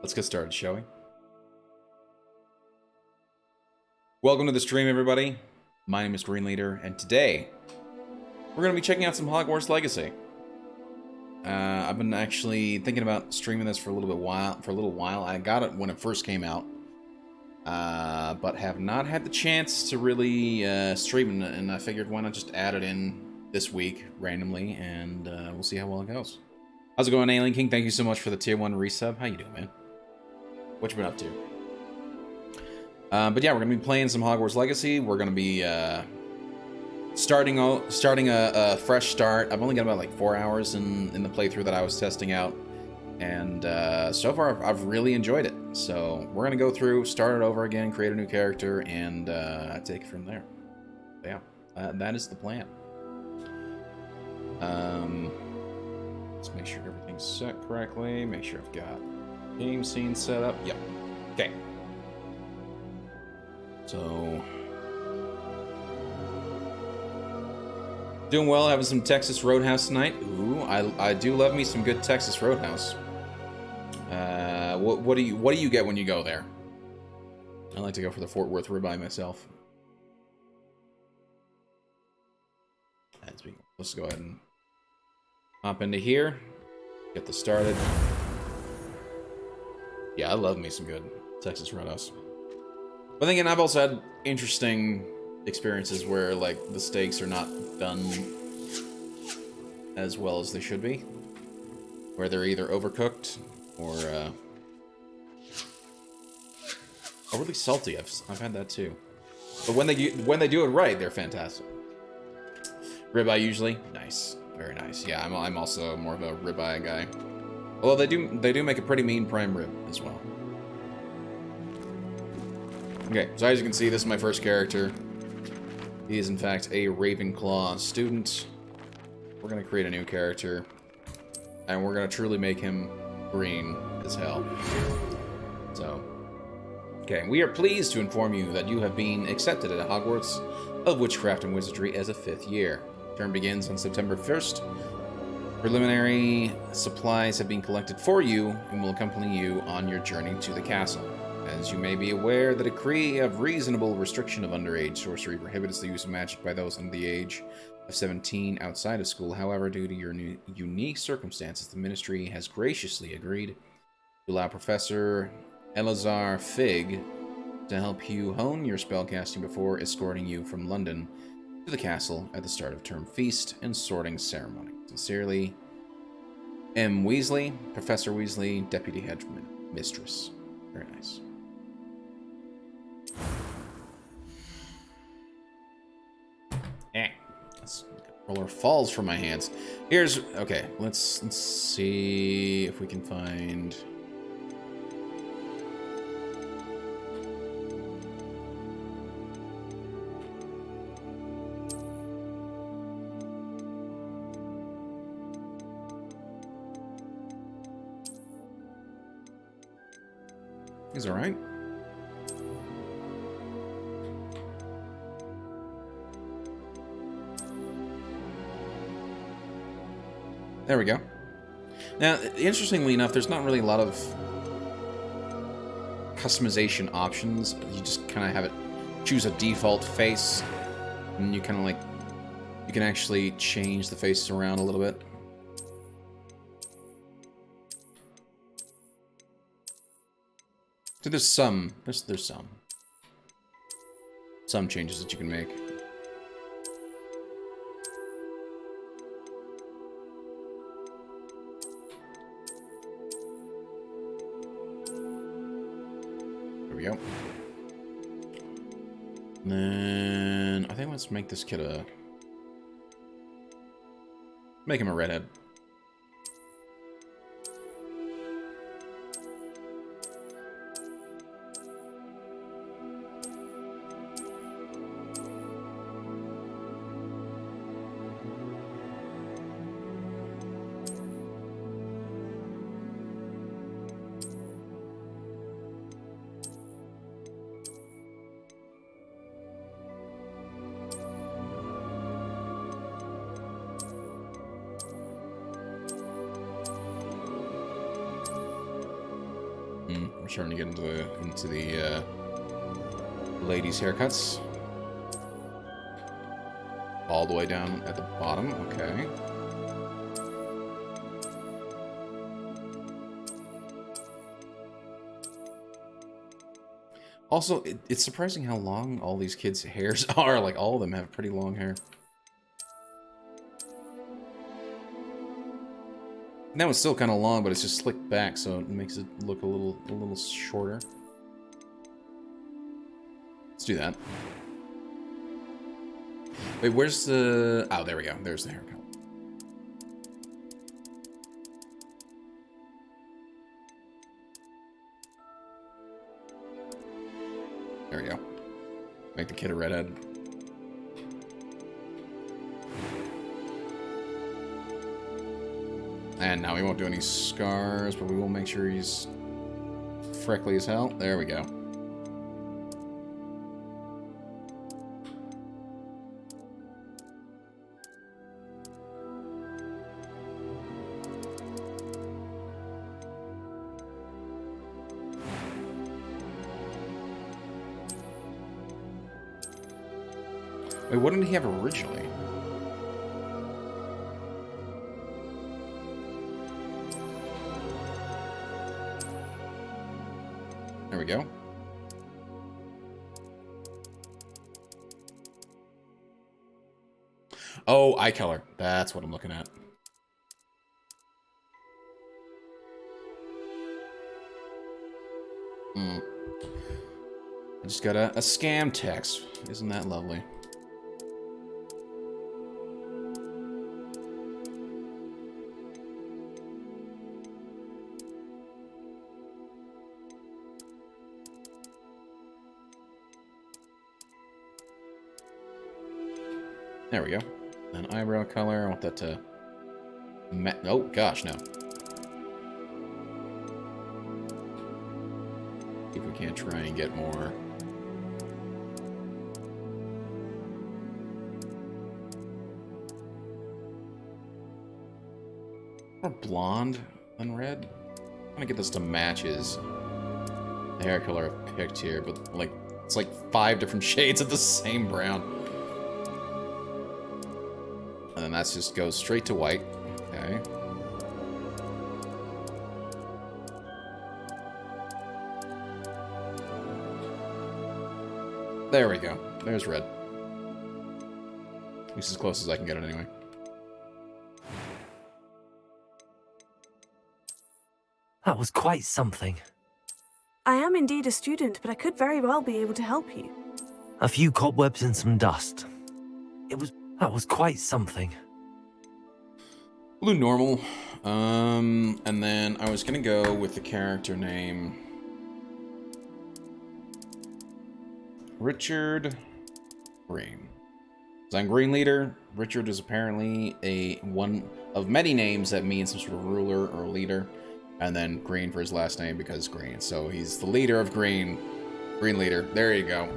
Let's get started, shall we? Welcome to the stream, everybody. My name is Green Leader, and today we're going to be checking out some Hogwarts Legacy. I've been actually thinking about streaming this for a little while. I got it when it first came out, but have not had the chance to really stream it, and I figured why not just add it in this week randomly, and we'll see how well it goes. How's it going, Alien King? Thank you so much for the tier 1 resub. How you doing, man? What you been up to? But yeah, we're gonna be playing some Hogwarts Legacy. We're gonna be starting a fresh start. I've only got about like 4 hours in the playthrough that I was testing out, and so far I've really enjoyed it. So we're gonna go through, start it over again, create a new character, and take it from there. But yeah, that is the plan. Let's make sure everything's set correctly. Make sure I've got game scene set up. Yep. Okay. So, doing well, having some Texas Roadhouse tonight. Ooh, I do love me some good Texas Roadhouse. What do you get when you go there? I like to go for the Fort Worth ribeye myself. Let's go ahead and hop into here, get this started. Yeah, I love me some good Texas Roadhouse. But then again, I've also had interesting experiences where, like, the steaks are not done as well as they should be. Where they're either overcooked or overly salty. I've had that too. But when they do it right, they're fantastic. Ribeye usually, nice, very nice. Yeah, I'm also more of a ribeye guy. Although they do make a pretty mean prime rib as well. Okay, so as you can see, this is my first character. He is, in fact, a Ravenclaw student. We're going to create a new character, and we're going to truly make him green as hell. So, okay, we are pleased to inform you that you have been accepted at Hogwarts of Witchcraft and Wizardry as a 5th year. Term begins on September 1st. Preliminary supplies have been collected for you and will accompany you on your journey to the castle. As you may be aware, the decree of reasonable restriction of underage sorcery prohibits the use of magic by those under the age of 17 outside of school. However, due to your unique circumstances, the Ministry has graciously agreed to allow Professor Elazar Fig to help you hone your spellcasting before escorting you from London to the castle at the start of term feast and sorting ceremony. Sincerely, M. Weasley, Professor Weasley, Deputy Headmistress. Very nice. Controller falls from my hands. Okay, let's see if we can find. He's all right. There we go. Now, interestingly enough, there's not really a lot of customization options. You just kind of have it choose a default face, and you kind of like, you can actually change the faces around a little bit. So there's some changes that you can make. We go. And then I think let's make this kid make him a redhead. We're starting to get into the ladies' haircuts. All the way down at the bottom. Okay. Also, it's surprising how long all these kids' hairs are. Like, all of them have pretty long hair. Now it's still kind of long, but it's just slicked back, so it makes it look a little shorter. Let's do that. Wait, where's the... Oh, there we go. There's the haircut. There we go. Make the kid a redhead. And now we won't do any scars, but we will make sure he's freckly as hell. There we go. Wait, what did he have originally? There we go. Oh, eye color. That's what I'm looking at. I just got a scam text. Isn't that lovely? There we go. An eyebrow color. I want that to... Oh, gosh, no. See if we can't try and get more... more blonde than red. I'm gonna get this to match his hair color I've picked here, but, like, it's like 5 different shades of the same brown. And then that just goes straight to white. Okay. There we go. There's red. At least as close as I can get it anyway. That was quite something. I am indeed a student, but I could very well be able to help you. A few cobwebs and some dust. That was quite something. Blue normal. And then I was gonna go with the character name Richard Green. So I'm Green Leader. Richard is apparently one of many names that means some sort of ruler or leader. And then Green for his last name because Green. So he's the leader of Green. Green Leader. There you go.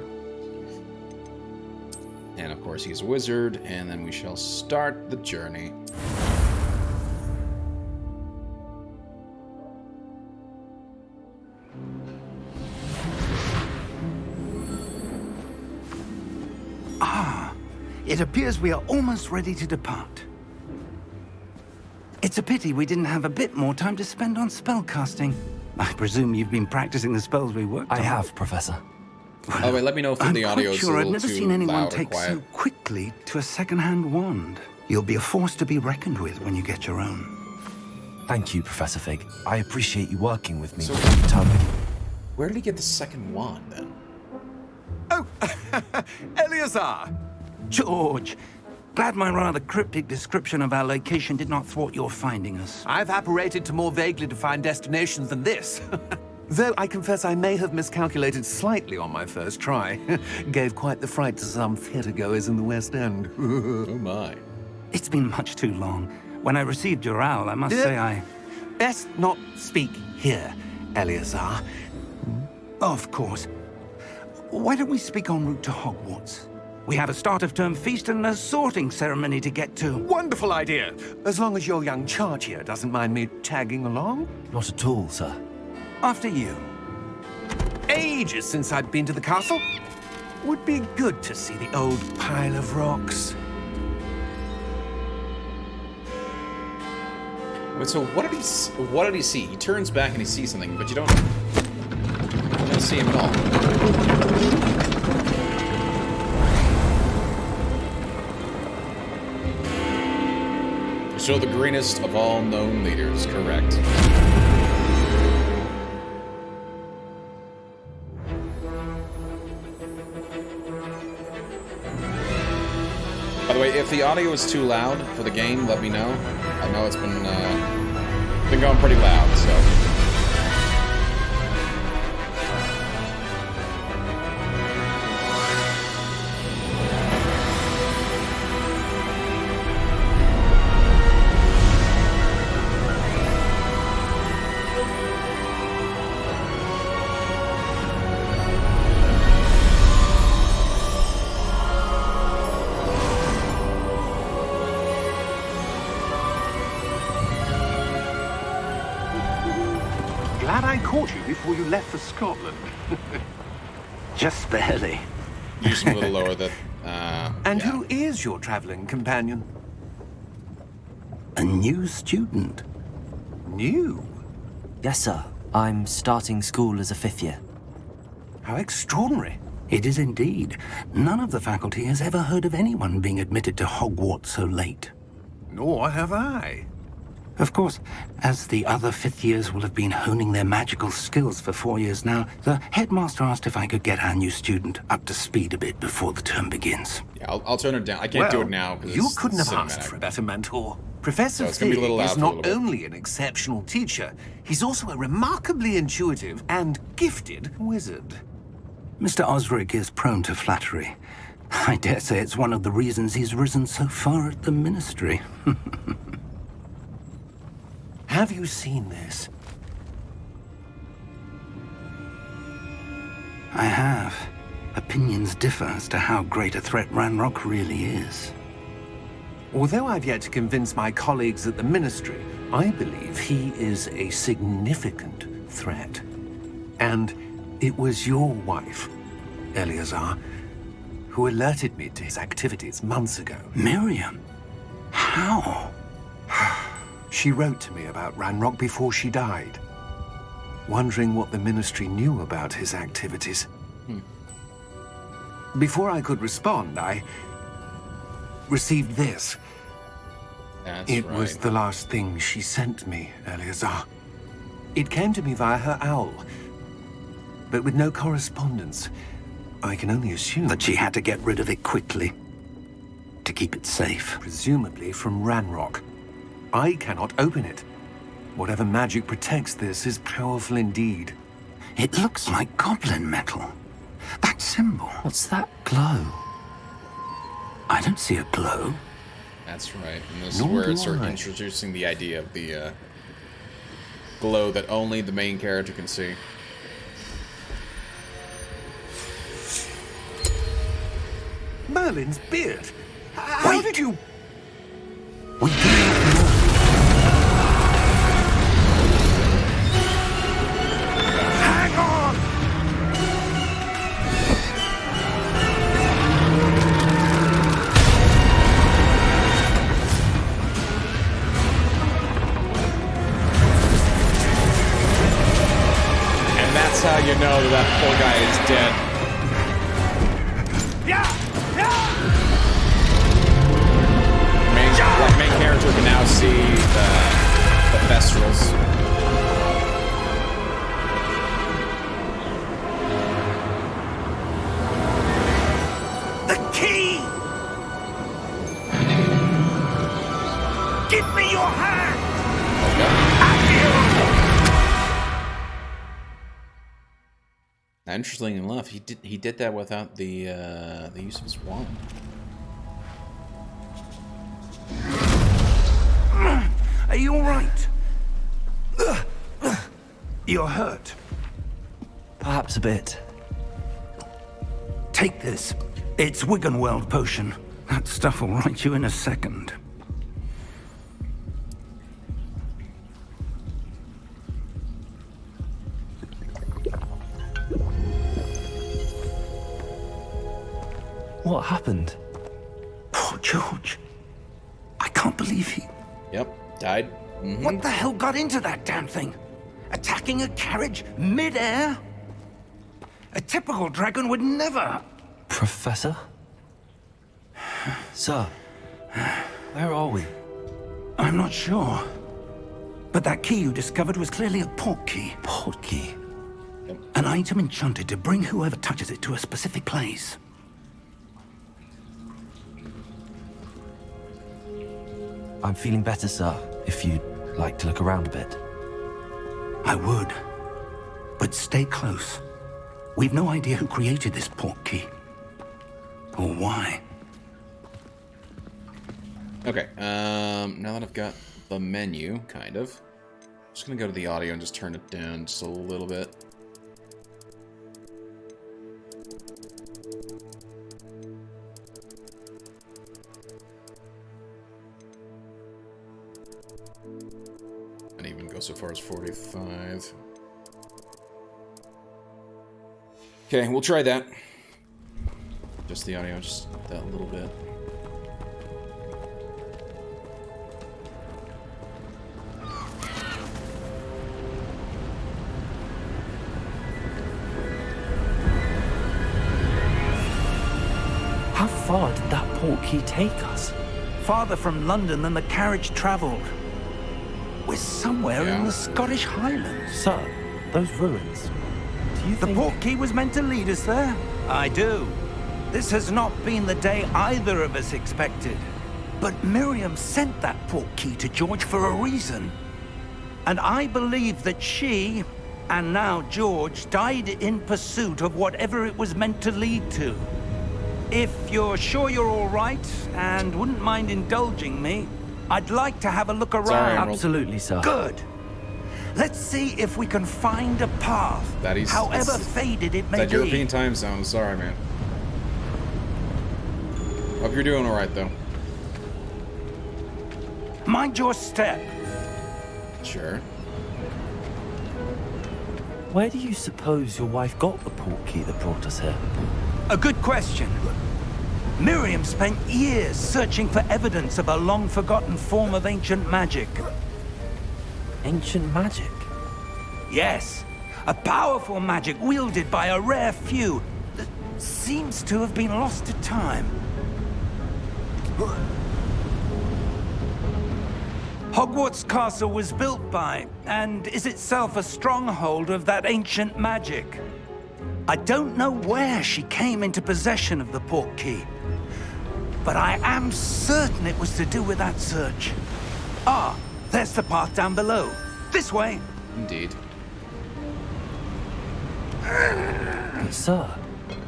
And of course he's a wizard. And then we shall start the journey. It appears we are almost ready to depart. It's a pity we didn't have a bit more time to spend on spellcasting. I presume you've been practicing the spells we worked on. I have, Professor. Oh, wait, let me know if the audio is a I'm little quite sure I've never too seen anyone loud or take quiet. so quickly to a second-hand wand. You'll be a force to be reckoned with when you get your own. Thank you, Professor Fig. I appreciate you working with me. So- Where did he get the second wand, then? Oh, Eleazar! George, glad my rather cryptic description of our location did not thwart your finding us. I've apparated to more vaguely defined destinations than this. Though I confess I may have miscalculated slightly on my first try. Gave quite the fright to some theatergoers in the West End. Oh, my. It's been much too long. When I received your owl, I must say I... Best not speak here, Eleazar. Of course. Why don't we speak en route to Hogwarts? We have a start-of-term feast and a sorting ceremony to get to. Wonderful idea! As long as your young charge here doesn't mind me tagging along. Not at all, sir. After you. ages since I'd been to the castle. Would be good to see the old pile of rocks. Wait, so what did he see? He turns back and he sees something, but you don't see him at all. Show the greenest of all known leaders, correct. By the way, if the audio is too loud for the game, let me know. I know it's been going pretty loud, so. Glad I caught you before you left for Scotland. Just barely. Use them a little lower. That. And yeah. who is your traveling companion? A new student. New? Yes, sir. I'm starting school as a 5th year. How extraordinary. It is indeed. None of the faculty has ever heard of anyone being admitted to Hogwarts so late. Nor have I. Of course, as the other 5th years will have been honing their magical skills for 4 years now, the headmaster asked if I could get our new student up to speed a bit before the term begins. Yeah, I'll turn it down. I can't do it now. You couldn't have asked for a better mentor. Professor So it's gonna be a little Fig loud is for a not little bit. only an exceptional teacher, he's also a remarkably intuitive and gifted wizard. Mr. Osric is prone to flattery. I dare say it's one of the reasons he's risen so far at the Ministry. Have you seen this? I have. Opinions differ as to how great a threat Ranrock really is. Although I've yet to convince my colleagues at the Ministry, I believe he is a significant threat. And it was your wife, Eleazar, who alerted me to his activities months ago. Miriam? How? She wrote to me about Ranrock before she died, wondering what the Ministry knew about his activities. Before I could respond, I received this. It was the last thing she sent me, Eleazar. It came to me via her owl, but with no correspondence. I can only assume That she had to get rid of it quickly. To keep it safe. presumably from Ranrock. I cannot open it. Whatever magic protects this is powerful indeed. It looks like goblin metal. That symbol. What's that glow? I don't see a glow. That's right. And this is Nor where do it's sort of I. introducing the idea of the glow that only the main character can see. Merlin's beard. How Wait. did you... We do not know. Hang on! And that's how you know that poor guy is dead. Main character can now see the Thestrals. The key! Give me your hand! Interestingly enough, he did that without the use of his wand. Are you all right? You're hurt. Perhaps a bit. Take this. It's Wiggenweld potion. That stuff will right you in a second. What happened? Poor George. I can't believe he... Yep, died. What the hell got into that damn thing? Attacking a carriage mid-air? A typical dragon would never... Professor? Sir, where are we? I'm not sure. But that key you discovered was clearly a port key. Port key? An item enchanted to bring whoever touches it to a specific place. I'm feeling better, sir, if you'd like to look around a bit. I would. But stay close. We've no idea who created this port key. Or why. Okay, now that I've got the menu, kind of, I'm just gonna go to the audio and just turn it down just a little bit. And even go so far as 45. Okay, we'll try that. Just the audio, just that little bit. How far did that port key take us? Farther from London than the carriage traveled. We're somewhere in the Scottish Highlands. Sir, those ruins. Do you The think... port key was meant to lead us there? I do. This has not been the day either of us expected. But Miriam sent that port key to George for a reason. And I believe that she, and now George, died in pursuit of whatever it was meant to lead to. If you're sure you're all right, and wouldn't mind indulging me, I'd like to have a look around. Sorry, Emerald. Absolutely, sir. Good. Let's see if we can find a path, That is, however faded it may that be. European time zone. Sorry, man. Hope you're doing all right, though. Mind your step. Sure. Where do you suppose your wife got the port key that brought us here? A good question. Miriam spent years searching for evidence of a long-forgotten form of ancient magic. Ancient magic? Yes, a powerful magic wielded by a rare few that seems to have been lost to time. Hogwarts Castle was built by, and is itself a stronghold of that ancient magic. I don't know where she came into possession of the port key, but I am certain it was to do with that search. Ah, there's the path down below. This way. Indeed. But sir,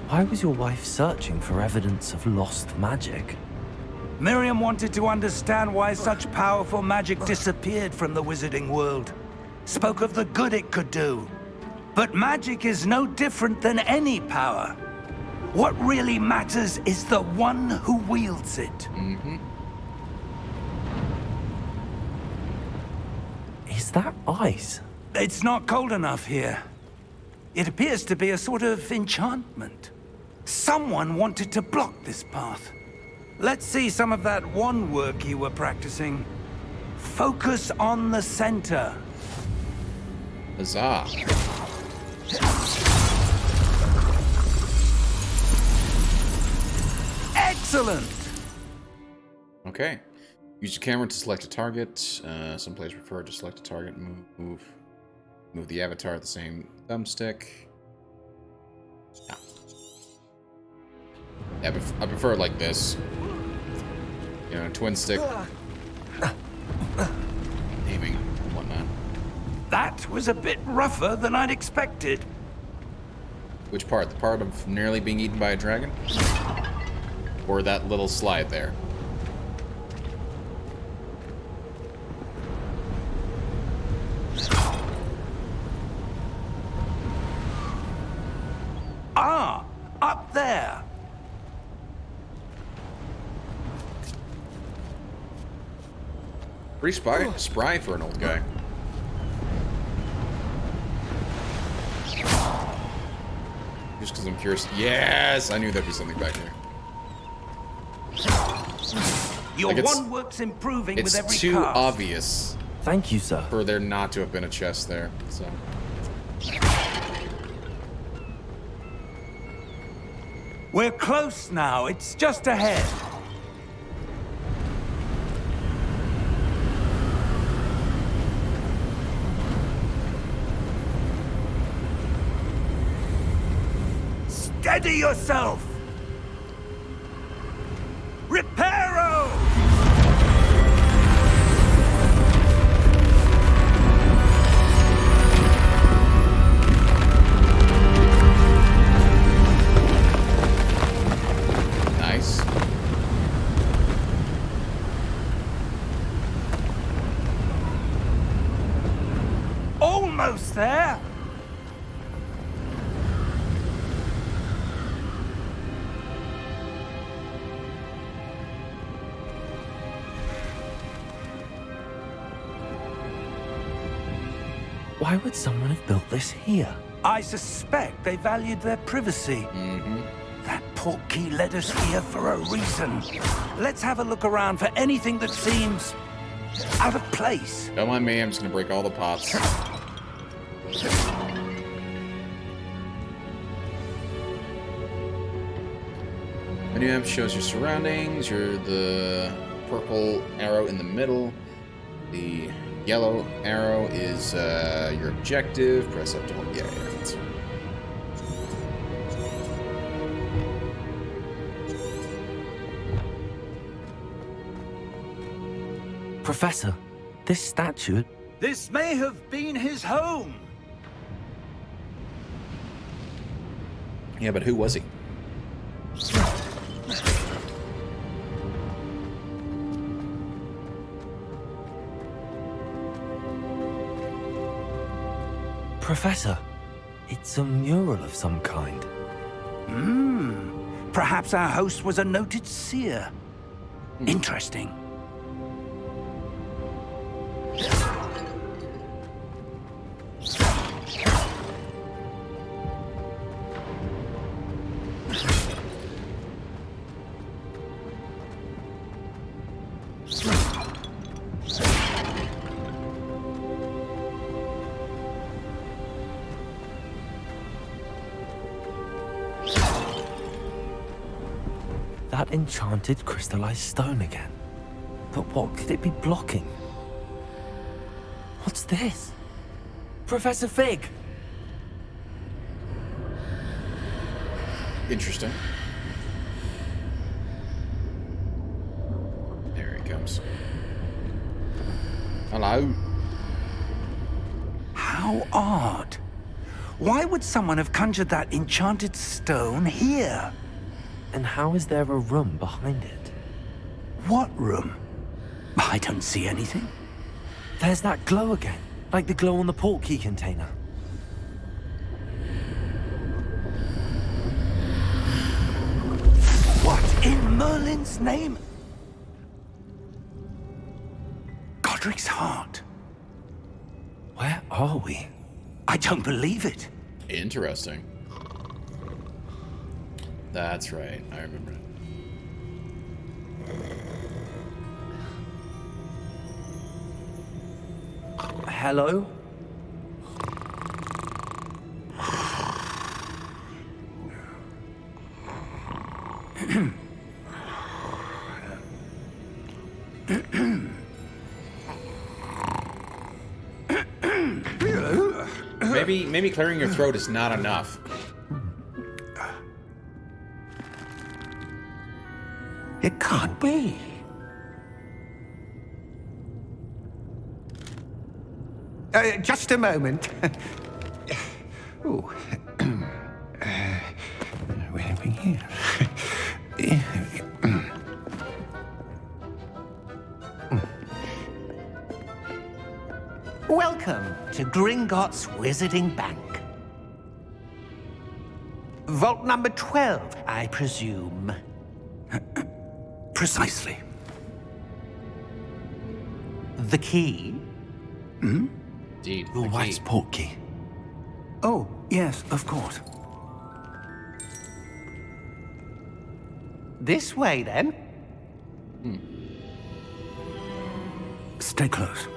why was your wife searching for evidence of lost magic? Miriam wanted to understand why such powerful magic disappeared from the wizarding world. Spoke of the good it could do. But magic is no different than any power. What really matters is the one who wields it. Mm-hmm. Is that ice? It's not cold enough here. It appears to be a sort of enchantment. Someone wanted to block this path. Let's see some of that wand work you were practicing. Focus on the center. Huzzah. Excellent! Okay. Use your camera to select a target. Some players prefer to select a target. Move the avatar with the same thumbstick. Ah. Yeah, I prefer it like this. You know, twin stick. Aiming and whatnot. That was a bit rougher than I'd expected. Which part? The part of nearly being eaten by a dragon? Or that little slide there? Ah, up there. Pretty spry for an old guy. Just because I'm curious. Yes! I knew there'd be something back there. Your Like, wand works improving with It's every too cast. obvious Thank you, sir. for there not to have been a chest there, so... We're close now. It's just ahead. Steady yourself! Reparo! Nice. Almost there! Why would someone have built this here? I suspect they valued their privacy. That portkey led us here for a reason. Let's have a look around for anything that seems out of place. Don't mind me, I'm just gonna break all the pots. Menu map shows your surroundings. You're the purple arrow in the middle. The yellow arrow is your objective. Press up to hold. Yeah, that's right. Professor, this statue... This may have been his home. Yeah, but who was he? Professor, it's a mural of some kind. Perhaps our host was a noted seer. Interesting. That enchanted crystallized stone again. But what could it be blocking? What's this? Professor Fig! Interesting. There he comes. Hello. How odd. Why would someone have conjured that enchanted stone here? And how is there a room behind it? What room? I don't see anything. There's that glow again, like the glow on the portkey container. What in Merlin's name? Godric's heart. Where are we? I don't believe it. Interesting. That's right. I remember it. Hello? Maybe clearing your throat is not enough. It can't be. Just a moment. Oh. Where are we here? Welcome to Gringotts Wizarding Bank. Vault number 12, I presume. Precisely. The key? Indeed. Your the wife's key. portkey. Oh, yes, of course. This way, then. Stay close.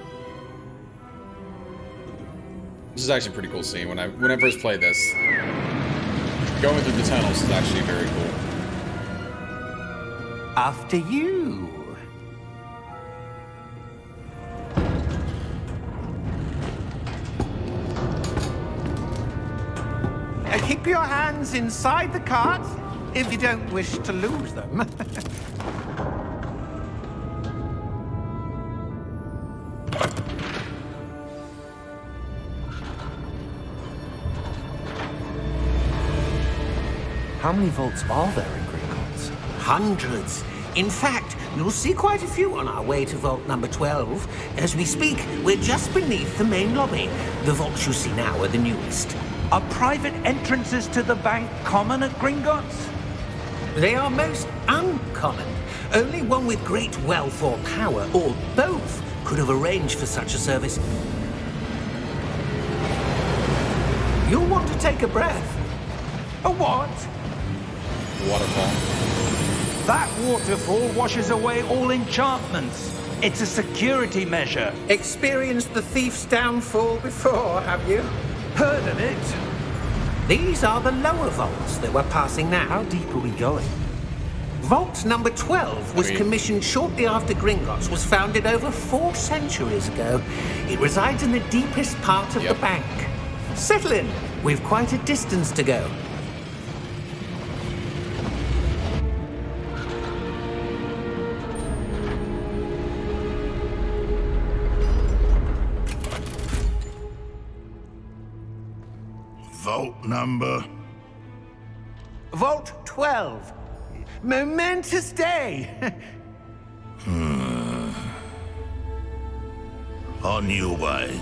This is actually a pretty cool scene. When I first played this, going through the tunnels is actually very cool. After you. Keep your hands inside the cart if you don't wish to lose them. How many vaults are there in Gringotts? Hundreds. In fact, you'll see quite a few on our way to vault number 12. As we speak, we're just beneath the main lobby. The vaults you see now are the newest. Are private entrances to the bank common at Gringotts? They are most uncommon. Only one with great wealth or power, or both, could have arranged for such a service. You'll want to take a breath. A what? Waterfall. That waterfall washes away all enchantments. It's a security measure. Experienced the thief's downfall before, have you? Heard of it? These are the lower vaults that we're passing now. How deep are we going? Vault number 12 was commissioned shortly after Gringotts was founded over 4 centuries ago. It resides in the deepest part of the bank. Settle in. We've quite a distance to go. Vault number? Vault 12. Momentous day. On your way.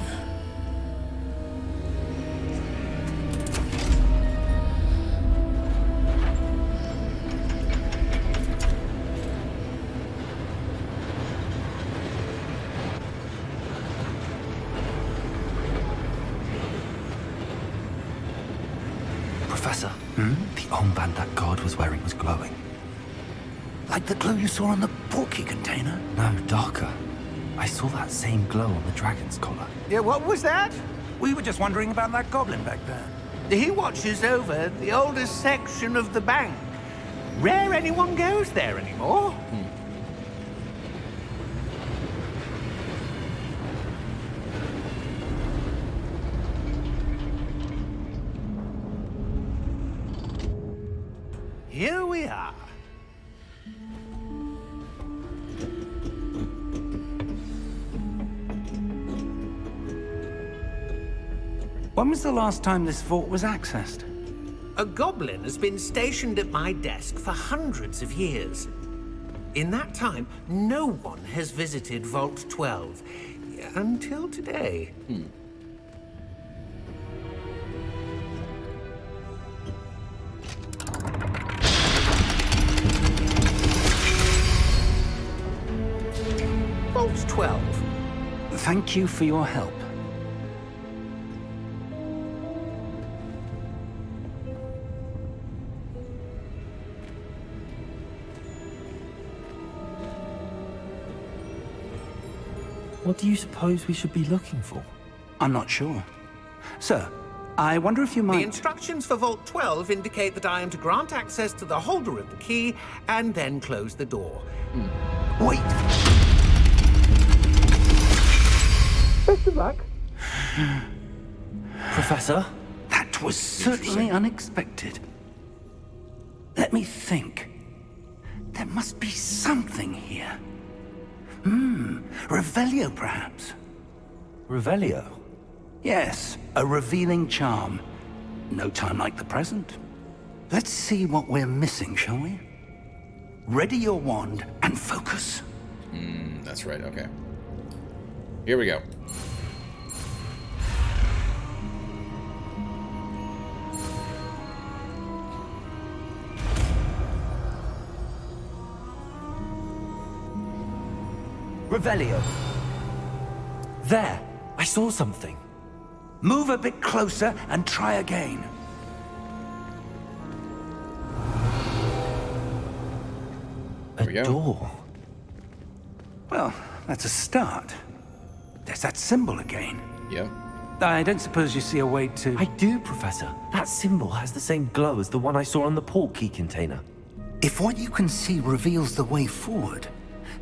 Professor, the armband that guard was wearing was glowing. Like the glow you saw on the portkey container? No, darker. I saw that same glow on the dragon's collar. Yeah, what was that? We were just wondering about that goblin back there. He watches over the oldest section of the bank. Rare anyone goes there anymore. Here we are. When was the last time this vault was accessed? A goblin has been stationed at my desk for hundreds of years. In that time, no one has visited Vault 12. Until today. Vault 12. Thank you for your help. What do you suppose we should be looking for? I'm not sure. Sir, I wonder if you The might... instructions for Vault 12 indicate that I am to grant access to the holder of the key and then close the door. Wait! Best of luck. Professor? That was certainly unexpected. Let me think. There must be something here. Revelio, perhaps? Revelio? Yes, a revealing charm. No time like the present. Let's see what we're missing, shall we? Ready your wand and focus. That's right, okay. Here we go. Revelio. There! I saw something. Move a bit closer and try again. A we go. door. Well, that's a start. There's that symbol again. Yep. I don't suppose you see a way to... I do, Professor. That symbol has the same glow as the one I saw on the portkey container. If what you can see reveals the way forward,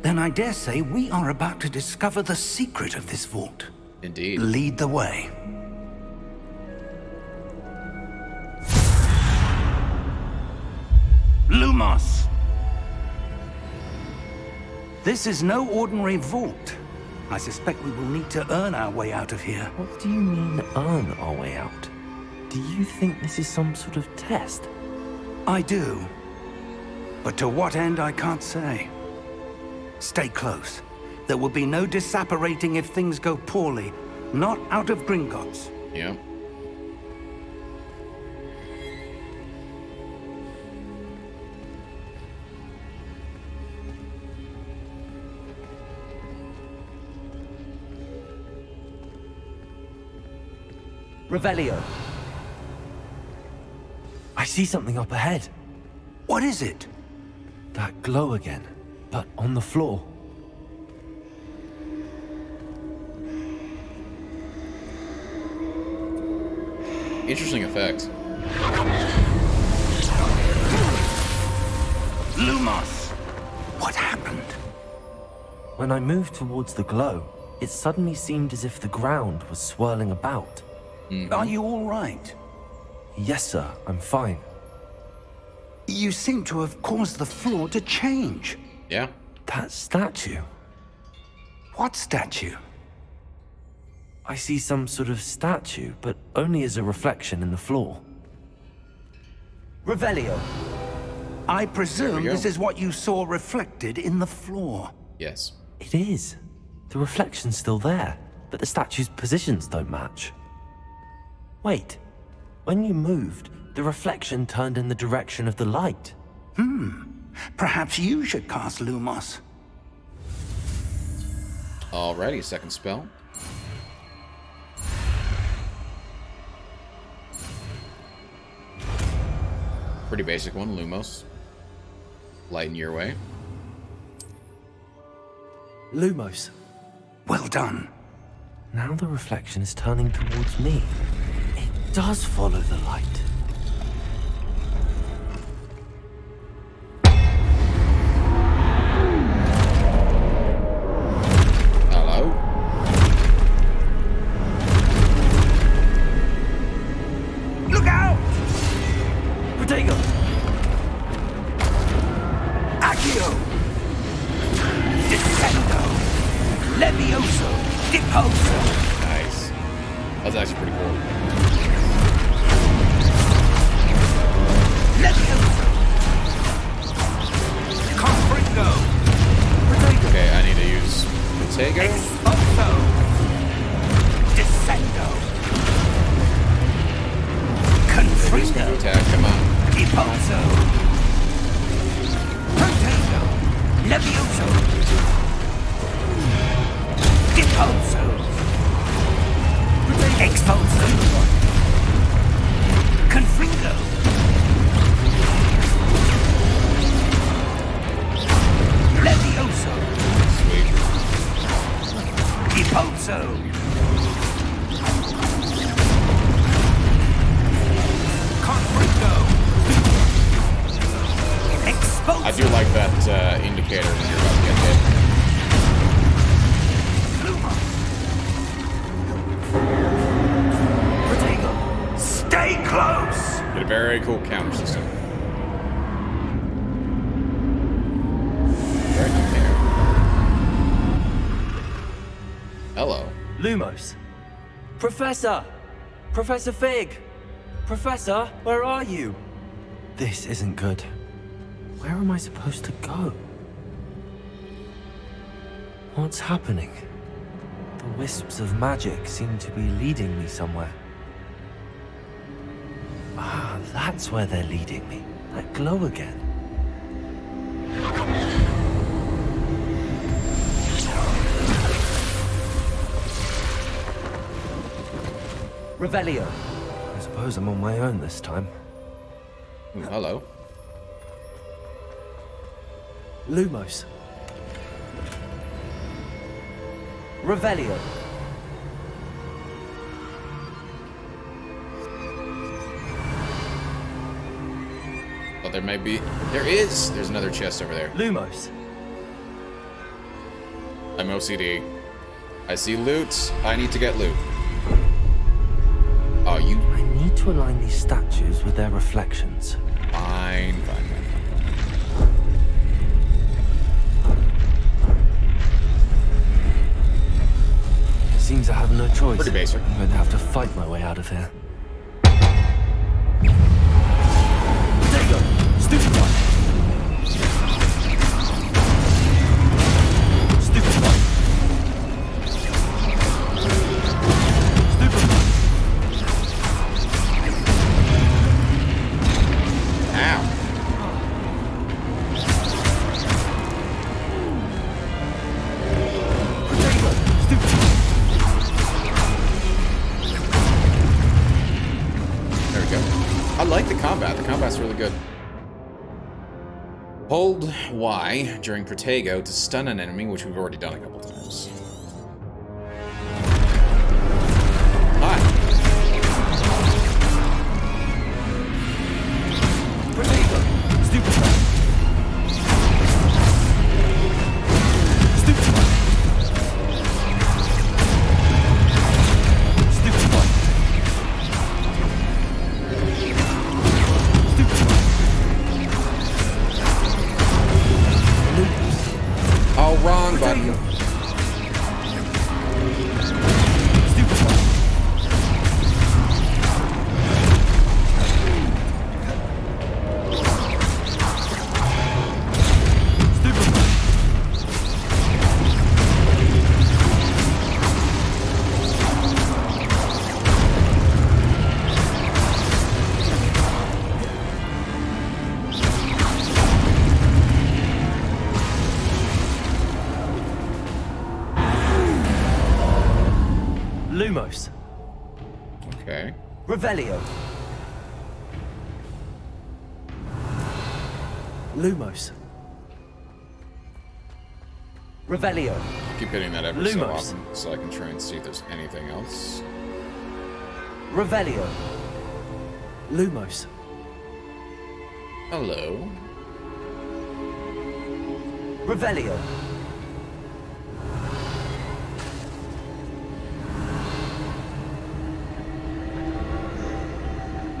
then I dare say we are about to discover the secret of this vault. Indeed. Lead the way. Lumos! This is no ordinary vault. I suspect we will need to earn our way out of here. What do you mean, earn our way out? Do you think this is some sort of test? I do. But to what end, I can't say. Stay close. There will be no disapparating if things go poorly. Not out of Gringotts. Yep. Revelio. I see something up ahead. What is it? That glow again, but on the floor. Interesting effect. Lumos! What happened? When I moved towards the glow, it suddenly seemed as if the ground was swirling about. Are you all right? Yes, sir, I'm fine. You seem to have caused the floor to change. Yeah. That statue. What statue? I see some sort of statue, but only as a reflection in the floor. Revelio. I There presume we go. this is what you saw reflected in the floor. Yes. It is. The reflection's still there, but the statue's positions don't match. Wait. When you moved, the reflection turned in the direction of the light. Perhaps you should cast Lumos. Alrighty, second spell. Pretty basic one, Lumos. Lighten your way. Lumos. Well done. Now the reflection is turning towards me. It does follow the light. Hello? Look out! Protego! Accio! Descendo! Levioso! Deposo! Nice. That's actually pretty cool. Levioso! Confringo! Okay, I need to use Protego. Exposo! Descendo! Confringo! Attack, come on. Deposo! Protego! Levioso! Deposo! Exposo! Confringo! Levioso! Sweet. Deposo! Confringo! Exposo! I do like that indicator when you're about to get hit. Protego! Stay close! Get a very cool counter system. Right up there. Hello. Lumos. Professor! Professor Fig! Professor, where are you? This isn't good. Where am I supposed to go? What's happening? The wisps of magic seem to be leading me somewhere. Ah, that's where they're leading me. That glow again. Revelio. I suppose I'm on my own this time. Ooh, hello. Lumos. Revelio. there may be. There is. There's another chest over there. Lumos. I'm OCD. I see loot. I need to get loot. Oh, you. I need to align these statues with their reflections. Fine. Seems I have no choice. Pretty basic. I'm going to have to fight my way out of here. Potato! Stupid one! Stupid one! Stupid one! Ow. Potato! Stupid one! There we go. I like the combat. The combat's really good. Hold Y during Protego to stun an enemy, which we've already done a couple times. Hi. Potato! Stupid one! Stupid one! Stupid one! Stupid one! Oh, wrong button. Stupid one! Stupid one! Lumos. Okay. Revelio. Lumos. Revelio. Keep hitting that every so Lumos. often so I can try and see if there's anything else. Revelio. Lumos. Hello. Revelio.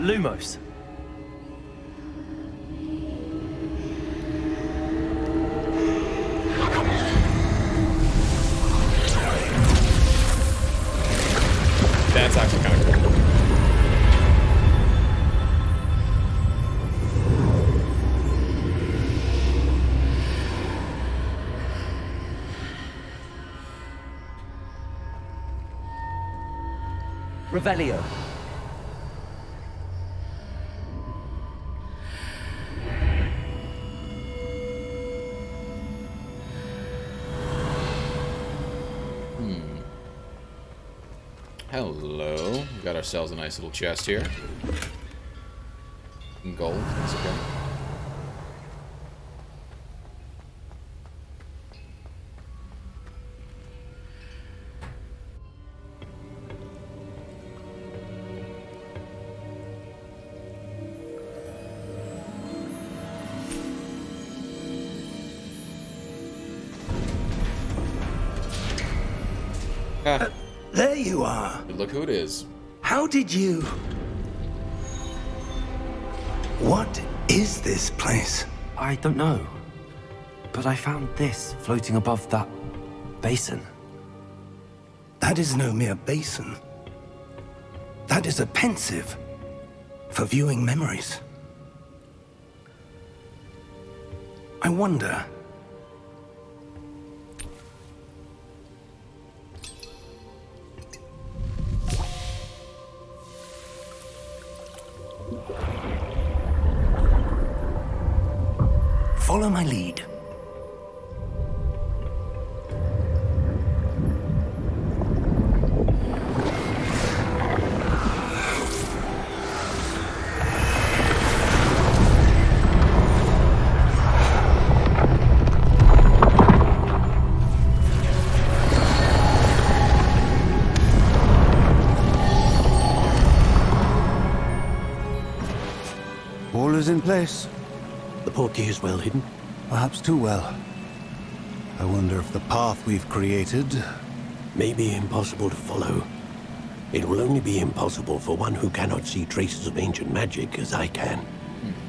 Lumos. That's actually kind of cool. Revelio. Hello. We got ourselves a nice little chest here. In gold. That's okay. Ah, There you are. look who it is. How did you... What is this place? I don't know. But I found this floating above that basin. That is no mere basin. That is a pensive for viewing memories. I wonder... Follow my lead. All is in place. The portkey is well hidden. Perhaps too well. I wonder if the path we've created may be impossible to follow. It will only be impossible for one who cannot see traces of ancient magic as I can.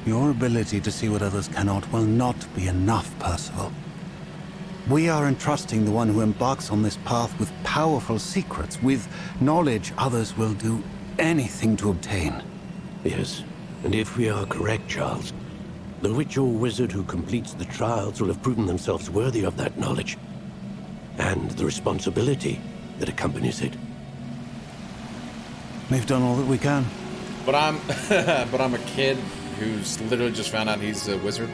Your ability to see what others cannot will not be enough, Percival. We are entrusting the one who embarks on this path with powerful secrets, with knowledge others will do anything to obtain. Yes, and if we are correct, Charles, the witch or wizard who completes the trials will have proven themselves worthy of that knowledge, and the responsibility that accompanies it. We've done all that we can. But I'm a kid who's literally just found out he's a wizard.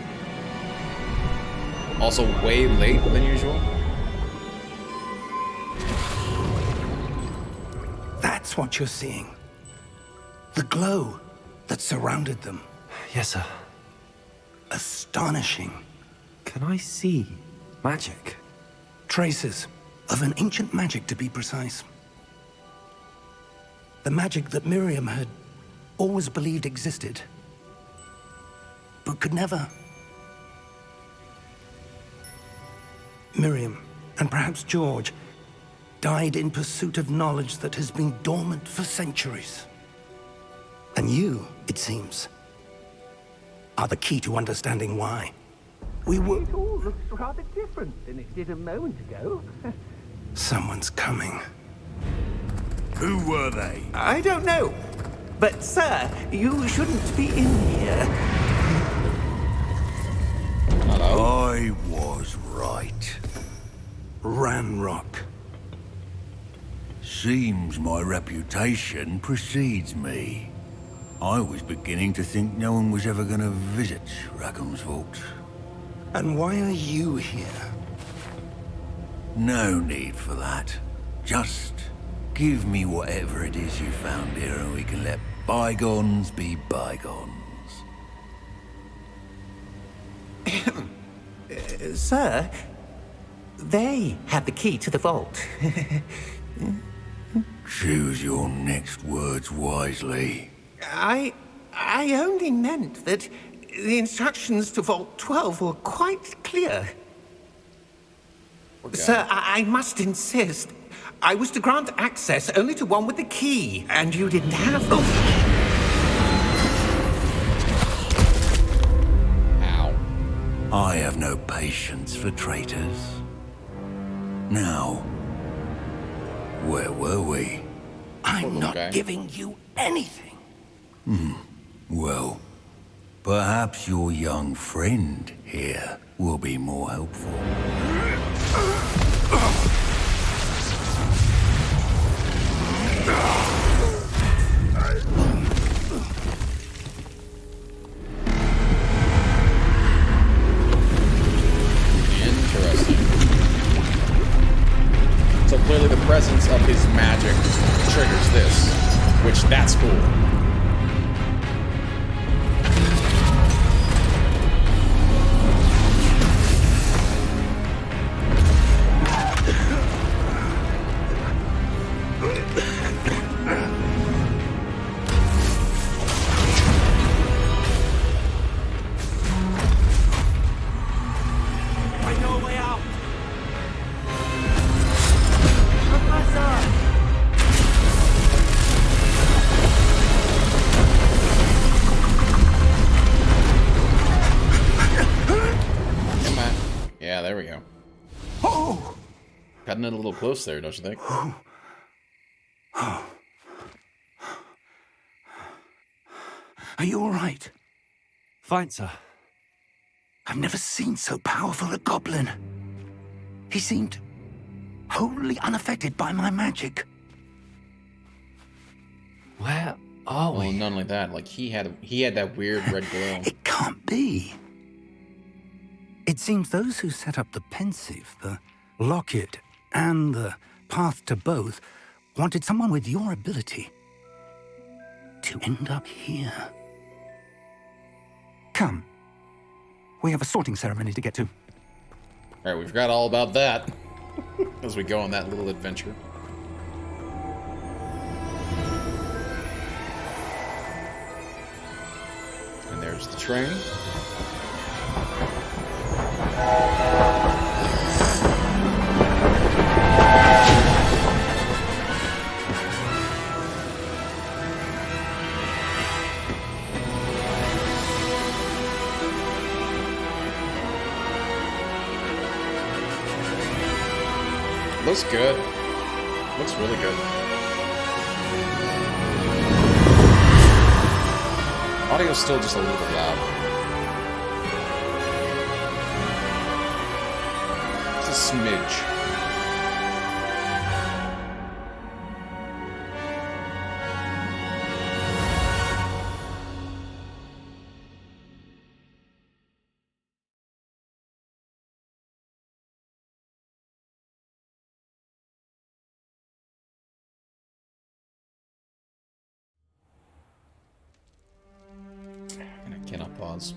Also way late than usual. That's what you're seeing. The glow that surrounded them. Yes, sir. Astonishing. Can I see magic? Traces of an ancient magic, to be precise. The magic that Miriam had always believed existed, but could never. Miriam, and perhaps George, died in pursuit of knowledge that has been dormant for centuries. And you, it seems, are the key to understanding why. We were... It all looks rather different than it did a moment ago. Someone's coming. Who were they? I don't know. But, sir, you shouldn't be in here. Hello? I was right. Ranrock. Seems my reputation precedes me. I was beginning to think no one was ever gonna visit Rackham's vault. And why are you here? No need for that. Just give me whatever it is you found here and we can let bygones be bygones. Sir, they had the key to the vault. Choose your next words wisely. I only meant that the instructions to Vault 12 were quite clear. Okay. Sir, I must insist. I was to grant access only to one with the key, and you didn't have them. Ow. I have no patience for traitors. Now, where were we? I'm not Okay. giving you anything. Well, perhaps your young friend here will be more helpful. Interesting. So clearly the presence of his magic triggers this, which that's cool. There we go. Oh! Cutting it a little close there, don't you think? Are you all right? Fine, sir. I've never seen so powerful a goblin. He seemed wholly unaffected by my magic. Where are Well, we? not only that, like he had that weird red glow. It can't be. It seems those who set up the pensive, the locket, and the path to both wanted someone with your ability to end up here. Come. We have a sorting ceremony to get to. Alright, we forgot all about that as we go on that little adventure. And there's the train. Looks good. Looks really good. Audio's still just a little bit loud. It's a smidge. And I cannot pause.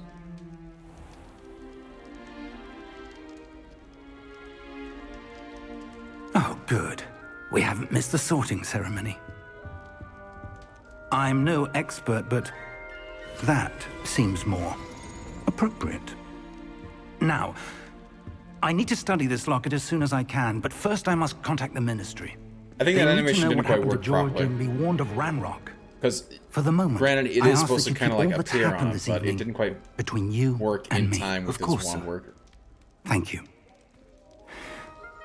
Oh, good. We haven't missed the sorting ceremony. I'm no expert, but that seems more appropriate. Now, I need to study this locket as soon as I can, but first I must contact the Ministry. I think that animation didn't quite work George properly. and be warned of Ranrock. Because, for the moment, granted, it I is ask supposed that to you kind of keep like all that's appear happened on, this but it evening didn't quite between you work and in me. time with Of this course, one sir. worker. Thank you.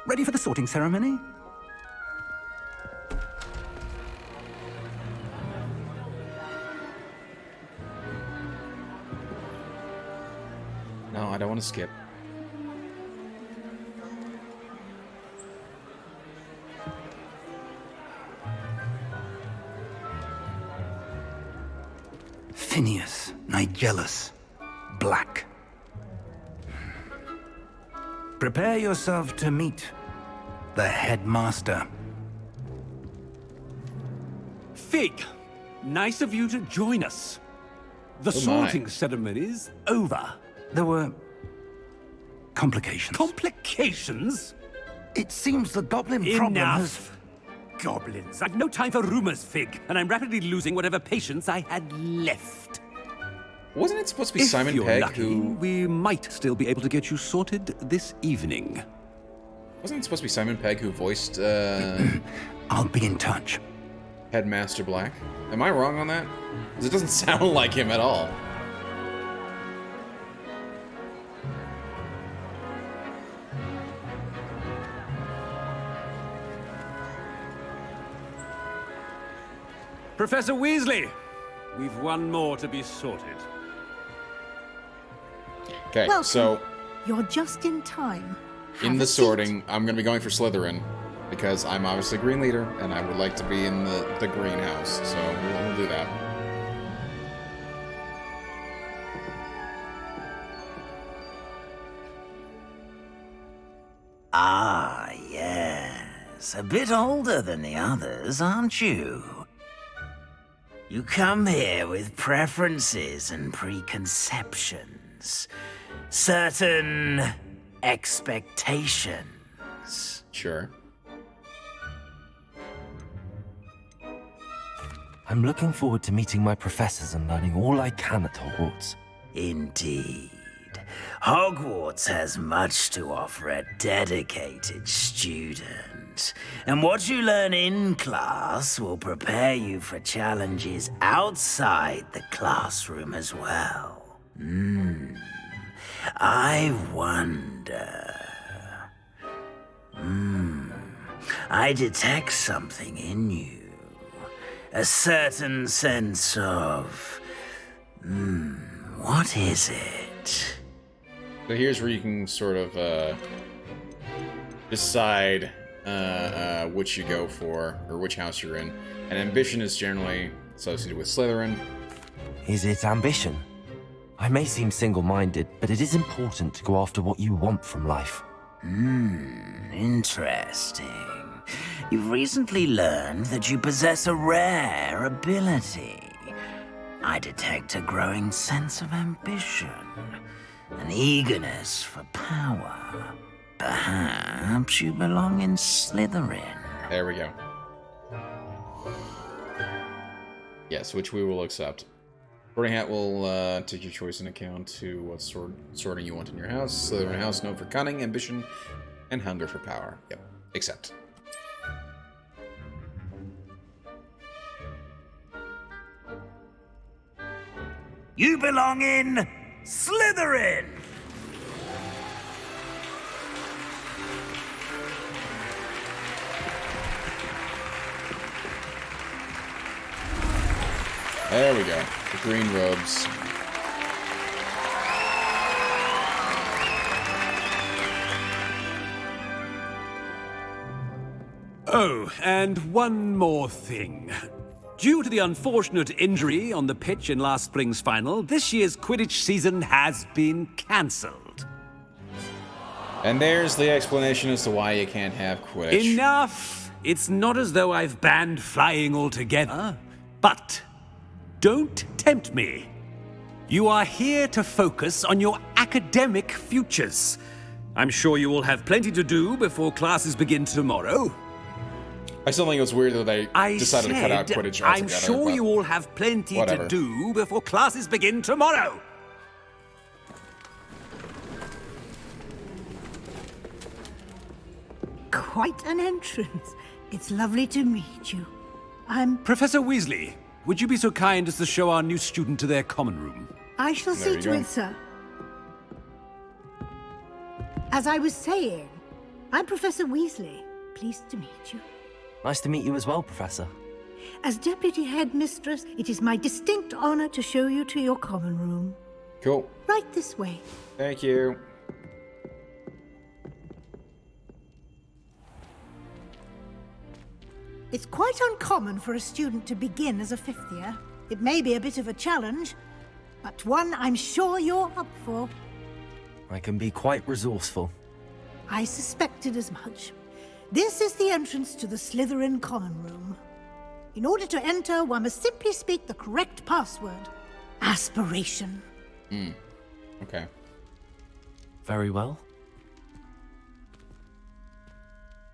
Ready for the sorting ceremony? No, I don't want to skip. Phineas, Nigellus, Black. Prepare yourself to meet the headmaster. Fig, nice of you to join us. The Oh my. sorting ceremony's over. There were complications. Complications? It seems the goblin problem has... Enough. Goblins. I've no time for rumors, Fig, and I'm rapidly losing whatever patience I had left. Wasn't it supposed to be If Simon you're Pegg lucky, who... we might still be able to get you sorted this evening. Wasn't it supposed to be Simon Pegg who voiced, I'll be in touch. Headmaster Black? Am I wrong on that? Because it doesn't sound like him at all. Professor Weasley, we've one more to be sorted. Okay, Welcome. so You're just in time. in Have the a seat. sorting, I'm going to be going for Slytherin. Because I'm obviously Green Leader, and I would like to be in the greenhouse. So we'll do that. Ah, yes. A bit older than the others, aren't you? You come here with preferences and preconceptions. Certain expectations. Sure. I'm looking forward to meeting my professors and learning all I can at Hogwarts. Indeed. Hogwarts has much to offer a dedicated student. And what you learn in class will prepare you for challenges outside the classroom as well. I wonder... I detect something in you. A certain sense of... what is it? So here's where you can sort of decide which you go for, or which house you're in. And ambition is generally associated with Slytherin. Is it ambition? I may seem single-minded, but it is important to go after what you want from life. Interesting. You've recently learned that you possess a rare ability. I detect a growing sense of ambition, an eagerness for power. Perhaps you belong in Slytherin. There we go. Yes, which we will accept. Sorting hat will take your choice into account to what sorting you want in your house. Slytherin house known for cunning, ambition, and hunger for power. Yep, accept. You belong in Slytherin! There we go. The green robes. Oh, and one more thing. Due to the unfortunate injury on the pitch in last spring's final, this year's Quidditch season has been cancelled. And there's the explanation as to why you can't have Quidditch. Enough! It's not as though I've banned flying altogether, but don't tempt me. You are here to focus on your academic futures. I'm sure you will have plenty to do before classes begin tomorrow. I still think it was weird that they decided to cut out Quidditch altogether. I'm sure you all have plenty to do before classes begin tomorrow. Quite an entrance. It's lovely to meet you. I'm... Professor Weasley, would you be so kind as to show our new student to their common room? I shall see to it, sir. As I was saying, I'm Professor Weasley. Pleased to meet you. Nice to meet you as well, Professor. As Deputy Headmistress, it is my distinct honor to show you to your common room. Cool. Right this way. Thank you. It's quite uncommon for a student to begin as a fifth year. It may be a bit of a challenge, but one I'm sure you're up for. I can be quite resourceful. I suspected as much. This is the entrance to the Slytherin common room. In order to enter, one must simply speak the correct password. Aspiration. Okay. Very well.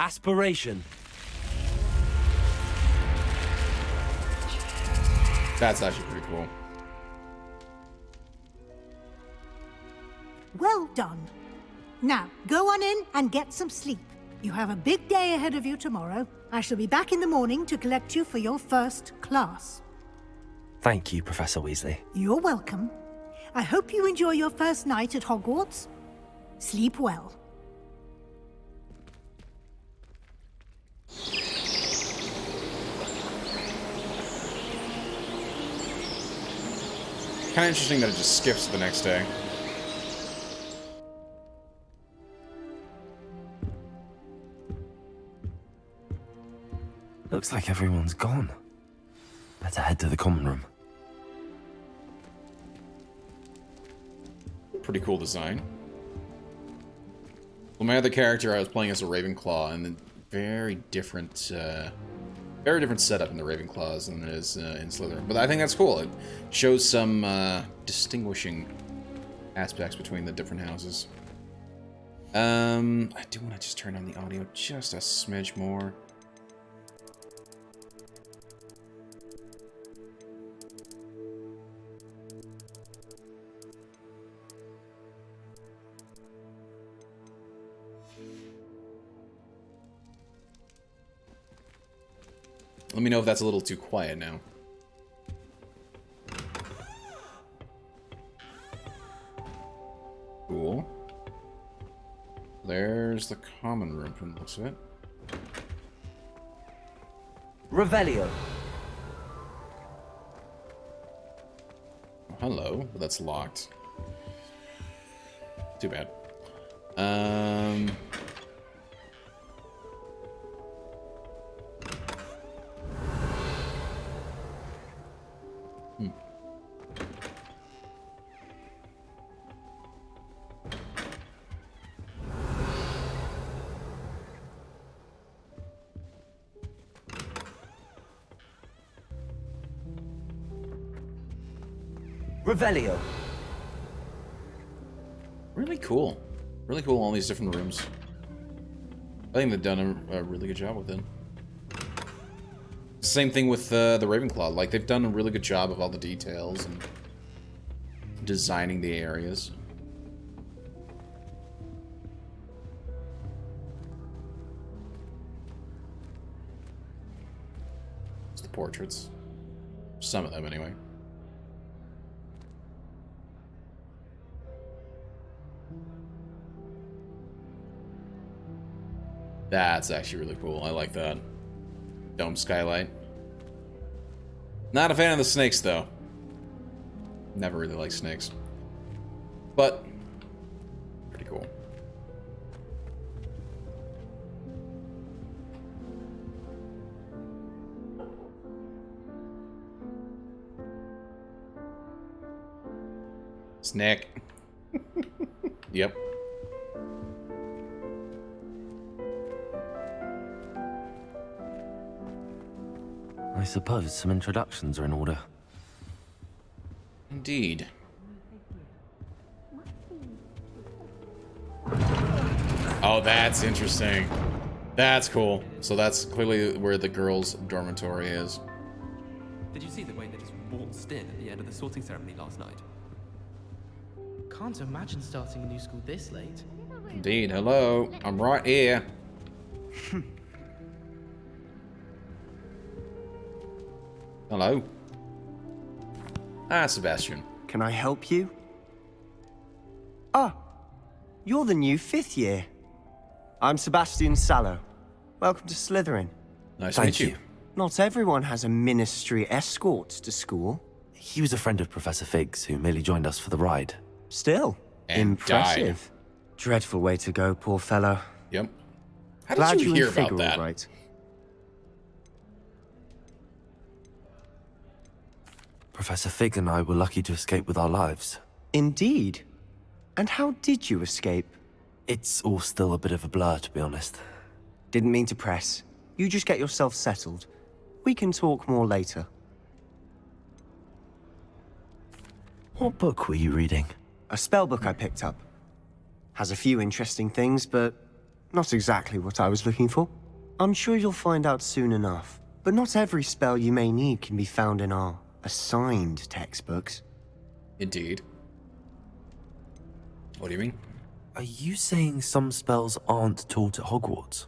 Aspiration. That's actually pretty cool. Well done. Now, go on in and get some sleep. You have a big day ahead of you tomorrow. I shall be back in the morning to collect you for your first class. Thank you, Professor Weasley. You're welcome. I hope you enjoy your first night at Hogwarts. Sleep well. Kind of interesting that it just skips the next day. Looks like everyone's gone. Better head to the common room. Pretty cool design. Well, my other character, I was playing as a Ravenclaw, and then very different setup in the Ravenclaws than it is in Slytherin. But I think that's cool. It shows some distinguishing aspects between the different houses. I do want to just turn on the audio just a smidge more. Let me know if that's a little too quiet now. Cool. There's the common room from the looks of it. Revelio. Oh, hello, but that's locked. Too bad. Revelio. Really cool. Really cool, all these different rooms. I think they've done a really good job with it. Same thing with the Ravenclaw. Like, they've done a really good job of all the details and designing the areas. It's the portraits. Some of them, anyway. That's actually really cool. I like that. Dome skylight. Not a fan of the snakes, though. Never really liked snakes. But, pretty cool. Snake. Yep. I suppose some introductions are in order. Indeed. Oh, that's interesting. That's cool. So that's clearly where the girls' dormitory is. Did you see the way they just waltzed in at the end of the sorting ceremony last night? Can't imagine starting a new school this late. Indeed. Hello. I'm right here. Hello. Ah, Sebastian. Can I help you? Ah, you're the new 5th year. I'm Sebastian Sallow. Welcome to Slytherin. Nice to meet you. Not everyone has a ministry escort to school. He was a friend of Professor Fig's who merely joined us for the ride. Still, and impressive. Died. Dreadful way to go, poor fellow. Yep. How Glad did you hear and Fig about that? All right. Professor Fig and I were lucky to escape with our lives. Indeed. And how did you escape? It's all still a bit of a blur, to be honest. Didn't mean to press. You just get yourself settled. We can talk more later. What book were you reading? A spell book I picked up. Has a few interesting things, but not exactly what I was looking for. I'm sure you'll find out soon enough. But not every spell you may need can be found in our assigned textbooks. Indeed. What do you mean? Are you saying some spells aren't taught at Hogwarts?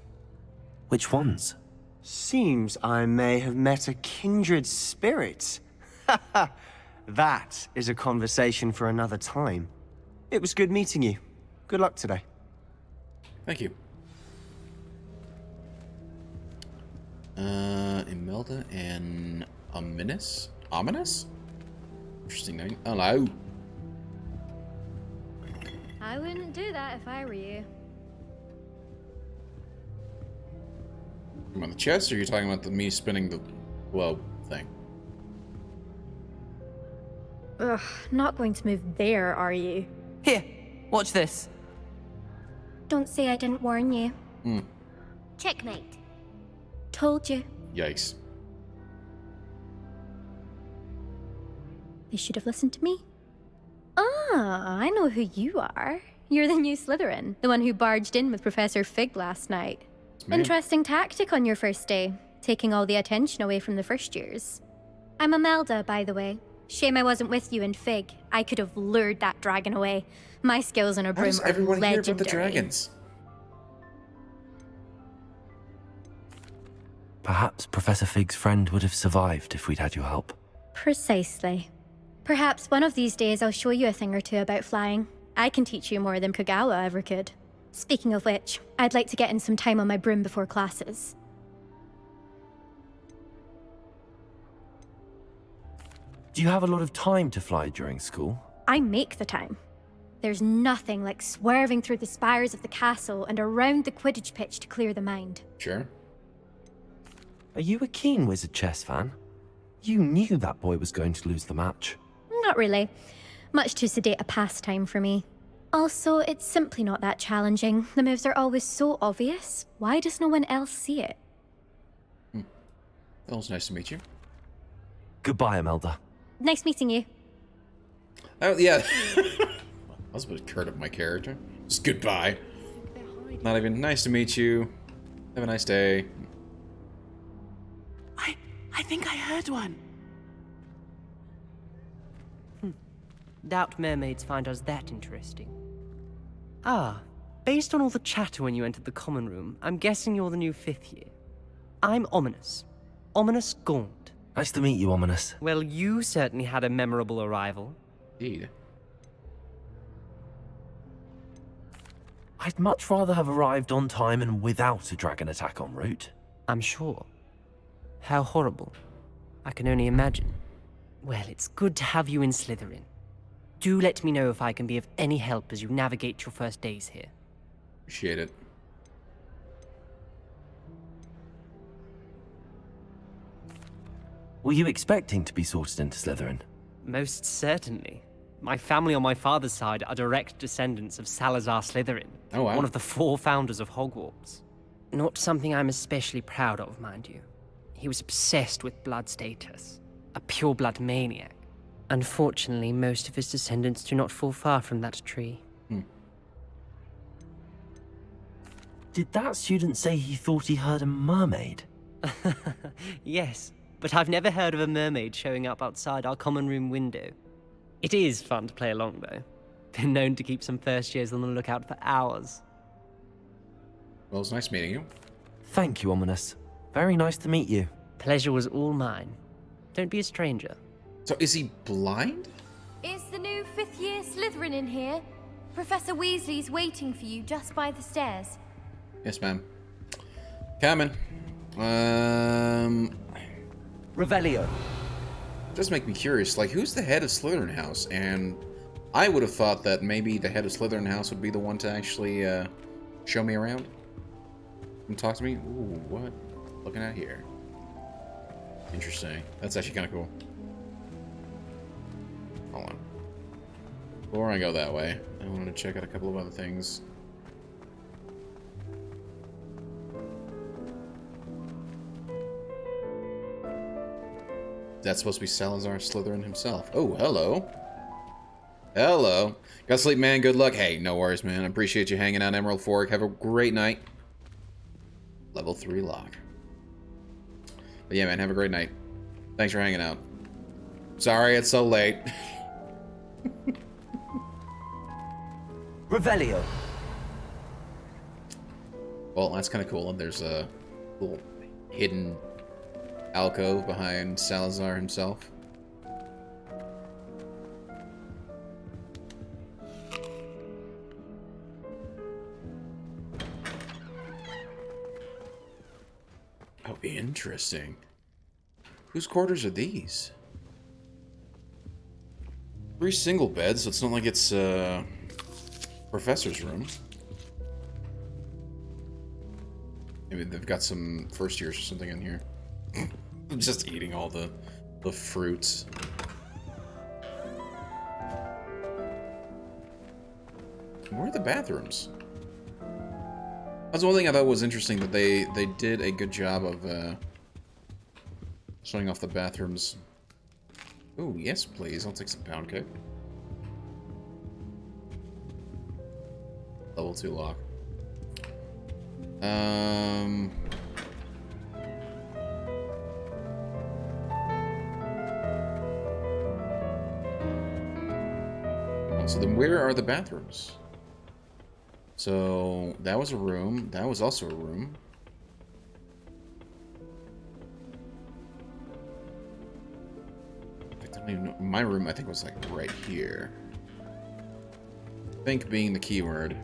Which ones? Seems I may have met a kindred spirit. That is a conversation for another time. It was good meeting you. Good luck today. Thank you. Imelda and Ominous? Ominous? Interesting name. Hello. I wouldn't do that if I were you. You on the chest, or are you talking about me spinning the globe thing? Ugh, not going to move there, are you? Here, watch this. Don't say I didn't warn you. Hmm. Checkmate. Told you. Yikes. They should have listened to me. Ah, I know who you are. You're the new Slytherin, the one who barged in with Professor Fig last night. Interesting tactic on your first day, taking all the attention away from the first years. I'm Imelda, by the way. Shame I wasn't with you in Fig. I could have lured that dragon away. My skills on a broom does are everyone legendary. hear about the dragons? Perhaps Professor Fig's friend would have survived if we'd had your help. Precisely. Perhaps one of these days I'll show you a thing or two about flying. I can teach you more than Kagawa ever could. Speaking of which, I'd like to get in some time on my broom before classes. Do you have a lot of time to fly during school? I make the time. There's nothing like swerving through the spires of the castle and around the Quidditch pitch to clear the mind. Sure. Are you a keen Wizard chess fan? You knew that boy was going to lose the match. Not really. Much too sedate a pastime for me. Also, it's simply not that challenging. The moves are always so obvious. Why does no one else see it? Well, it was nice to meet you. Goodbye, Imelda. Nice meeting you. Oh, yeah. I was a bit curt of my character. Just goodbye. Not even nice to meet you. Have a nice day. I think I heard one. Doubt mermaids find us that interesting. Ah, based on all the chatter when you entered the common room, I'm guessing you're the new 5th year. I'm Ominous. Ominous Gaunt. Nice to meet you, Ominous. Well, you certainly had a memorable arrival. Indeed. I'd much rather have arrived on time and without a dragon attack en route. I'm sure. How horrible. I can only imagine. Well, it's good to have you in Slytherin. Do let me know if I can be of any help as you navigate your first days here. Appreciate it. Were you expecting to be sorted into Slytherin? Most certainly. My family on my father's side are direct descendants of Salazar Slytherin. Oh, wow. One of the 4 founders of Hogwarts. Not something I'm especially proud of, mind you. He was obsessed with blood status. A pure-blood maniac. Unfortunately, most of his descendants do not fall far from that tree. Did that student say he thought he heard a mermaid? Yes, but I've never heard of a mermaid showing up outside our common room window. It is fun to play along, though. Been known to keep some first years on the lookout for hours. Well, it's nice meeting you. Thank you, Ominous. Very nice to meet you. Pleasure was all mine. Don't be a stranger. So is he blind? Is the new 5th year Slytherin in here? Professor Weasley's waiting for you just by the stairs. Yes, ma'am. Coming. Revelio. Does make me curious, like, who's the head of Slytherin House? And I would have thought that maybe the head of Slytherin House would be the one to actually show me around and talk to me. Ooh, what? Looking at here. Interesting. That's actually kind of cool. Hold on. Before I go that way, I wanted to check out a couple of other things. That's supposed to be Salazar Slytherin himself. Oh, hello. Hello. Gotta sleep, man. Good luck. Hey, no worries, man. I appreciate you hanging out, Emerald Fork. Have a great night. Level 3 lock. But yeah, man, have a great night. Thanks for hanging out. Sorry it's so late. Revelio. Well, that's kind of cool. There's a little hidden alcove behind Salazar himself. Oh, interesting. Whose quarters are these? 3 single beds, so it's not like it's professor's room. Maybe they've got some first years or something in here. I'm just eating all the fruits. Where are the bathrooms? That's one thing I thought was interesting, that they did a good job of showing off the bathrooms. Oh, yes, please. I'll take some pound cake. Level 2 lock. So then where are the bathrooms? So that was a room. That was also a room. I don't even know. My room, I think, was like right here. Think being the keyword.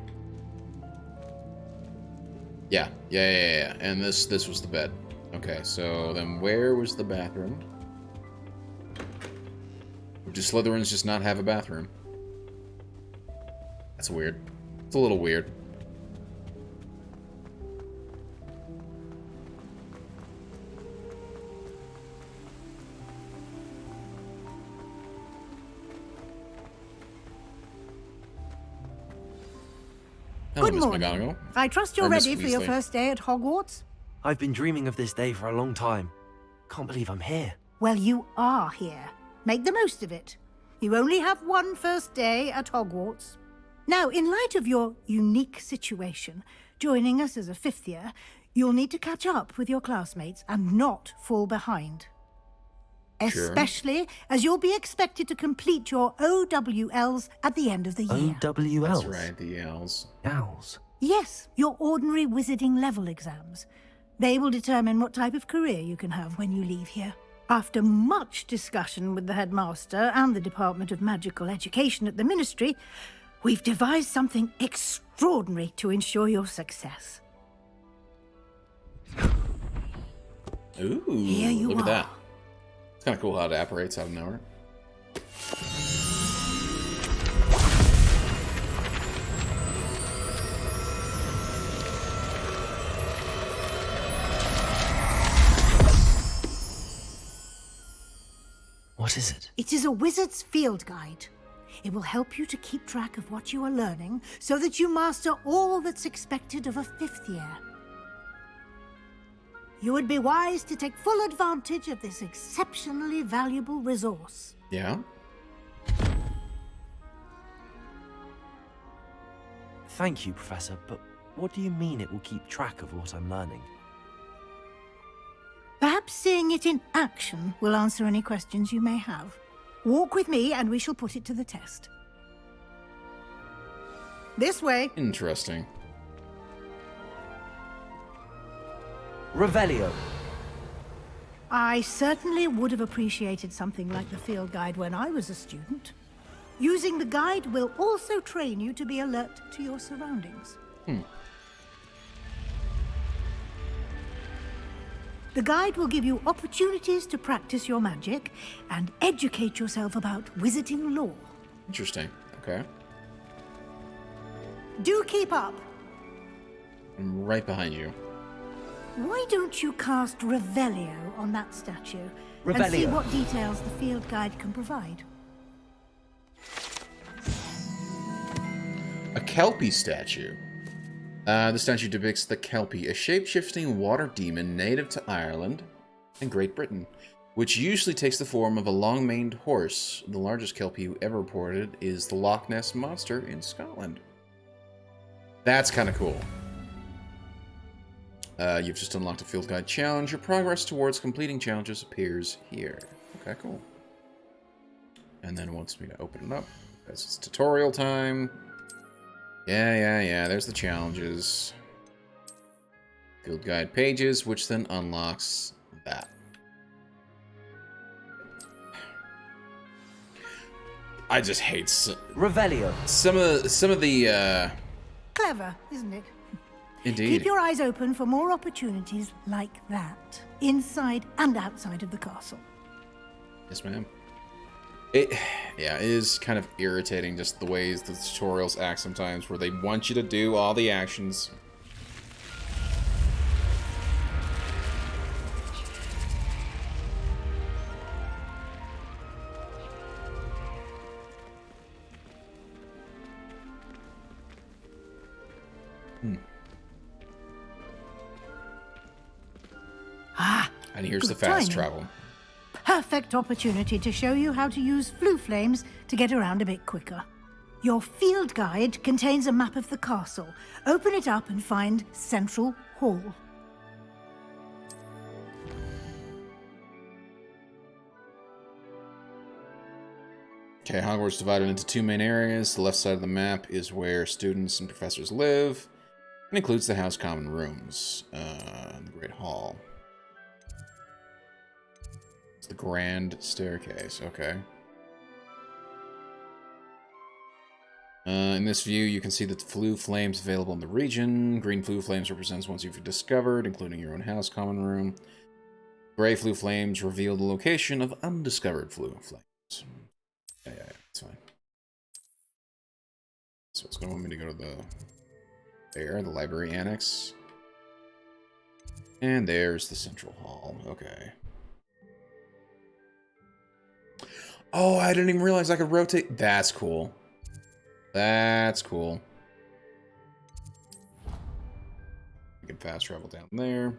Yeah. And this was the bed. Okay, so then where was the bathroom? Do Slytherins just not have a bathroom? That's weird. It's a little weird. Hello, Good Miss morning. McGonagall. I trust you're Or Miss ready for your Weasley. first day at Hogwarts? I've been dreaming of this day for a long time. Can't believe I'm here. Well, you are here. Make the most of it. You only have one first day at Hogwarts. Now, in light of your unique situation, joining us as a 5th year, you'll need to catch up with your classmates and not fall behind. Especially as you'll be expected to complete your OWLs at the end of the year. OWLs? That's right, the L's. Owls. Yes, your ordinary wizarding level exams. They will determine what type of career you can have when you leave here. After much discussion with the headmaster and the Department of Magical Education at the Ministry, we've devised something extraordinary to ensure your success. Ooh, Here you look are. at that. It's kind of cool how it operates out of nowhere. What is it? It is a wizard's field guide. It will help you to keep track of what you are learning so that you master all that's expected of a 5th year. You would be wise to take full advantage of this exceptionally valuable resource. Yeah? Thank you, Professor, but what do you mean it will keep track of what I'm learning? Perhaps seeing it in action will answer any questions you may have. Walk with me and we shall put it to the test. This way. Interesting. Revelio. I certainly would have appreciated something like the field guide when I was a student. Using the guide will also train you to be alert to your surroundings. The guide will give you opportunities to practice your magic and educate yourself about wizarding lore. Interesting. Okay. Do keep up. I'm right behind you. Why don't you cast Revelio on that statue and see Revelio. what details the field guide can provide? A Kelpie statue. The statue depicts the Kelpie, a shape-shifting water demon native to Ireland and Great Britain, which usually takes the form of a long-maned horse. The largest Kelpie ever reported is the Loch Ness Monster in Scotland. That's kind of cool. You've just unlocked a field guide challenge. Your progress towards completing challenges appears here. Okay, cool. And then it wants me to open it up because it's tutorial time. Yeah. There's the challenges. Field guide pages, which then unlocks that. I just hate Revelio. Some of the Clever, isn't it? Indeed. Keep your eyes open for more opportunities like that, inside and outside of the castle. Yes, ma'am. It is kind of irritating just the ways the tutorials act sometimes, where they want you to do all the actions. And here's the good fast timing. travel. Perfect opportunity to show you how to use flue flames to get around a bit quicker. Your field guide contains a map of the castle. Open it up and find Central Hall. Okay, Hogwarts divided into two main areas. The left side of the map is where students and professors live, and includes the house common rooms, and the Great Hall. It's the Grand Staircase, okay. In this view, you can see the flue flames available in the region. Green flue flames represents ones you've discovered, including your own house common room. Gray flue flames reveal the location of undiscovered flue flames. Yeah, it's fine. So it's going to want me to go to the library annex. And there's the central hall. Okay. Oh, I didn't even realize I could rotate. That's cool. That's cool. We can fast travel down there.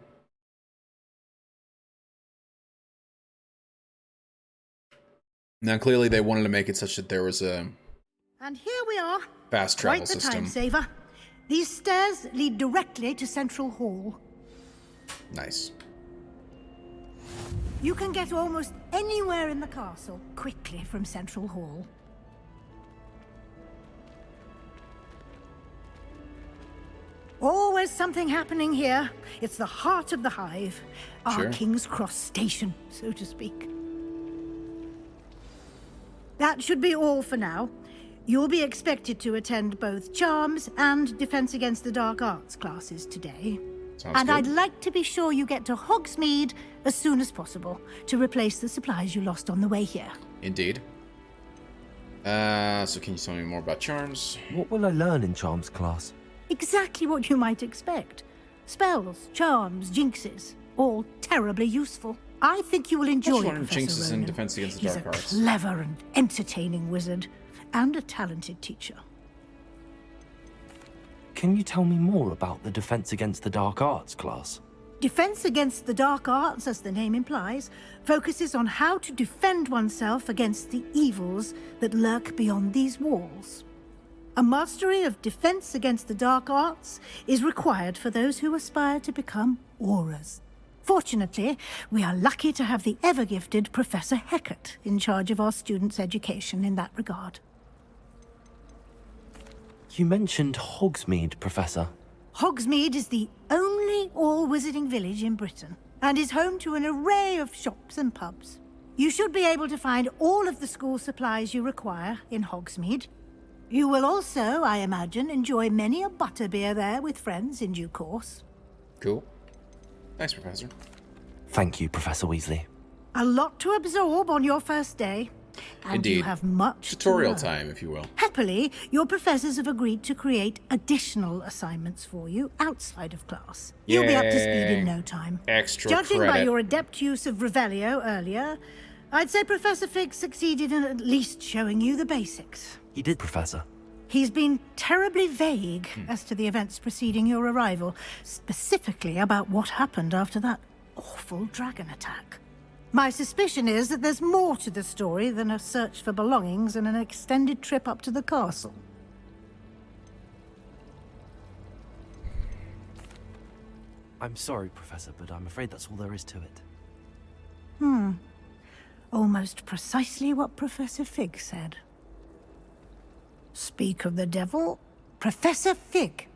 Now, clearly they wanted to make it such that there was a And here we are. fast travel Quite the system. time saver. These stairs lead directly to Central Hall. Nice. You can get almost anywhere in the castle quickly from Central Hall. Always something happening here. It's the heart of the hive. Our King's Cross station, so to speak. That should be all for now. You'll be expected to attend both Charms and Defense Against the Dark Arts classes today. Sounds good. I'd like to be sure you get to Hogsmeade as soon as possible to replace the supplies you lost on the way here. Indeed. So can you tell me more about Charms? What will I learn in Charms class? Exactly what you might expect. Spells, charms, jinxes, all terribly useful. I think you will enjoy Professor jinxes in Ronan. Defense Against the Dark Arts. He's a clever and entertaining wizard, and a talented teacher. Can you tell me more about the Defense Against the Dark Arts class? Defense Against the Dark Arts, as the name implies, focuses on how to defend oneself against the evils that lurk beyond these walls. A mastery of Defense Against the Dark Arts is required for those who aspire to become auras. Fortunately, we are lucky to have the ever-gifted Professor Hecat in charge of our students' education in that regard. You mentioned Hogsmeade, Professor. Hogsmeade is the only all-wizarding village in Britain, and is home to an array of shops and pubs. You should be able to find all of the school supplies you require in Hogsmeade. You will also, I imagine, enjoy many a butterbeer there with friends in due course. Cool. Thanks, Professor. Thank you, Professor Weasley. A lot to absorb on your first day, and Indeed. you have much Tutorial to learn. time, if you will. Happily, your professors have agreed to create additional assignments for you outside of class. You'll be up to speed in no time. Extra Judging by credit. your adept use of Revelio earlier, I'd say Professor Fig succeeded in at least showing you the basics. He did, Professor. He's been terribly vague as to the events preceding your arrival, specifically about what happened after that awful dragon attack. My suspicion is that there's more to the story than a search for belongings and an extended trip up to the castle. I'm sorry, Professor, but I'm afraid that's all there is to it. Almost precisely what Professor Fig said. Speak of the devil, Professor Fig.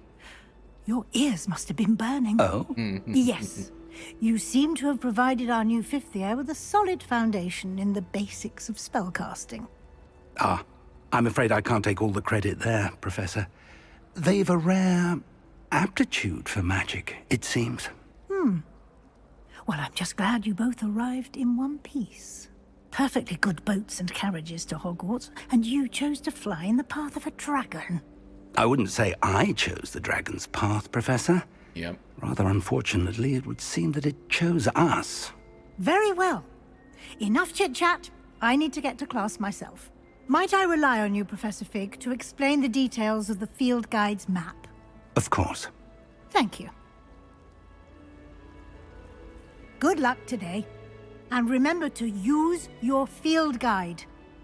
Your ears must have been burning. Oh? Yes. You seem to have provided our new fifth year with a solid foundation in the basics of spellcasting. Ah, I'm afraid I can't take all the credit there, Professor. They've a rare aptitude for magic, it seems. Well, I'm just glad you both arrived in one piece. Perfectly good boats and carriages to Hogwarts, and you chose to fly in the path of a dragon. I wouldn't say I chose the dragon's path, Professor. Yep. Rather unfortunately, it would seem that it chose us. Very well. Enough chit-chat. I need to get to class myself. Might I rely on you, Professor Fig, to explain the details of the field guide's map? Of course. Thank you. Good luck today. And remember to use your field guide.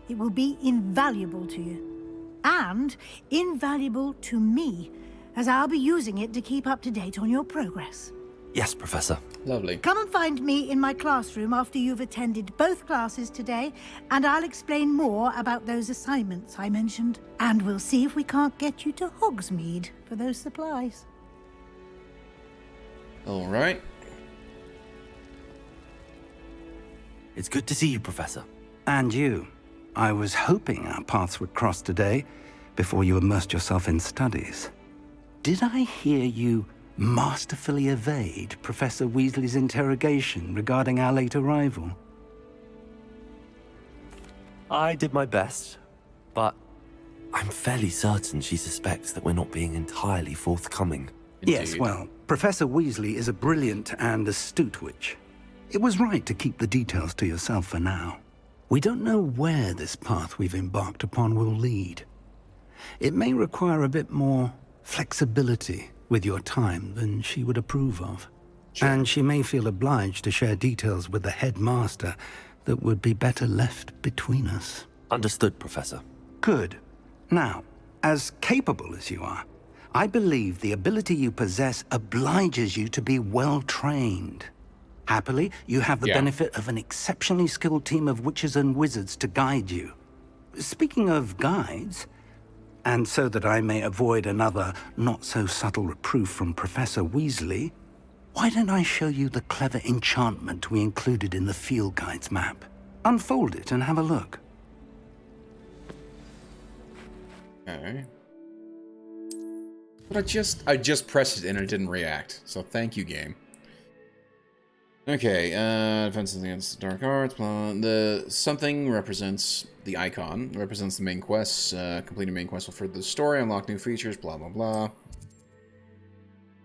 It will be invaluable to you. And invaluable to me, as I'll be using it to keep up to date on your progress. Yes, Professor. Lovely. Come and find me in my classroom after you've attended both classes today, and I'll explain more about those assignments I mentioned. And we'll see if we can't get you to Hogsmeade for those supplies. All right. It's good to see you, Professor. And you. I was hoping our paths would cross today, before you immersed yourself in studies. Did I hear you masterfully evade Professor Weasley's interrogation regarding our late arrival? I did my best, but I'm fairly certain she suspects that we're not being entirely forthcoming. Yes, well, Professor Weasley is a brilliant and astute witch. It was right to keep the details to yourself for now. We don't know where this path we've embarked upon will lead. It may require a bit more flexibility with your time than she would approve of. Sure. And she may feel obliged to share details with the headmaster that would be better left between us. Understood, Professor. Good. Now, as capable as you are, I believe the ability you possess obliges you to be well trained. Happily, you have the benefit of an exceptionally skilled team of witches and wizards to guide you. Speaking of guides, and so that I may avoid another not-so-subtle reproof from Professor Weasley, why don't I show you the clever enchantment we included in the field guide's map? Unfold it and have a look. Okay. But I just pressed it and it didn't react. So thank you, game. Okay, defenses against dark arts, blah. The something represents the icon, represents the main quests. Completing main quests will further the story, unlock new features, blah blah blah.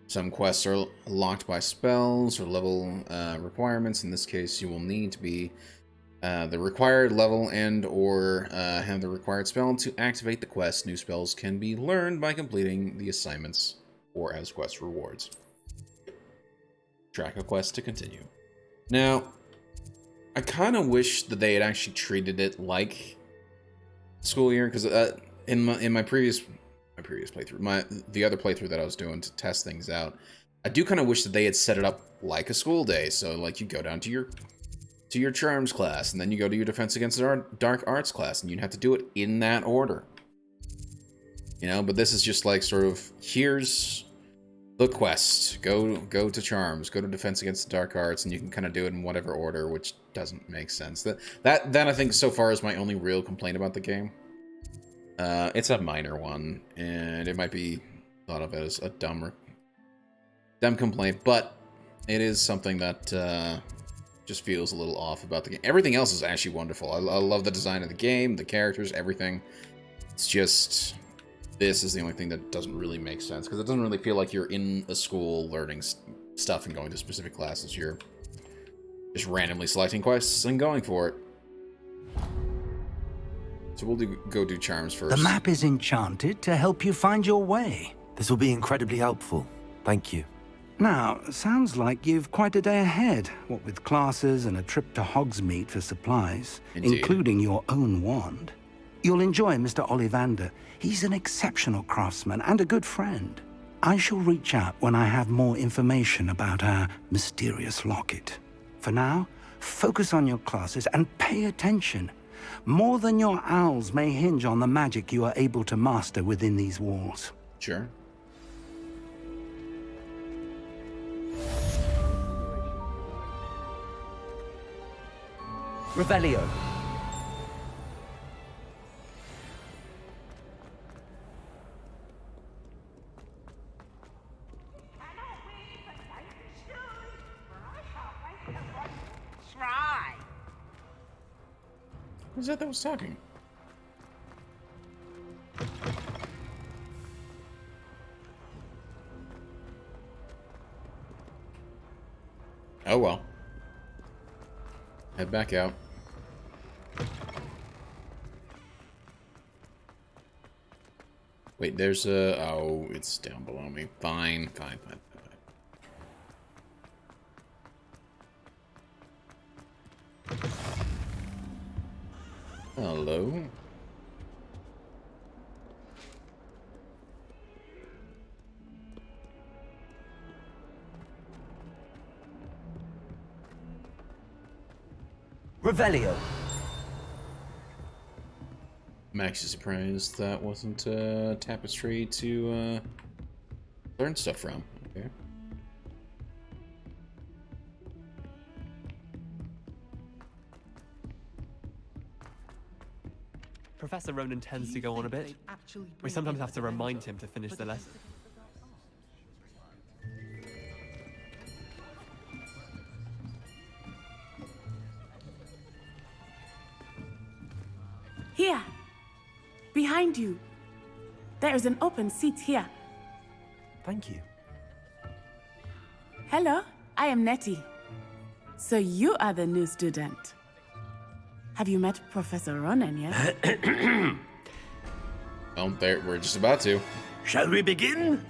Some quests are locked by spells or level requirements. In this case, you will need to be the required level and or have the required spell to activate the quest. New spells can be learned by completing the assignments or as quest rewards. Track a quest to continue. Now, I kind of wish that they had actually treated it like school year, because in my previous playthrough, the other playthrough that I was doing to test things out, I do kind of wish that they had set it up like a school day. So like you go down to your charms class, and then you go to your defense against the dark arts class, and you'd have to do it in that order. You know, but this is just like sort of, here's the quest. Go to charms, go to defense against the dark arts, and you can kind of do it in whatever order, which doesn't make sense. That I think so far is my only real complaint about the game. It's a minor one, and it might be thought of as a dumb complaint, but it is something that just feels a little off about the game. Everything else is actually wonderful. I love the design of the game, the characters, everything. It's just, this is the only thing that doesn't really make sense, because it doesn't really feel like you're in a school learning stuff and going to specific classes. You're just randomly selecting quests and going for it. So we'll go do charms first. The map is enchanted to help you find your way. This will be incredibly helpful. Thank you. Now, sounds like you've quite a day ahead, what with classes and a trip to Hogsmeade for supplies, including your own wand. You'll enjoy Mr. Ollivander. He's an exceptional craftsman and a good friend. I shall reach out when I have more information about our mysterious locket. For now, focus on your classes and pay attention. More than your owls may hinge on the magic you are able to master within these walls. Sure. Revelio. Who's that was talking? Oh well. Head back out. Wait, there's a... Oh, it's down below me. Fine. Hello? Revelio. I'm actually surprised that wasn't a tapestry to learn stuff from. Okay. Professor Ronan tends to go on a bit. We sometimes have to remind him to finish the lesson. Here! Behind you! There is an open seat here. Thank you. Hello, I am Nettie. So you are the new student. Have you met Professor Ronan yet? Oh, there, we're just about to. Shall we begin?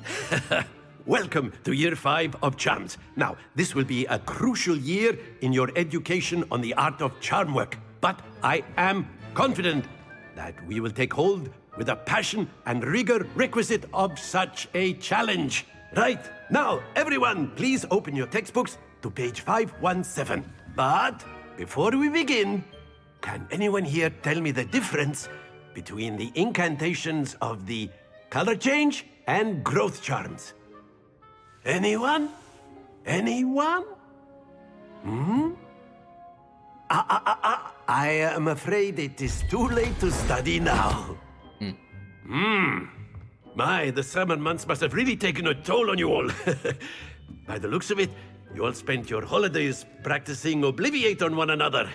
Welcome to Year 5 of Charms. Now, this will be a crucial year in your education on the art of charm work. But I am confident that we will take hold with the passion and rigor requisite of such a challenge. Right, now, everyone, please open your textbooks to page 517. But before we begin, can anyone here tell me the difference between the incantations of the color change and growth charms? Anyone? Anyone? I am afraid it is too late to study now. My, the summer months must have really taken a toll on you all. By the looks of it, you all spent your holidays practicing Obliviate on one another.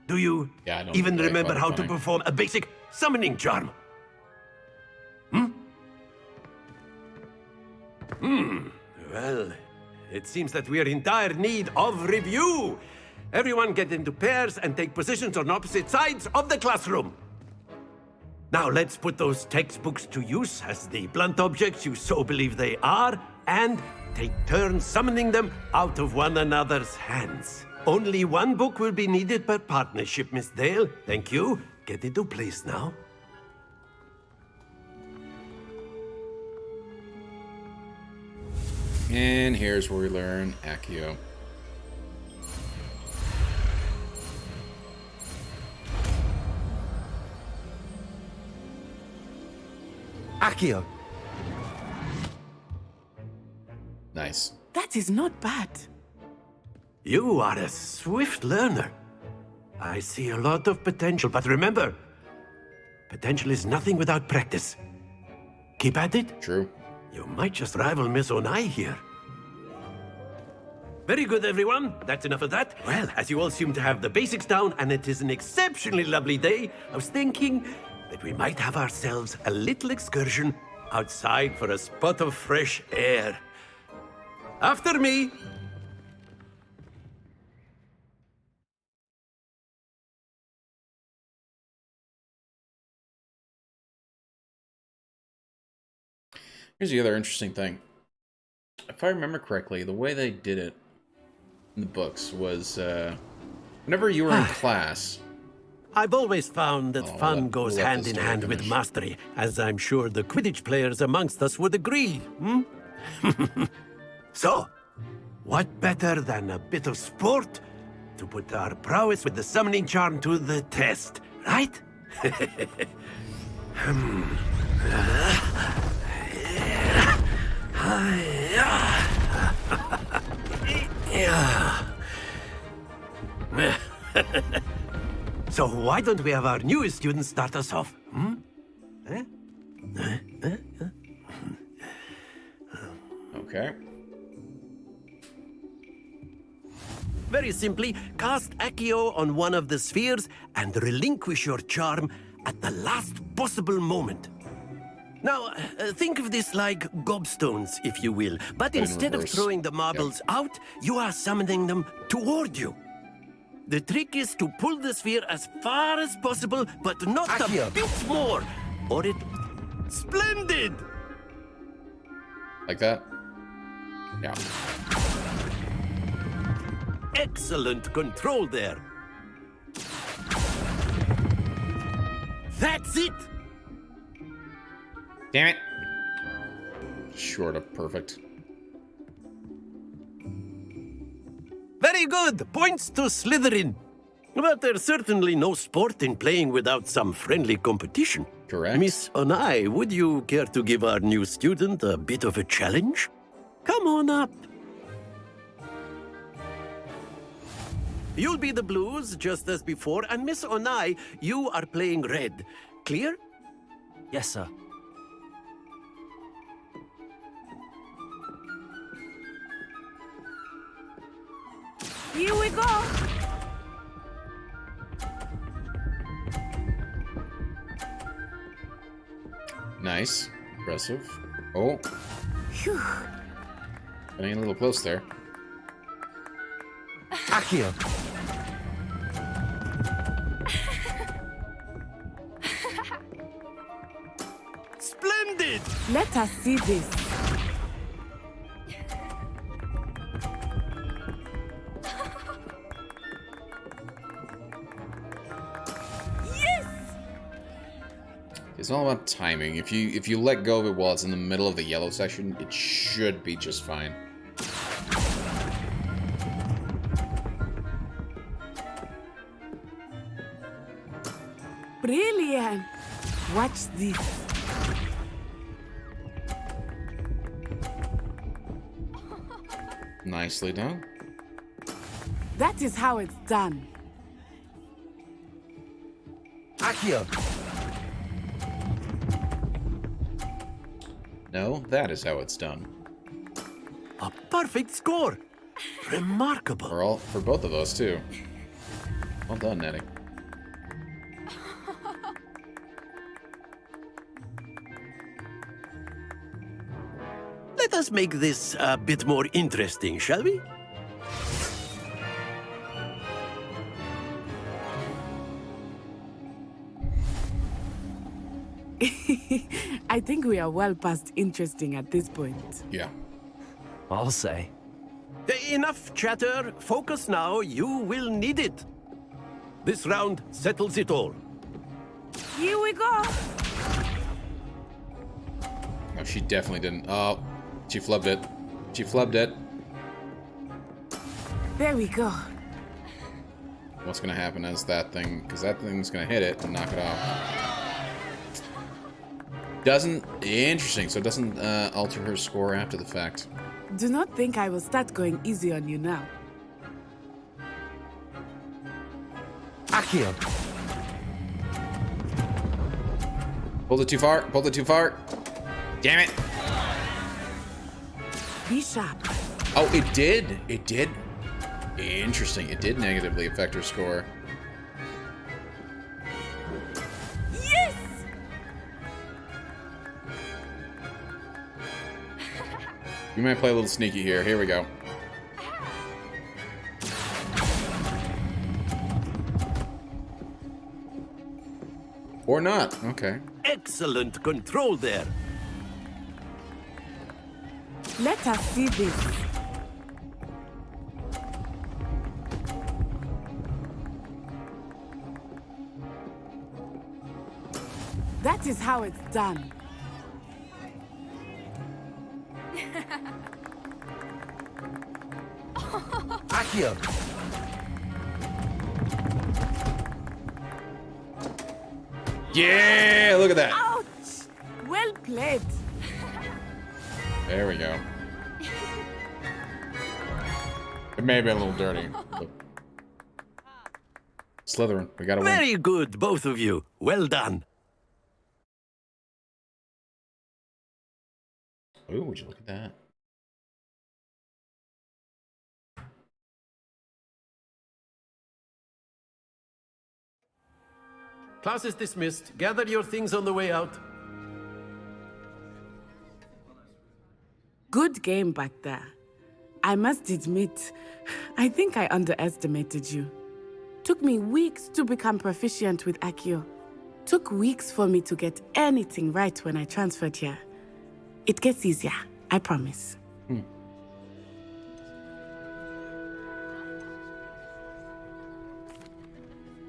Do you even remember how to perform a basic summoning charm? Well, it seems that we are in dire need of review. Everyone get into pairs and take positions on opposite sides of the classroom. Now let's put those textbooks to use as the blunt objects you so believe they are, and take turns summoning them out of one another's hands. Only one book will be needed per partnership, Miss Dale. Thank you. Get into place now. And here's where we learn Accio. Accio. Nice. That is not bad. You are a swift learner. I see a lot of potential, but remember, potential is nothing without practice. Keep at it. True. You might just rival Miss Onai here. Very good, everyone. That's enough of that. Well, as you all seem to have the basics down, and it is an exceptionally lovely day, I was thinking that we might have ourselves a little excursion outside for a spot of fresh air. After me. Here's the other interesting thing. If I remember correctly, the way they did it in the books was whenever you were in class. I've always found that fun goes hand in hand with mastery, as I'm sure the Quidditch players amongst us would agree. So, what better than a bit of sport to put our prowess with the summoning charm to the test, right? So why don't we have our newest student start us off? Okay. Very simply, cast Accio on one of the spheres and relinquish your charm at the last possible moment. Now, think of this like gobstones, if you will. But instead of throwing the marbles out, you are summoning them toward you. The trick is to pull the sphere as far as possible, but not a bit more, or it... Splendid! Like that? Yeah. Excellent control there. That's it! Damn it. Short of perfect. Very good! Points to Slytherin. But there's certainly no sport in playing without some friendly competition. Correct. Miss Onai, would you care to give our new student a bit of a challenge? Come on up. You'll be the blues, just as before, and Miss Onai, you are playing red. Clear? Yes, sir. Here we go! Nice. Impressive. Oh. Phew. Getting a little close there. Accio. Splendid! Let us see this. It's all about timing. If you let go of it while it's in the middle of the yellow section, it should be just fine. Brilliant! Watch this. Nicely done. That is how it's done. Accio! No, that is how it's done. A perfect score! Remarkable. For both of us, too. Well done, Nettie. Let us make this a bit more interesting, shall we? I think we are well past interesting at this point. Yeah. I'll say. Enough chatter. Focus now. You will need it. This round settles it all. Here we go. No, she definitely didn't. Oh, she flubbed it. She flubbed it. There we go. What's gonna happen is that thing, because that thing's gonna hit it and knock it off. Doesn't... Interesting, so it doesn't alter her score after the fact. Do not think I will start going easy on you now. Accio! Pulled it too far. Pulled it too far. Damn it. Be sharp. Oh, it did. It did. Interesting. It did negatively affect her score. Yes! We might play a little sneaky here. Here we go. Or not. Okay. Excellent control there. Let us see this. That is how it's done. Accio! Yeah, look at that. Ouch! Well played. There we go. It may have been a little dirty. But... Slytherin, we gotta win. Very good, both of you. Well done. Ooh, would you look at that? Class is dismissed. Gather your things on the way out. Good game back there. I must admit, I think I underestimated you. Took me weeks to become proficient with Accio. Took weeks for me to get anything right when I transferred here. It gets easier, I promise.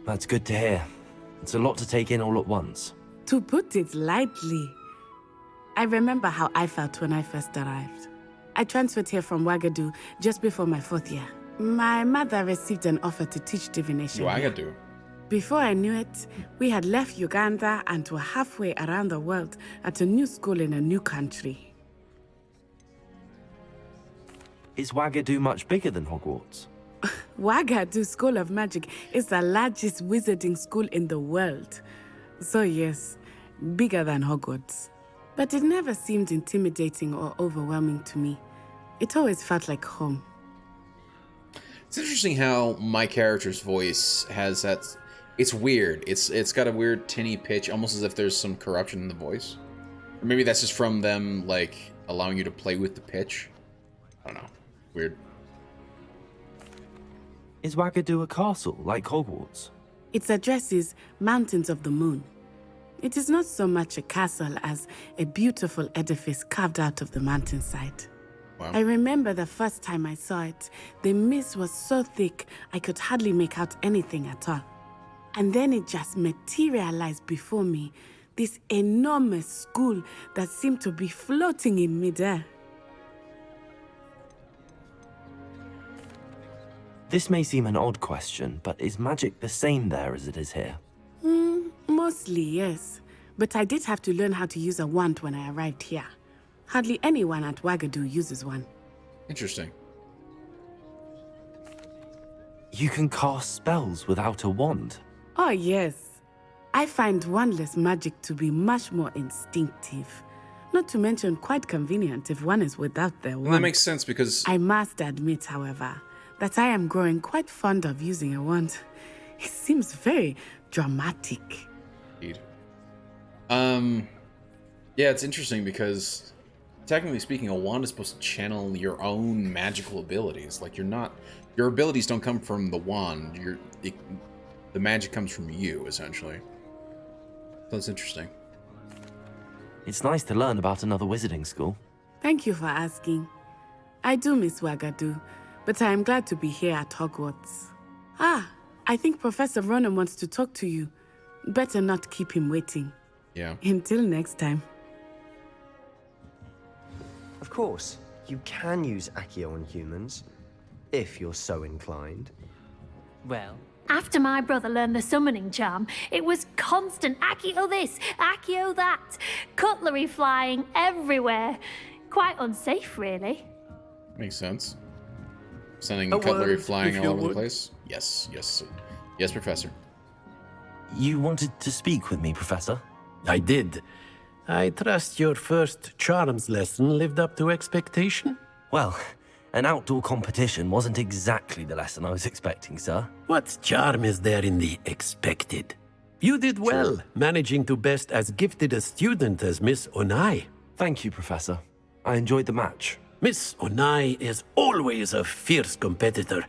That's good to hear. It's a lot to take in all at once. To put it lightly, I remember how I felt when I first arrived. I transferred here from Ouagadougou just before my 4th year. My mother received an offer to teach divination. Ouagadougou. Before I knew it, we had left Uganda and were halfway around the world at a new school in a new country. Is Ouagadougou much bigger than Hogwarts? Ouagadougou School of Magic is the largest wizarding school in the world. So yes, bigger than Hogwarts. But it never seemed intimidating or overwhelming to me. It always felt like home. It's interesting how my character's voice has that... It's weird. It's got a weird tinny pitch, almost as if there's some corruption in the voice. Or maybe that's just from them, like, allowing you to play with the pitch. I don't know. Weird. Is Ouagadougou a castle, like Hogwarts? Its address is Mountains of the Moon. It is not so much a castle as a beautiful edifice carved out of the mountainside. Wow. I remember the first time I saw it, the mist was so thick I could hardly make out anything at all. And then it just materialized before me, This enormous school that seemed to be floating in midair. This may seem an odd question, but is magic the same there as it is here? Mostly, yes. But I did have to learn how to use a wand when I arrived here. Hardly anyone at Wagadu uses one. Interesting. You can cast spells without a wand? Oh, yes. I find wandless magic to be much more instinctive. Not to mention quite convenient if one is without their wand. Well, that makes sense because... I must admit, however, that I am growing quite fond of using a wand. It seems very dramatic. Indeed. Yeah, it's interesting because, technically speaking, a wand is supposed to channel your own magical abilities. Like, your abilities don't come from the wand. The magic comes from you, essentially. So it's interesting. It's nice to learn about another wizarding school. Thank you for asking. I do miss Wagadu, but I am glad to be here at Hogwarts. I think Professor Ronan wants to talk to you. Better not keep him waiting. Yeah. Until next time. Of course, you can use Accio on humans, if you're so inclined. Well, after my brother learned the summoning charm, it was constant Accio this, Accio that, cutlery flying everywhere. Quite unsafe, really. Makes sense. Sending cutlery flying all over the place? Yes, Professor. You wanted to speak with me, Professor? I did. I trust your first charms lesson lived up to expectation? Well, an outdoor competition wasn't exactly the lesson I was expecting, sir. What charm is there in the expected? You did well, managing to best as gifted a student as Miss Onai. Thank you, Professor. I enjoyed the match. Miss Onai is always a fierce competitor,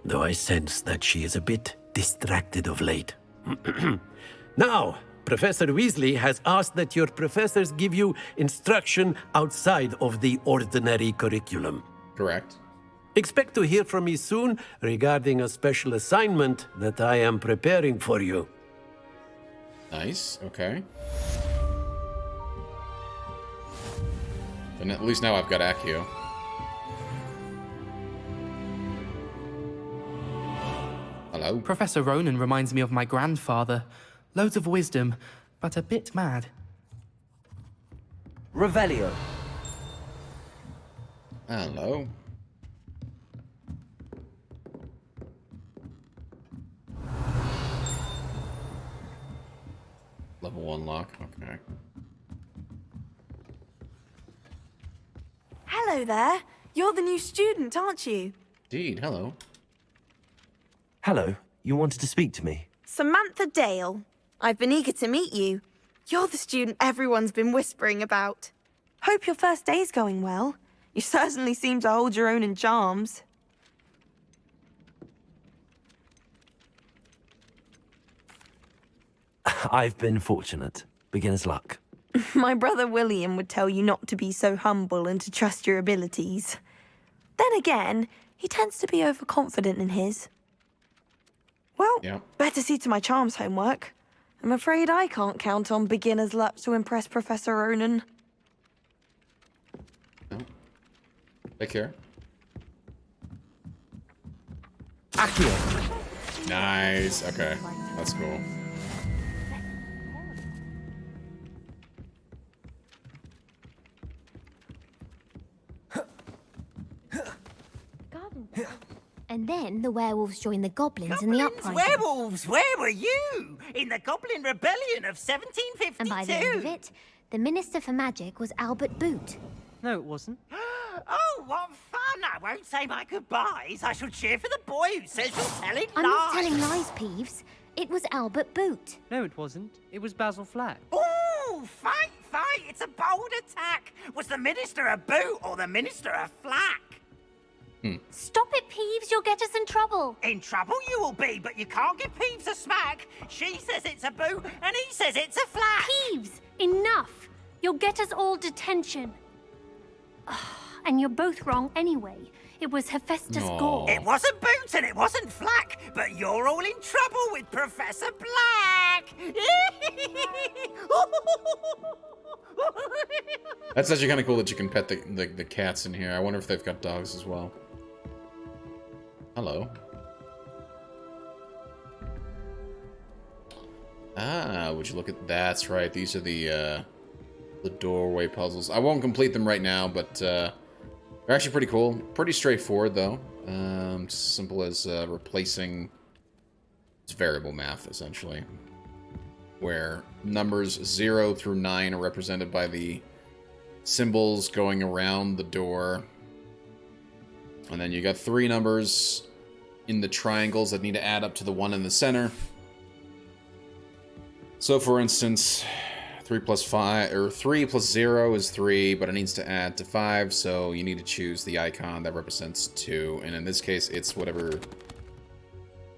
though I sense that she is a bit distracted of late. Now, Professor Weasley has asked that your professors give you instruction outside of the ordinary curriculum. Correct. Expect to hear from me soon regarding a special assignment that I am preparing for you. Nice, okay. And at least now I've got Accio. Hello? Professor Ronan reminds me of my grandfather. Loads of wisdom, but a bit mad. Revelio. Hello. Level 1 lock, okay. Hello there. You're the new student, aren't you? Indeed, hello. Hello. You wanted to speak to me? Samantha Dale. I've been eager to meet you. You're the student everyone's been whispering about. Hope your first day's going well. You certainly seem to hold your own in charms. I've been fortunate. Beginner's luck. My brother William would tell you not to be so humble and to trust your abilities. Then again, he tends to be overconfident in his. Well, better see to my charms homework. I'm afraid I can't count on beginner's luck to impress Professor Ronan. No. Take care. Accio. Nice. Okay. That's cool. And then the werewolves joined the goblins in the uprising. Werewolves! Where were you? In the Goblin Rebellion of 1752! And by the end of it, the Minister for Magic was Albert Boot. No, it wasn't. Oh, what fun! I won't say my goodbyes. I shall cheer for the boy who says you're telling lies. I'm not telling lies, Peeves. It was Albert Boot. No, it wasn't. It was Basil Flack. Ooh, fight! It's a bold attack. Was the Minister a boot or the Minister a flack? Stop it, Peeves. You'll get us in trouble. In trouble you will be, but you can't give Peeves a smack. She says it's a boot, and he says it's a flack. Peeves, enough. You'll get us all detention. And you're both wrong anyway. It was Hephaestus Gore. It wasn't boot and it wasn't flack, but you're all in trouble with Professor Black. That's actually kind of cool that you can pet the cats in here. I wonder if they've got dogs as well. Hello. Ah, would you look at... That's right. These are the doorway puzzles. I won't complete them right now, but they're actually pretty cool. Pretty straightforward, though. Just simple as replacing... It's variable math, essentially. Where numbers 0 through 9 are represented by the symbols going around the door. And then you got 3 numbers in the triangles that need to add up to the 1 in the center. So for instance, 3 plus 5 or 3 plus 0 is 3, but it needs to add to 5, so you need to choose the icon that represents 2. And in this case, it's whatever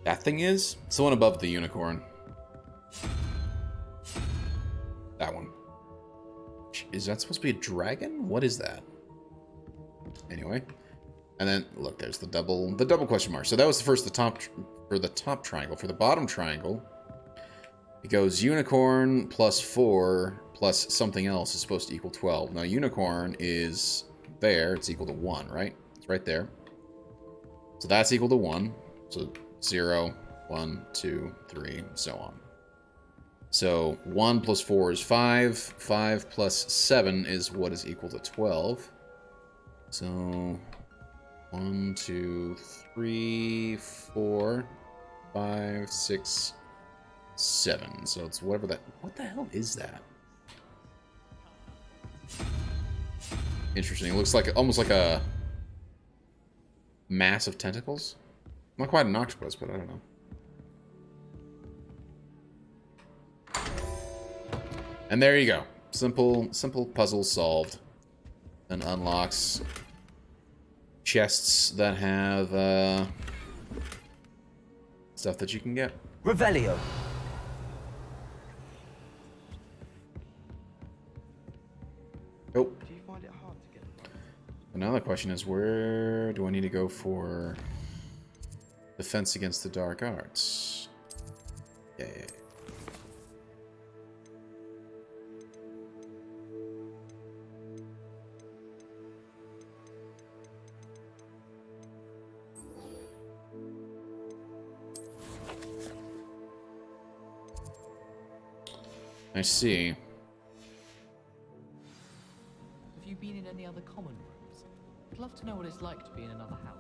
that thing is. It's the one above the unicorn. That one. Is that supposed to be a dragon? What is that? Anyway. And then, look, there's the double question mark. So that was the top triangle. For the bottom triangle, it goes unicorn plus 4 plus something else is supposed to equal 12. Now, unicorn is there. It's equal to 1, right? It's right there. So that's equal to 1. So 0, 1, 2, 3, so on. So 1 plus 4 is 5. 5 plus 7 is what is equal to 12. So 1, 2, 3, 4, 5, 6, 7. So it's whatever that... What the hell is that? Interesting. It looks like almost like a mass of tentacles. Not quite an octopus, but I don't know. And there you go. Simple puzzle solved. And unlocks chests that have stuff that you can get. Revelio. Oh. Do you find it hard to get? Now the question is, where do I need to go for defense against the dark arts? Yeah. I see. Have you been in any other common rooms? I'd love to know what it's like to be in another house.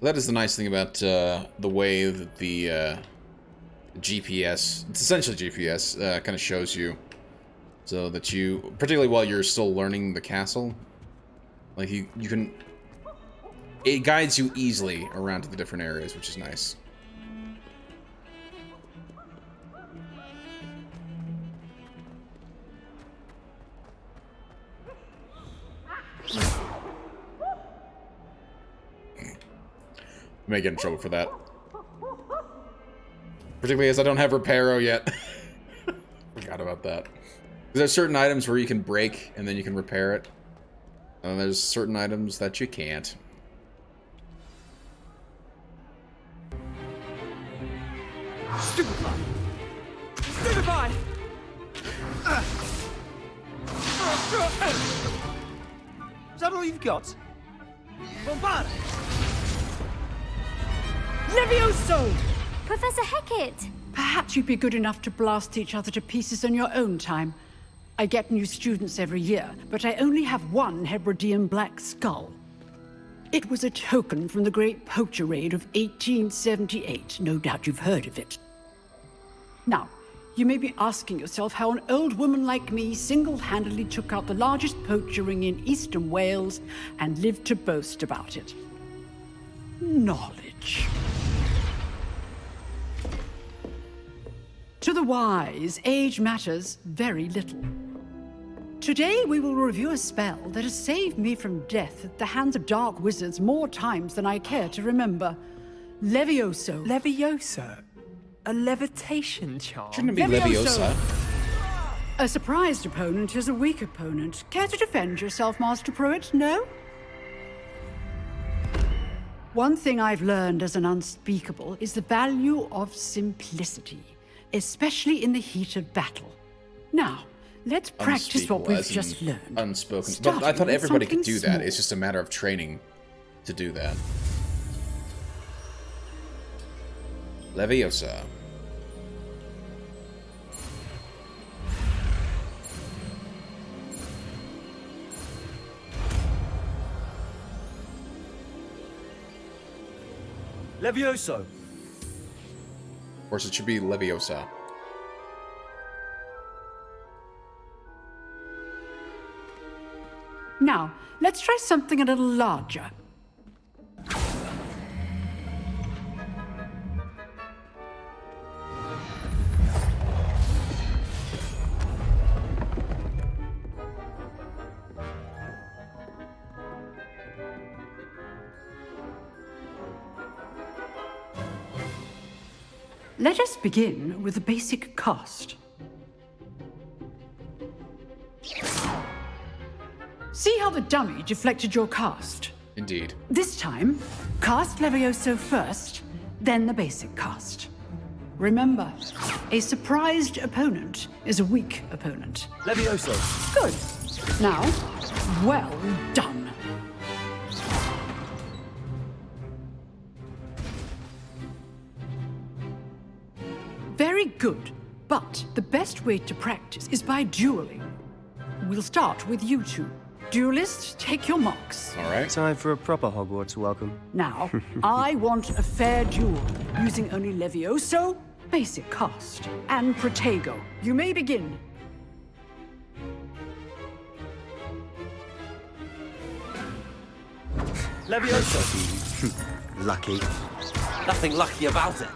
That is the nice thing about the way that the GPS, it's essentially GPS, kind of shows you. So that you, particularly while you're still learning the castle, like you can, it guides you easily around to the different areas, which is nice. I may get in trouble for that. Particularly as I don't have Reparo yet. Forgot about that. There's certain items where you can break and then you can repair it. And there's certain items that you can't. Stupefy! Stupefy! Is that all you've got? Bombard! Levioso! Professor Hecat! Perhaps you'd be good enough to blast each other to pieces on your own time. I get new students every year, but I only have one Hebridean black skull. It was a token from the Great Poacher Raid of 1878. No doubt you've heard of it. Now, you may be asking yourself how an old woman like me single-handedly took out the largest poacher ring in eastern Wales and lived to boast about it. Knowledge. To the wise, age matters very little. Today we will review a spell that has saved me from death at the hands of dark wizards more times than I care to remember. Levioso. Levioso? A levitation charm? Shouldn't it be Leviosa? A surprised opponent is a weak opponent. Care to defend yourself, Master Pruitt? No? One thing I've learned as an unspeakable is the value of simplicity, especially in the heat of battle. Now, let's practice what we've just learned. Unspoken. But I thought everybody could do that. It's just a matter of training to do that. Leviosa. Levioso. Of course, it should be Leviosa. Now, let's try something a little larger. Let us begin with the basic cast. See how the dummy deflected your cast? Indeed. This time, cast Levioso first, then the basic cast. Remember, a surprised opponent is a weak opponent. Levioso. Good. Now, well done. Very good, but the best way to practice is by dueling. We'll start with you two. Duelists, take your marks. All right. Time for a proper Hogwarts welcome. Now, I want a fair duel, using only Levioso, basic cast, and Protego. You may begin. Levioso. Lucky. Nothing lucky about it.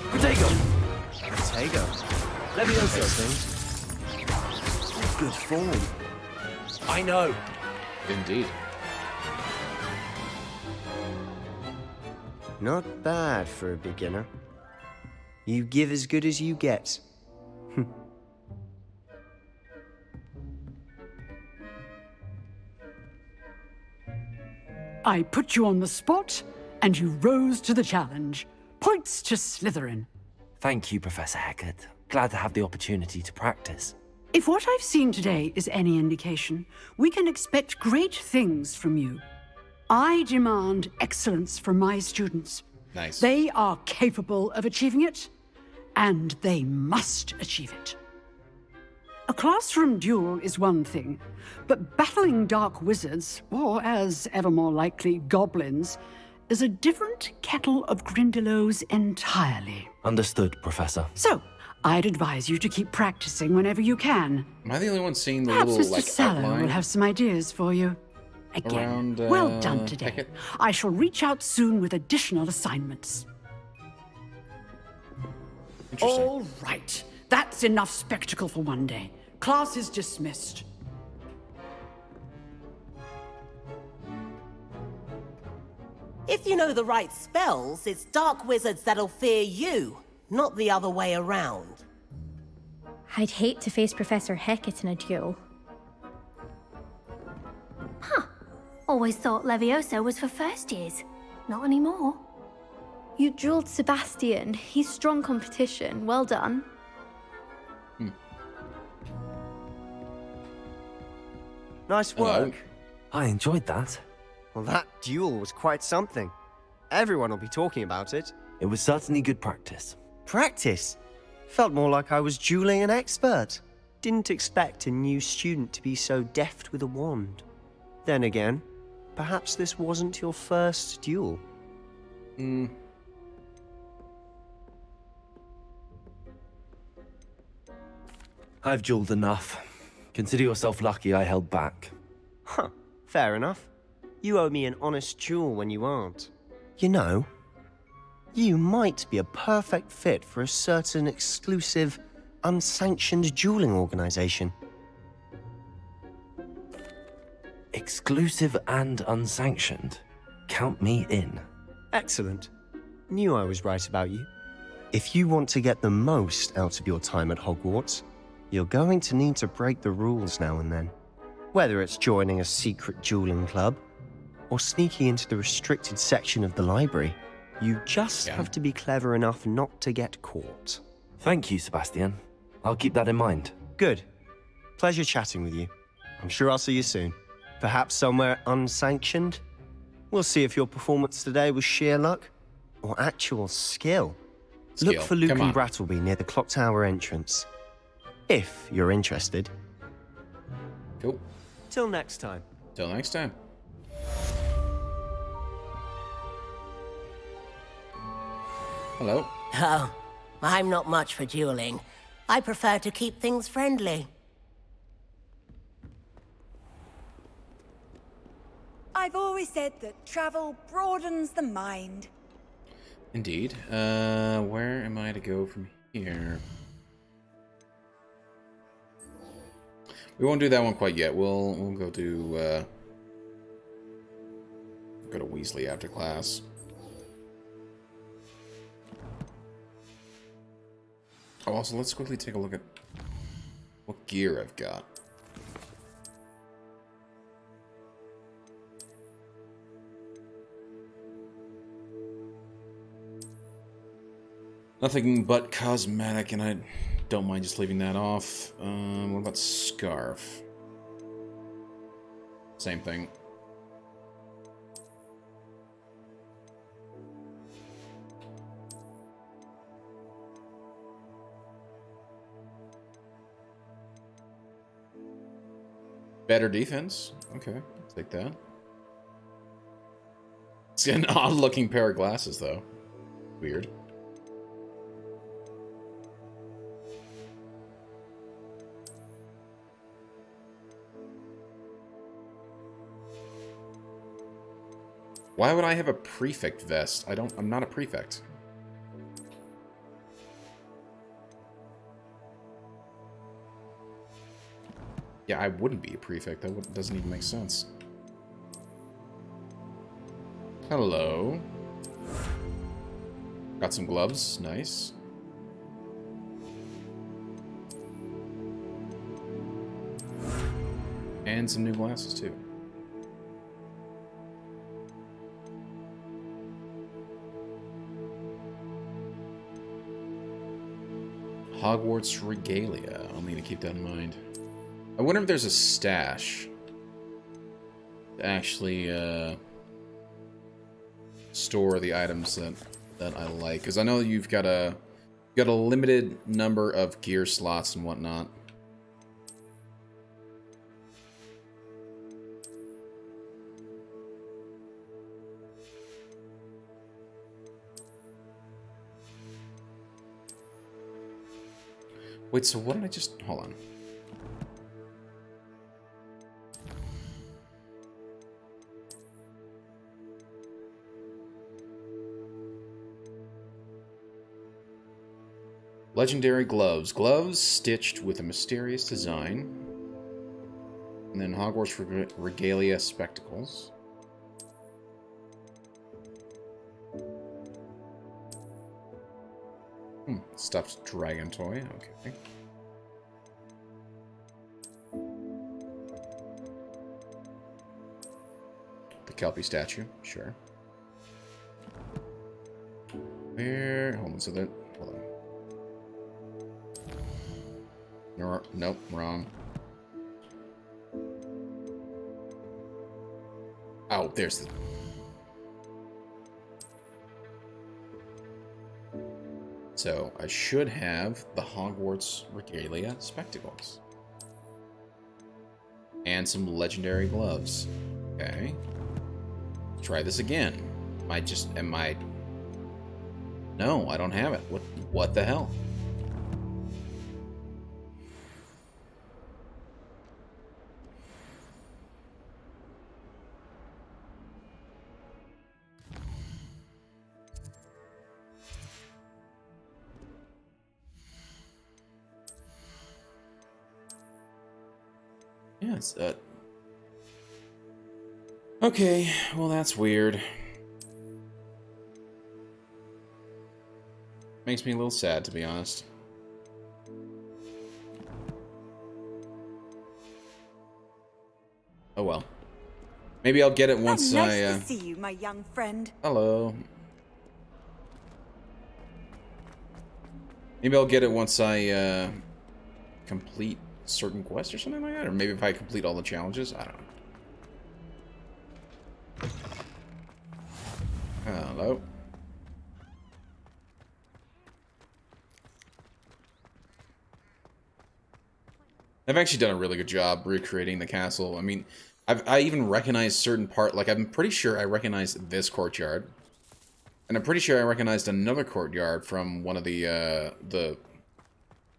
Protego. Protego. Levioso. Good form. I know. Indeed. Not bad for a beginner. You give as good as you get. I put you on the spot, and you rose to the challenge. Points to Slytherin. Thank you, Professor Hecat. Glad to have the opportunity to practice. If what I've seen today is any indication, we can expect great things from you. I demand excellence from my students. Nice. They are capable of achieving it, and they must achieve it. A classroom duel is one thing, but battling dark wizards, or as ever more likely, goblins, is a different kettle of Grindylows entirely. Understood, Professor. So, I'd advise you to keep practicing whenever you can. Am I the only one seeing the Perhaps little, Mr. like, Sallow outline? will have some ideas for you. Again, Around, well done today. Hecat? I shall reach out soon with additional assignments. Interesting. All right. That's enough spectacle for one day. Class is dismissed. If you know the right spells, it's dark wizards that'll fear you, not the other way around. I'd hate to face Professor Hecat in a duel. Huh. Always thought Levioso was for first years. Not anymore. You dueled Sebastian. He's strong competition. Well done. Nice work. I enjoyed that. Well, that duel was quite something. Everyone will be talking about it. It was certainly good practice. Practice? Felt more like I was dueling an expert. Didn't expect a new student to be so deft with a wand. Then again, perhaps this wasn't your first duel. I've dueled enough. Consider yourself lucky I held back. Huh, fair enough. You owe me an honest duel when you aren't. You know, you might be a perfect fit for a certain exclusive, unsanctioned dueling organization. Exclusive and unsanctioned? Count me in. Excellent. Knew I was right about you. If you want to get the most out of your time at Hogwarts, you're going to need to break the rules now and then. Whether it's joining a secret dueling club, or sneaking into the restricted section of the library, you just have to be clever enough not to get caught. Thank you, Sebastian. I'll keep that in mind. Good. Pleasure chatting with you. I'm sure I'll see you soon. Perhaps somewhere unsanctioned? We'll see if your performance today was sheer luck or actual skill. Look for Luke and Brattleby near the clock tower entrance. If you're interested. Cool. Till next time. Till next time. Hello. Oh, I'm not much for dueling. I prefer to keep things friendly. I've always said that travel broadens the mind. Indeed. Where am I to go from here? We won't do that one quite yet. We'll go to Weasley after class. Oh, also, let's quickly take a look at what gear I've got. Nothing but cosmetic, and I don't mind just leaving that off. What about scarf? Same thing. Better defense? Okay, I'll take that. It's an odd-looking pair of glasses, though. Weird. Why would I have a prefect vest? I'm not a prefect. Yeah, I wouldn't be a prefect. That doesn't even make sense. Hello. Got some gloves. Nice. And some new glasses, too. Hogwarts regalia. I'll need to keep that in mind. I wonder if there's a stash to actually store the items that I like, because I know you've got a limited number of gear slots and whatnot. Wait, so what did I just... Hold on. Legendary gloves. Gloves stitched with a mysterious design. And then Hogwarts regalia spectacles. Stuffed dragon toy. Okay. The Kelpie statue. Sure. Where? Hold on. So that. Hold on. No, nope. Wrong. Oh, there's the. So, I should have the Hogwarts regalia spectacles. And some legendary gloves. Okay. Let's try this again. Am I... No, I don't have it. What the hell? Yeah, it's okay, well that's weird. Makes me a little sad, to be honest. Oh well. Maybe I'll get it once Nice to see you, my young friend. Hello. Maybe I'll get it once I complete certain quests or something like that, or maybe if I complete all the challenges. I don't know. Hello. I've actually done a really good job recreating the castle. I mean, I even recognized certain part. Like, I'm pretty sure I recognized this courtyard, and I'm pretty sure I recognized another courtyard from one of the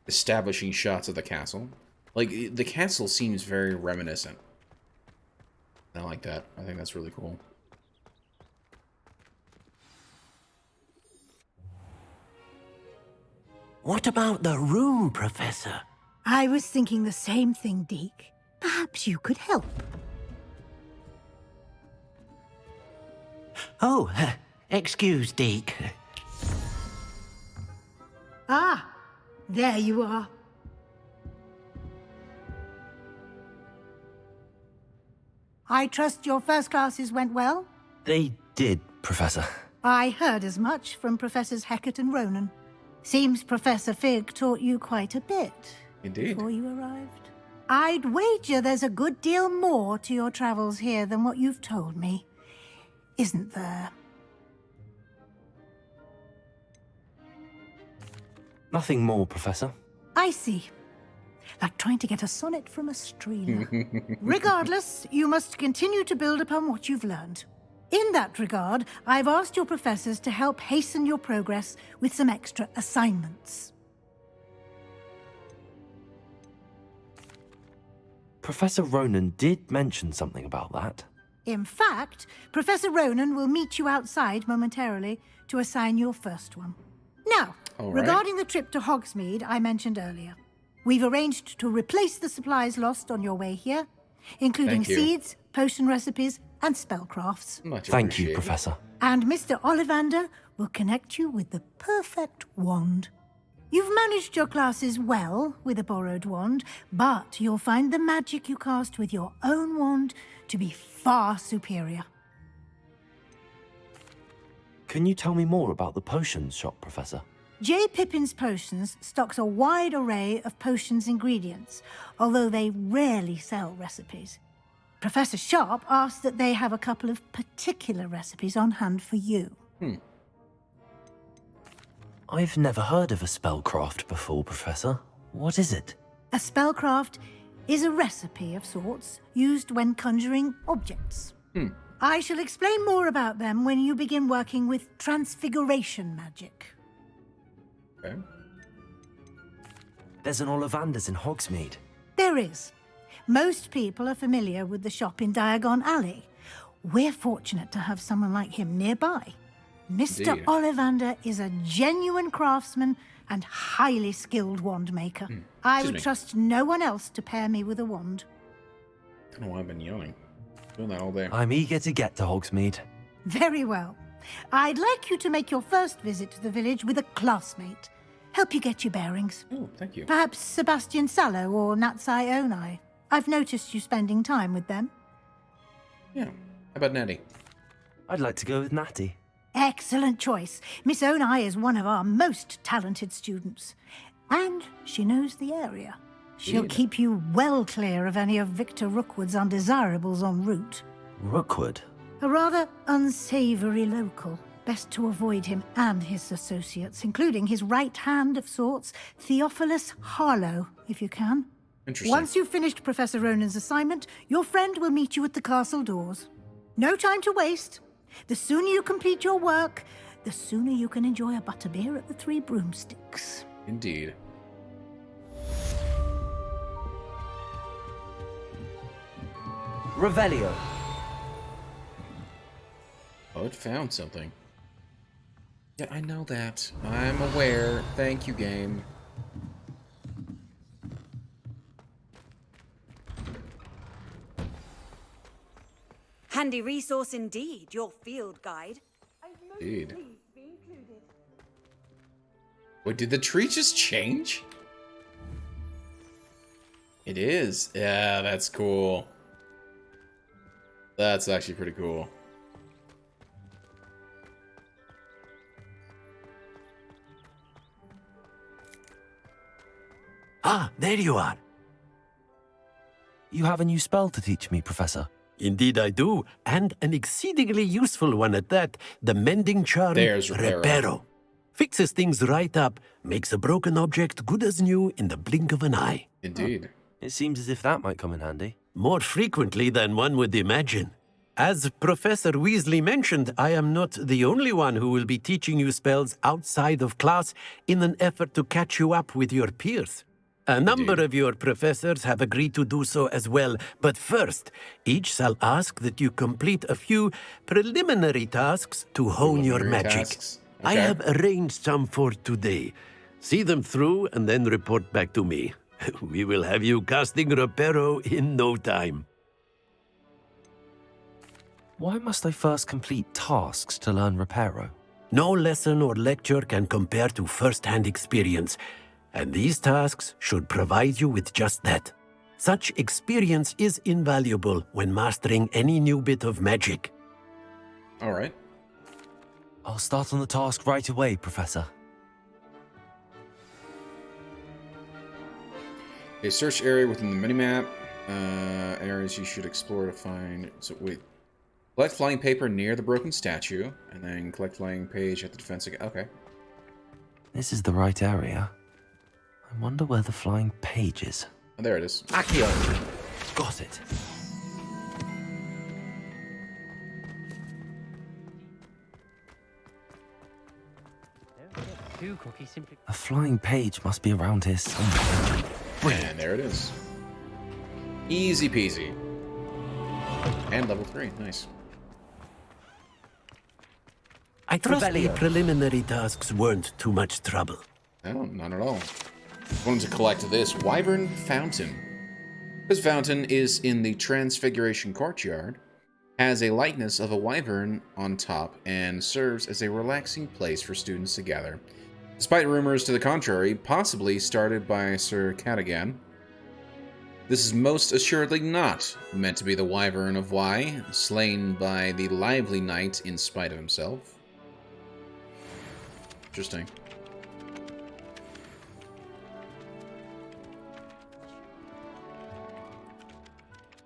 establishing shots of the castle. Like, the castle seems very reminiscent. I like that. I think that's really cool. What about the room, Professor? I was thinking the same thing, Deke. Perhaps you could help. Oh, excuse, Deke. Ah, there you are. I trust your first classes went well? They did, Professor. I heard as much from Professors Hecat and Ronan. Seems Professor Fig taught you quite a bit. Indeed. Before you arrived. I'd wager there's a good deal more to your travels here than what you've told me. Isn't there? Nothing more, Professor. I see. Like trying to get a sonnet from a stream. Regardless, you must continue to build upon what you've learned. In that regard, I've asked your professors to help hasten your progress with some extra assignments. Professor Ronan did mention something about that. In fact, Professor Ronan will meet you outside momentarily to assign your first one. Now, regarding the trip to Hogsmeade I mentioned earlier, we've arranged to replace the supplies lost on your way here, including seeds, potion recipes, and spellcrafts. Thank you, Professor. And Mr. Ollivander will connect you with the perfect wand. You've managed your classes well with a borrowed wand, but you'll find the magic you cast with your own wand to be far superior. Can you tell me more about the potions shop, Professor? J. Pippin's Potions stocks a wide array of potions ingredients, although they rarely sell recipes. Professor Sharp asked that they have a couple of particular recipes on hand for you. I've never heard of a spellcraft before, Professor. What is it? A spellcraft is a recipe of sorts used when conjuring objects. I shall explain more about them when you begin working with transfiguration magic. Okay. There's an Ollivander's in Hogsmeade. There is. Most people are familiar with the shop in Diagon Alley. We're fortunate to have someone like him nearby. Mr. Indeed. Ollivander is a genuine craftsman and highly skilled wand maker. I would trust no one else to pair me with a wand. I don't know why I've been yelling. Doing that all day. I'm eager to get to Hogsmeade. Very well. I'd like you to make your first visit to the village with a classmate. Help you get your bearings. Oh, thank you. Perhaps Sebastian Sallow or Natsai Onai. I've noticed you spending time with them. Yeah. How about Natty? I'd like to go with Natty. Excellent choice. Miss Onai is one of our most talented students. And she knows the area. She'll Indeed. keep you well clear of any of Victor Rookwood's undesirables en route. Rookwood? A rather unsavory local. Best to avoid him and his associates, including his right hand of sorts, Theophilus Harlow, if you can. Interesting. Once you've finished Professor Ronan's assignment, your friend will meet you at the castle doors. No time to waste. The sooner you complete your work, the sooner you can enjoy a butterbeer at the Three Broomsticks. Indeed. Revelio. Oh, it found something. Yeah, I know that. I'm aware. Thank you, game. Handy resource indeed, your field guide. Indeed. Wait, did the tree just change? It is. Yeah, that's cool. That's actually pretty cool. Ah, there you are. You have a new spell to teach me, Professor. Indeed I do, and an exceedingly useful one at that. The mending charm, There's Reparo. Fixes things right up, makes a broken object good as new in the blink of an eye. Indeed. It seems as if that might come in handy. More frequently than one would imagine. As Professor Weasley mentioned, I am not the only one who will be teaching you spells outside of class in an effort to catch you up with your peers. A number of your professors have agreed to do so as well, but first, each shall ask that you complete a few preliminary tasks to hone your magic. I have arranged some for today. See them through and then report back to me. We will have you casting Reparo in no time. Why must I first complete tasks to learn Reparo? No lesson or lecture can compare to first-hand experience, and these tasks should provide you with just that. Such experience is invaluable when mastering any new bit of magic. All right. I'll start on the task right away, Professor. A search area within the minimap. Areas you should explore to find... So, wait. Collect flying paper near the broken statue, and then collect flying page at the defense... Okay. This is the right area. I wonder where the flying page is. Oh, there it is. Accio! Got it. A flying page must be around here somewhere. And there it is. Easy peasy. And level 3. Nice. I trust the preliminary tasks weren't too much trouble. No, not at all. I wanted to collect this Wyvern Fountain. This fountain is in the Transfiguration Courtyard, has a likeness of a wyvern on top, and serves as a relaxing place for students to gather. Despite rumors to the contrary, possibly started by Sir Cadogan, this is most assuredly not meant to be the Wyvern of Y, slain by the lively knight in spite of himself. Interesting.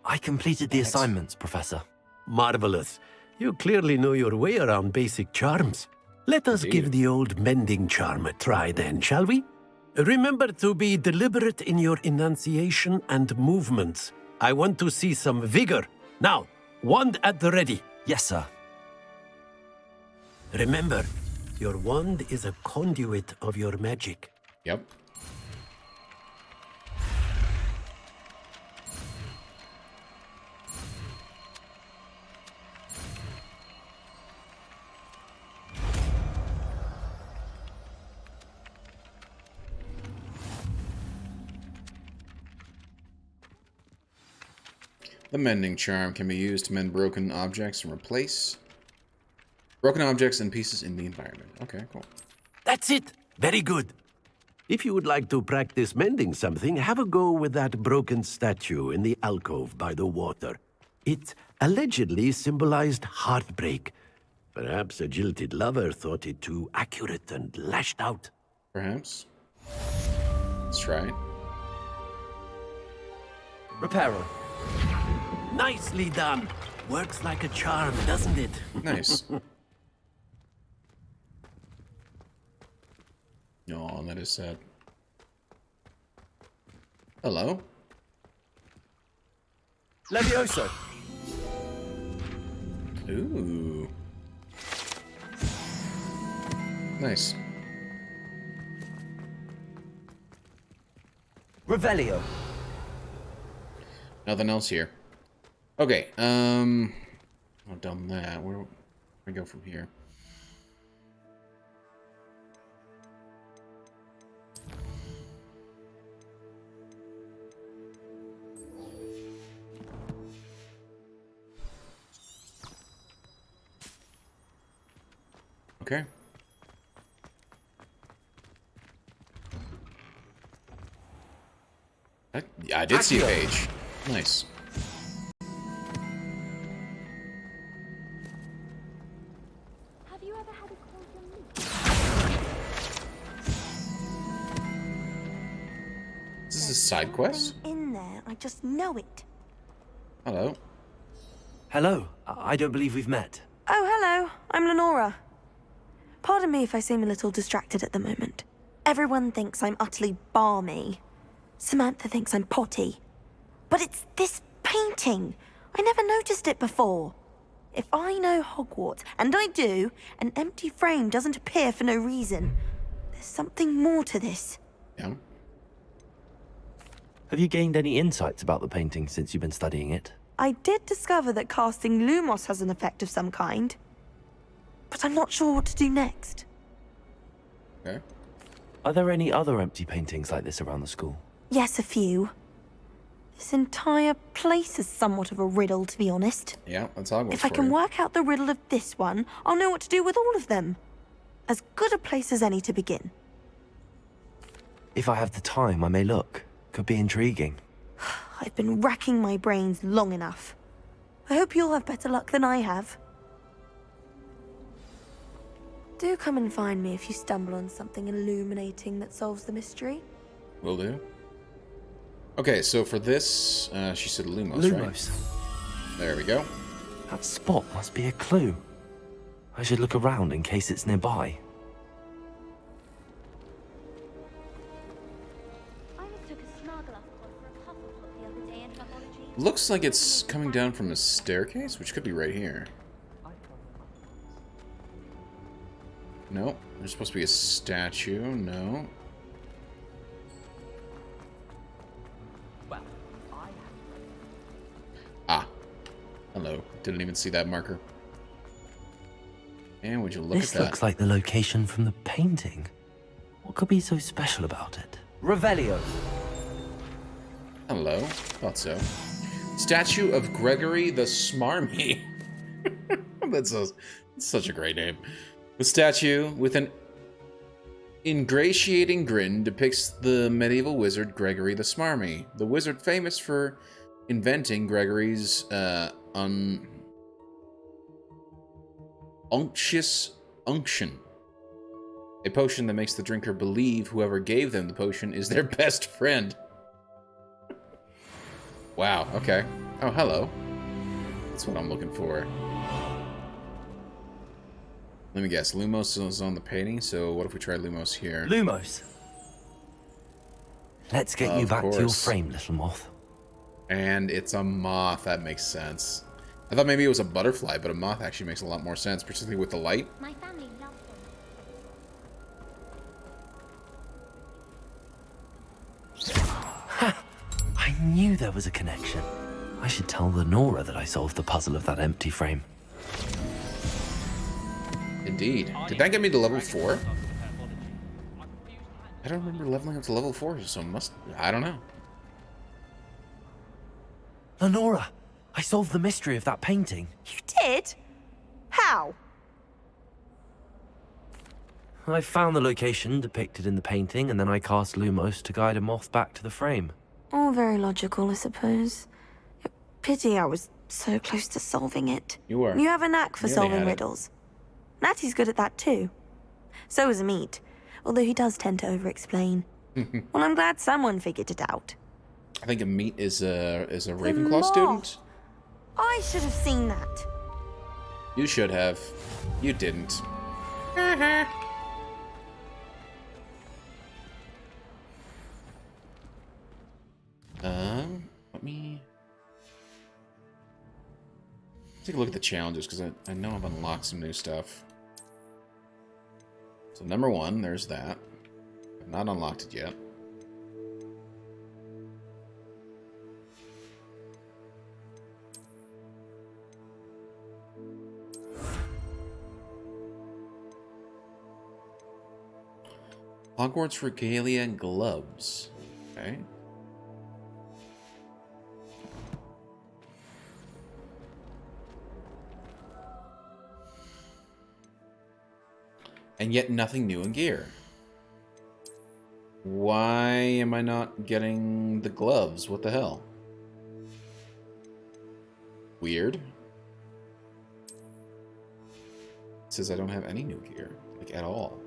I completed the assignments, Professor. Marvelous. You clearly know your way around basic charms. Let us give the old mending charm a try then, shall we? Remember to be deliberate in your enunciation and movements. I want to see some vigor. Now, wand at the ready. Yes, sir. Remember, your wand is a conduit of your magic. Yep. The mending charm can be used to mend broken objects and replace broken objects and pieces in the environment. Okay, cool. That's it. Very good. If you would like to practice mending something, have a go with that broken statue in the alcove by the water. It allegedly symbolized heartbreak. Perhaps a jilted lover thought it too accurate and lashed out. Perhaps. Let's try it. Reparo. Nicely done. Works like a charm, doesn't it? Nice. Oh, that is sad. Hello? Levioso. Ooh. Nice. Revelio. Nothing else here. Okay, I've done that. Where do we go from here? Okay. I did see a page. Nice. Have you ever had a cordial meet? Is this a side quest? In there, I just know it. Hello. Hello. I don't believe we've met. Oh, hello. I'm Lenora. Pardon me if I seem a little distracted at the moment. Everyone thinks I'm utterly balmy. Samantha thinks I'm potty. But it's this painting. I never noticed it before. If I know Hogwarts, and I do, an empty frame doesn't appear for no reason. There's something more to this. Yeah. Have you gained any insights about the painting since you've been studying it? I did discover that casting Lumos has an effect of some kind. But I'm not sure what to do next. Okay. Are there any other empty paintings like this around the school? Yes, a few. This entire place is somewhat of a riddle, to be honest. Yeah, that's Hogwarts. If I can work out the riddle of this one, I'll know what to do with all of them. As good a place as any to begin. If I have the time, I may look. Could be intriguing. I've been racking my brains long enough. I hope you'll have better luck than I have. Do come and find me if you stumble on something illuminating that solves the mystery. Will do. Okay, so for this, she said Lumos, Lumos. Right? There we go. That spot must be a clue. I should look around in case it's nearby. Looks like it's coming down from a staircase, which could be right here. No, there's supposed to be a statue. No. Ah. Hello. Didn't even see that marker. And would you look This at that? looks like the location from the painting. What could be so special about it? Revelio. Hello. Thought so. Statue of Gregory the Smarmy. That's such a great name. The statue, with an ingratiating grin, depicts the medieval wizard Gregory the Smarmy, the wizard famous for inventing Gregory's unctuous unction, a potion that makes the drinker believe whoever gave them the potion is their best friend. Wow, okay. Oh, hello. That's what I'm looking for. Let me guess. Lumos is on the painting, so what if we try Lumos here? Lumos. Let's get you back to your frame, little moth. And it's a moth. That makes sense. I thought maybe it was a butterfly, but a moth actually makes a lot more sense, particularly with the light. My family loves Ha! I knew there was a connection. I should tell Lenora that I solved the puzzle of that empty frame. Indeed. Did that get me to level 4? I don't remember leveling up to level 4, so I don't know. Lenora, I solved the mystery of that painting. You did? How? I found the location depicted in the painting, and then I cast Lumos to guide a moth back to the frame. All very logical, I suppose. Pity I was so close to solving it. You were. You have a knack for solving riddles. Natty's good at that too. So is Meat, although he does tend to over-explain. Well, I'm glad someone figured it out. I think Meat is a Ravenclaw student. I should have seen that. You should have. You didn't. Let me take a look at the challenges, because I know I've unlocked some new stuff. So number 1, there's that. I've not unlocked it yet. Hogwarts regalia and gloves. Okay. And yet nothing new in gear. Why am I not getting the gloves? What the hell? Weird. It says I don't have any new gear, like, at all.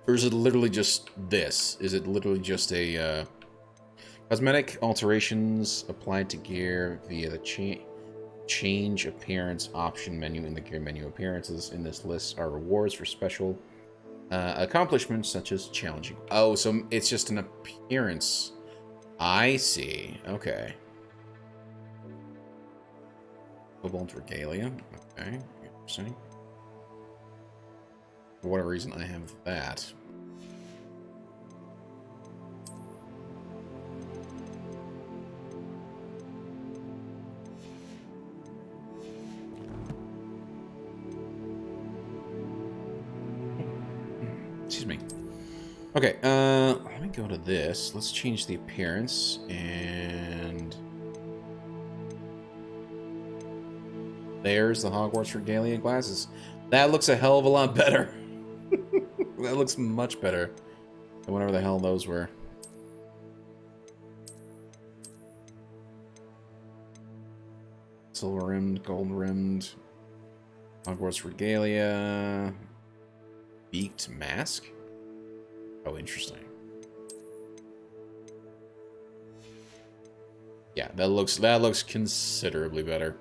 Or is it literally just this? Is it literally just a cosmetic alterations applied to gear via the change appearance option menu in the gear menu? Appearances in this list are rewards for special accomplishments such as challenging. Oh, so it's just an appearance. I see. Okay. Cobalt regalia. Okay. Interesting. For whatever reason, I have that. Excuse me. Okay, let me go to this. Let's change the appearance, and there's the Hogwarts regalia glasses. That looks a hell of a lot better. That looks much better than whatever the hell those were. Silver rimmed, gold rimmed, Hogwarts regalia, beaked mask. Oh, interesting. Yeah, that looks considerably better.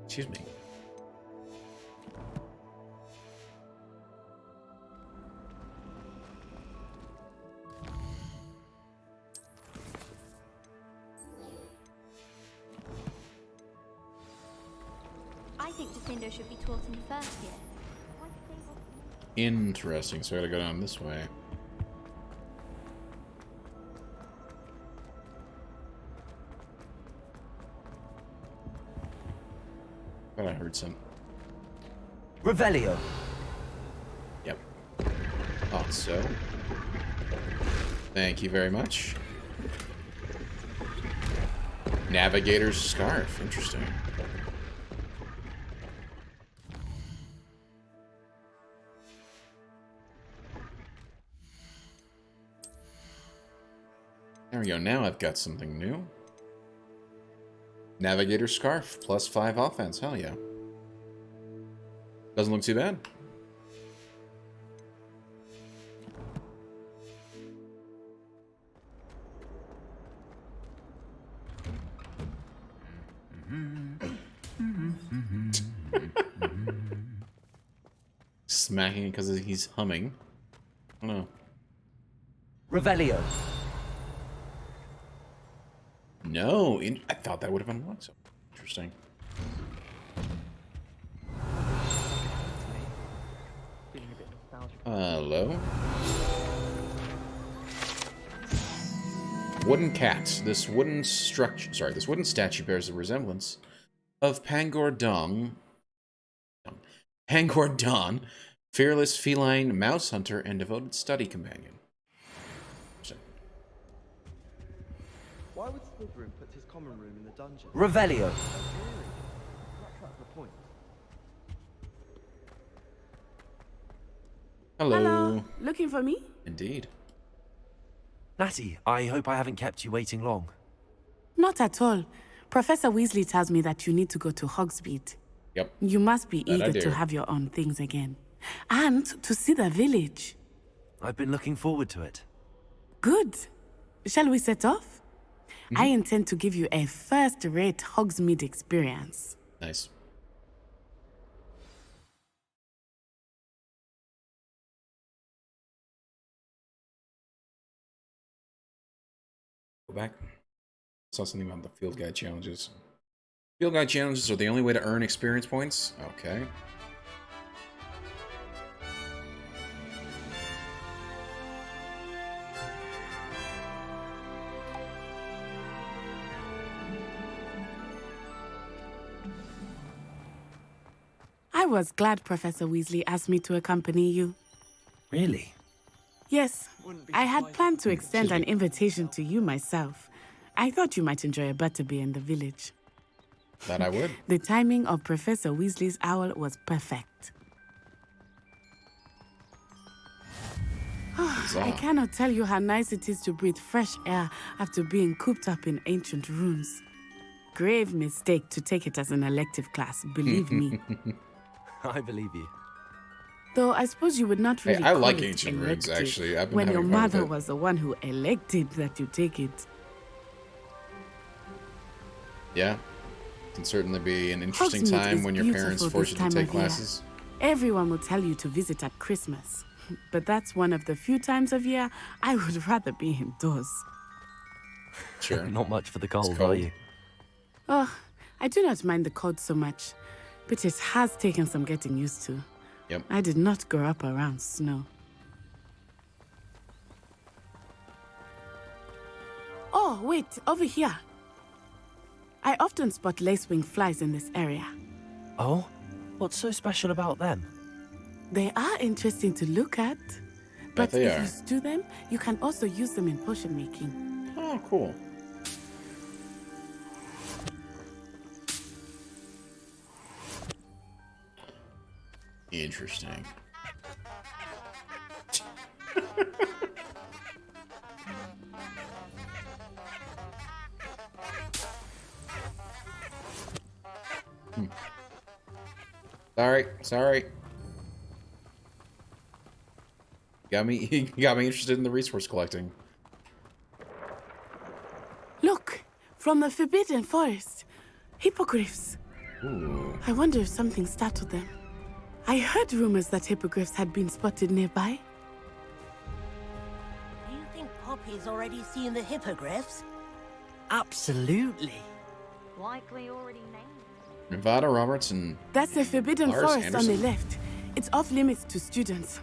Excuse me. I think Jacindo should be taught in the first year. Interesting. So I gotta go down this way. Thought I heard some. Revelio. Yep. Thought so. Thank you very much. Navigator's scarf. Interesting. There we go. Now I've got something new. Navigator Scarf, +5 offense. Hell yeah. Doesn't look too bad. Smacking it because he's humming. I don't know. Revelio. No, I thought that would have unlocked so interesting. Hello. Wooden cat. This wooden statue bears a resemblance of Pangor Don, fearless feline mouse hunter and devoted study companion. Why would Slytherin put his common room in the dungeon? Revelio. That's the point. Hello. Looking for me? Indeed. Natty, I hope I haven't kept you waiting long. Not at all. Professor Weasley tells me that you need to go to Hogsmeade. Yep. You must be That I eager do. to have your own things again. And to see the village. I've been looking forward to it. Good. Shall we set off? I intend to give you a first-rate Hogsmeade experience. Nice. Go back. Saw something about the field guide challenges. Field guide challenges are the only way to earn experience points? Okay. I was glad Professor Weasley asked me to accompany you. Really? Yes, I had planned to extend an invitation to you myself. I thought you might enjoy a butterbeer in the village. That I would. The timing of Professor Weasley's owl was perfect. I cannot tell you how nice it is to breathe fresh air after being cooped up in ancient rooms. Grave mistake to take it as an elective class, believe me. I believe you. Though I suppose you would not really I call like it ancient rooms, elective actually. I've been when your having fun with mother it. was the one who elected that you take it. Yeah. Can certainly be an interesting Hogsmeade time is when your parents beautiful force you this to time take of year. classes. Everyone will tell you to visit at Christmas, but that's one of the few times of year I would rather be indoors. Sure. Not much for the cold, cold. are you? Oh, I do not mind the cold so much, but it has taken some getting used to. Yep. I did not grow up around snow. Oh, wait, over here. I often spot lacewing flies in this area. Oh? What's so special about them? They are interesting to look at, but they if are. you stew them, you can also use them in potion making. Oh, cool. Interesting. Sorry. Got me interested in the resource collecting. Look, from the Forbidden Forest. Hippogriffs. Ooh. I wonder if something startled them. I heard rumors that hippogriffs had been spotted nearby. Do you think Poppy's already seen the hippogriffs? Absolutely. Likely already named. Nevada Roberts and That's the Forbidden Lars Forest on Anderson. the left. It's off limits to students,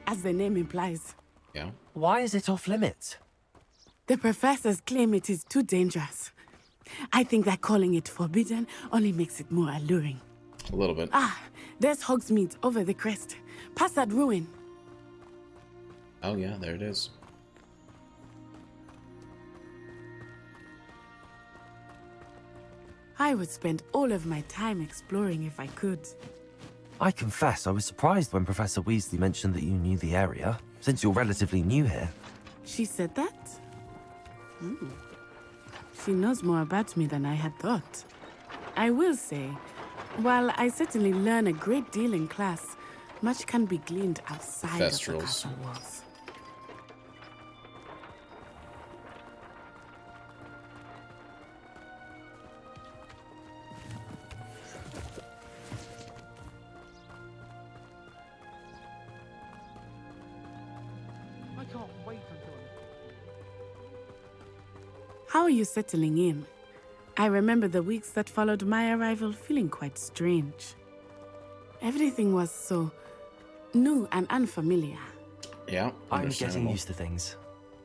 as the name implies. Yeah. Why is it off limits? The professors claim it is too dangerous. I think that calling it forbidden only makes it more alluring. A little bit. Ah, there's Hogsmeade over the crest. Past that ruin. Oh yeah, there it is. I would spend all of my time exploring if I could. I confess I was surprised when Professor Weasley mentioned that you knew the area, since you're relatively new here. She said that? She knows more about me than I had thought. I will say, while I certainly learn a great deal in class, much can be gleaned outside of the Thestrals. castle walls. I can't wait until How are you settling in? I remember the weeks that followed my arrival feeling quite strange. Everything was so new and unfamiliar. Yeah, I'm getting understandable. used to things.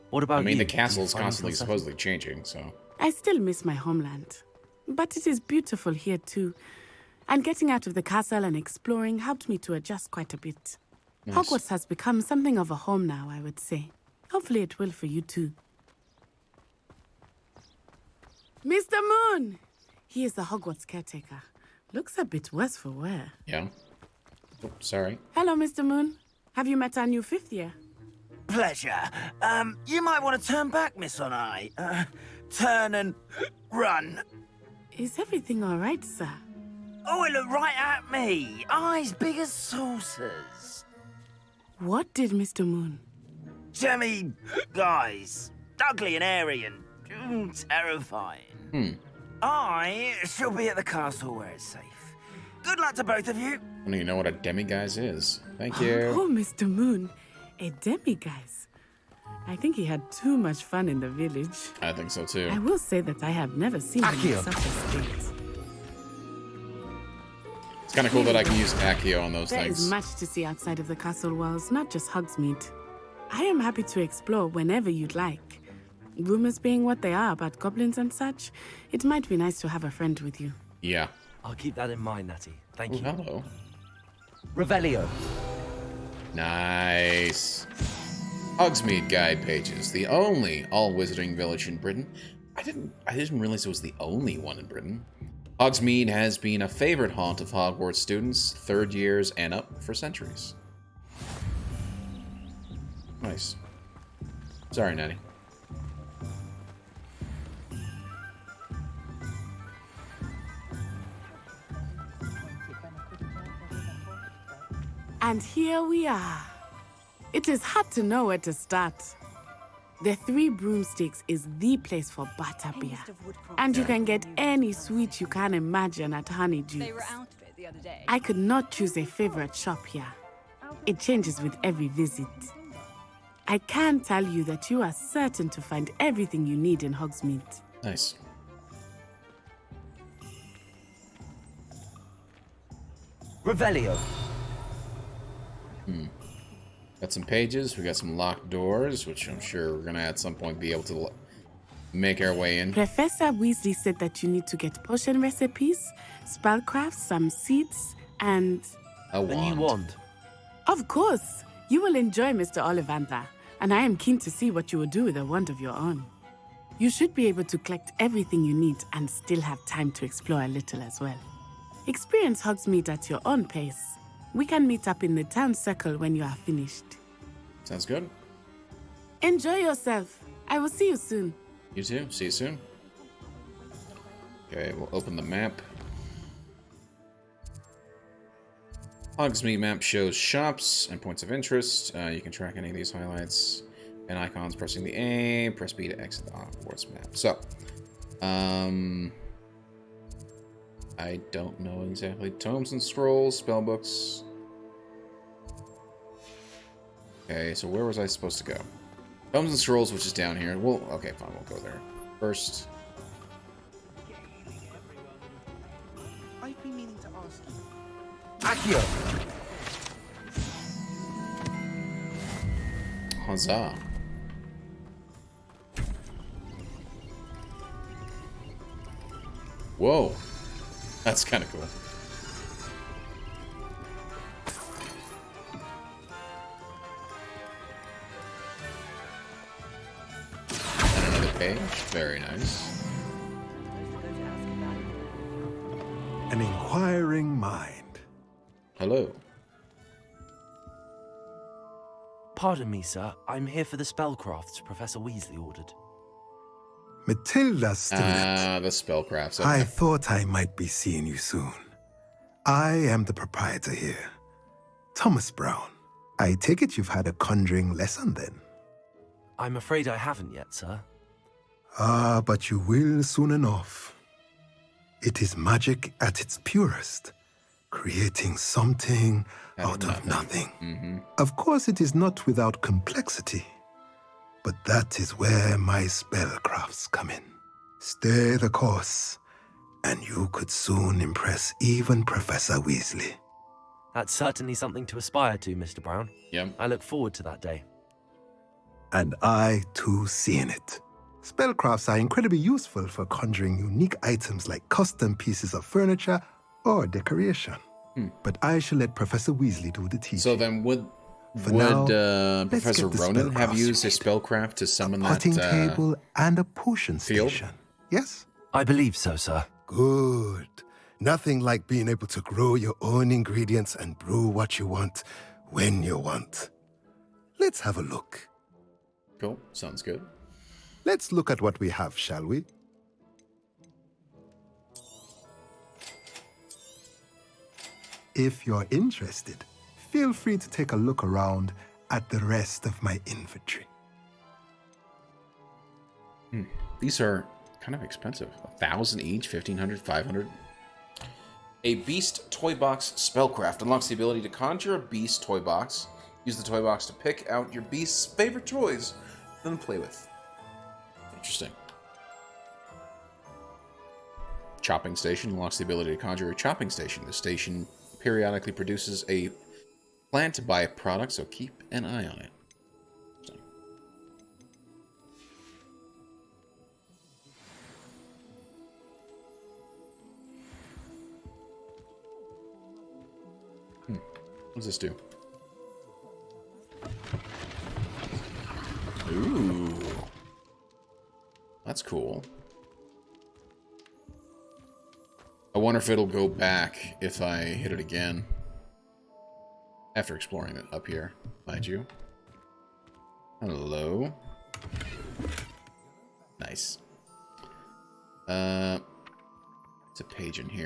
What about I mean, you? the Do you castle's find constantly yourself supposedly changing, so. I still miss my homeland, but it is beautiful here too. And getting out of the castle and exploring helped me to adjust quite a bit. Nice. Hogwarts has become something of a home now, I would say. Hopefully it will for you too. Mr. Moon! He is the Hogwarts caretaker. Looks a bit worse for wear. Yeah. Oh, sorry. Hello, Mr. Moon. Have you met our new fifth year? Pleasure. You might want to turn back, Miss Onai. Turn and run. Is everything all right, sir? Oh, it looked right at me. Eyes big as saucers. What did Mr. Moon? Jemmy guys. Ugly and airy and terrifying. I shall be at the castle where it's safe. Good luck to both of you. I don't even know what a demiguise is. Thank you. Oh, Mr. Moon. A demiguise. I think he had too much fun in the village. I think so too. I will say that I have never seen him in such a state. It's kind of cool that I can use Accio on those There things. is much to see outside of the castle walls, not just Hogsmeade. I am happy to explore whenever you'd like. Rumors being what they are about goblins and such, it might be nice to have a friend with you. Yeah. I'll keep that in mind, Natty. Thank you. Hello. Revelio. Nice. Hogsmeade guide pages, the only all-wizarding village in Britain. I didn't realize it was the only one in Britain. Hogsmeade has been a favorite haunt of Hogwarts students, third years and up for centuries. Nice. Sorry, Natty. And here we are. It is hard to know where to start. The Three Broomsticks is the place for butterbeer. And you can get any sweet you can imagine at Honeydew's. They were out of it the other day. I could not choose a favorite shop here. It changes with every visit. I can tell you that you are certain to find everything you need in Hogsmeade. Nice. Revelio. Got some pages. We got some locked doors, which I'm sure we're gonna at some point be able to make our way in. Professor Weasley said that you need to get potion recipes, spellcrafts, some seeds, and... a wand. new wand. Of course! You will enjoy Mr. Ollivander, and I am keen to see what you will do with a wand of your own. You should be able to collect everything you need and still have time to explore a little as well. Experience Hogsmeade at your own pace. We can meet up in the town circle when you are finished. Sounds good. Enjoy yourself. I will see you soon. You too. See you soon. Okay, we'll open the map. Hogsmeade map shows shops and points of interest. You can track any of these highlights and icons pressing the A, press B to exit the Hogwarts map. So, I don't know exactly. Tomes and scrolls, spellbooks. Okay, so where was I supposed to go? Tomes and scrolls, which is down here. Well, okay, fine, we'll go there first. I've been meaning to ask you. Accio. Huzzah. Whoa. That's kind of cool. And another page. Very nice. An inquiring mind. Hello. Pardon me, sir. I'm here for the spellcrafts Professor Weasley ordered. Matilda student. The spellcrafts. I thought I might be seeing you soon. I am the proprietor here, Thomas Brown. I take it you've had a conjuring lesson then? I'm afraid I haven't yet, sir. Ah, but you will soon enough. It is magic at its purest, creating something out of nothing. Of course, it is not without complexity. But that is where my spellcrafts come in. Stay the course, and you could soon impress even Professor Weasley. That's certainly something to aspire to, Mr. Brown. Yep. I look forward to that day. And I, too, see in it. Spellcrafts are incredibly useful for conjuring unique items like custom pieces of furniture or decoration. But I shall let Professor Weasley do the teaching. So then would Professor Ronan have used a spellcraft to summon that potting table and a potion station? Yes? I believe so, sir. Good. Nothing like being able to grow your own ingredients and brew what you want when you want. Let's have a look. Cool. Sounds good. Let's look at what we have, shall we? If you're interested, feel free to take a look around at the rest of my inventory. These are kind of expensive. 1,000 each, 1,500, 500. A Beast Toy Box Spellcraft unlocks the ability to conjure a Beast Toy Box. Use the toy box to pick out your Beast's favorite toys for them to play with. Interesting. Chopping station unlocks the ability to conjure a chopping station. The station periodically produces a plant byproduct, so keep an eye on it. What does this do? Ooh. That's cool. I wonder if it'll go back if I hit it again. After exploring it up here, mind you. Hello. Nice. It's a page in here.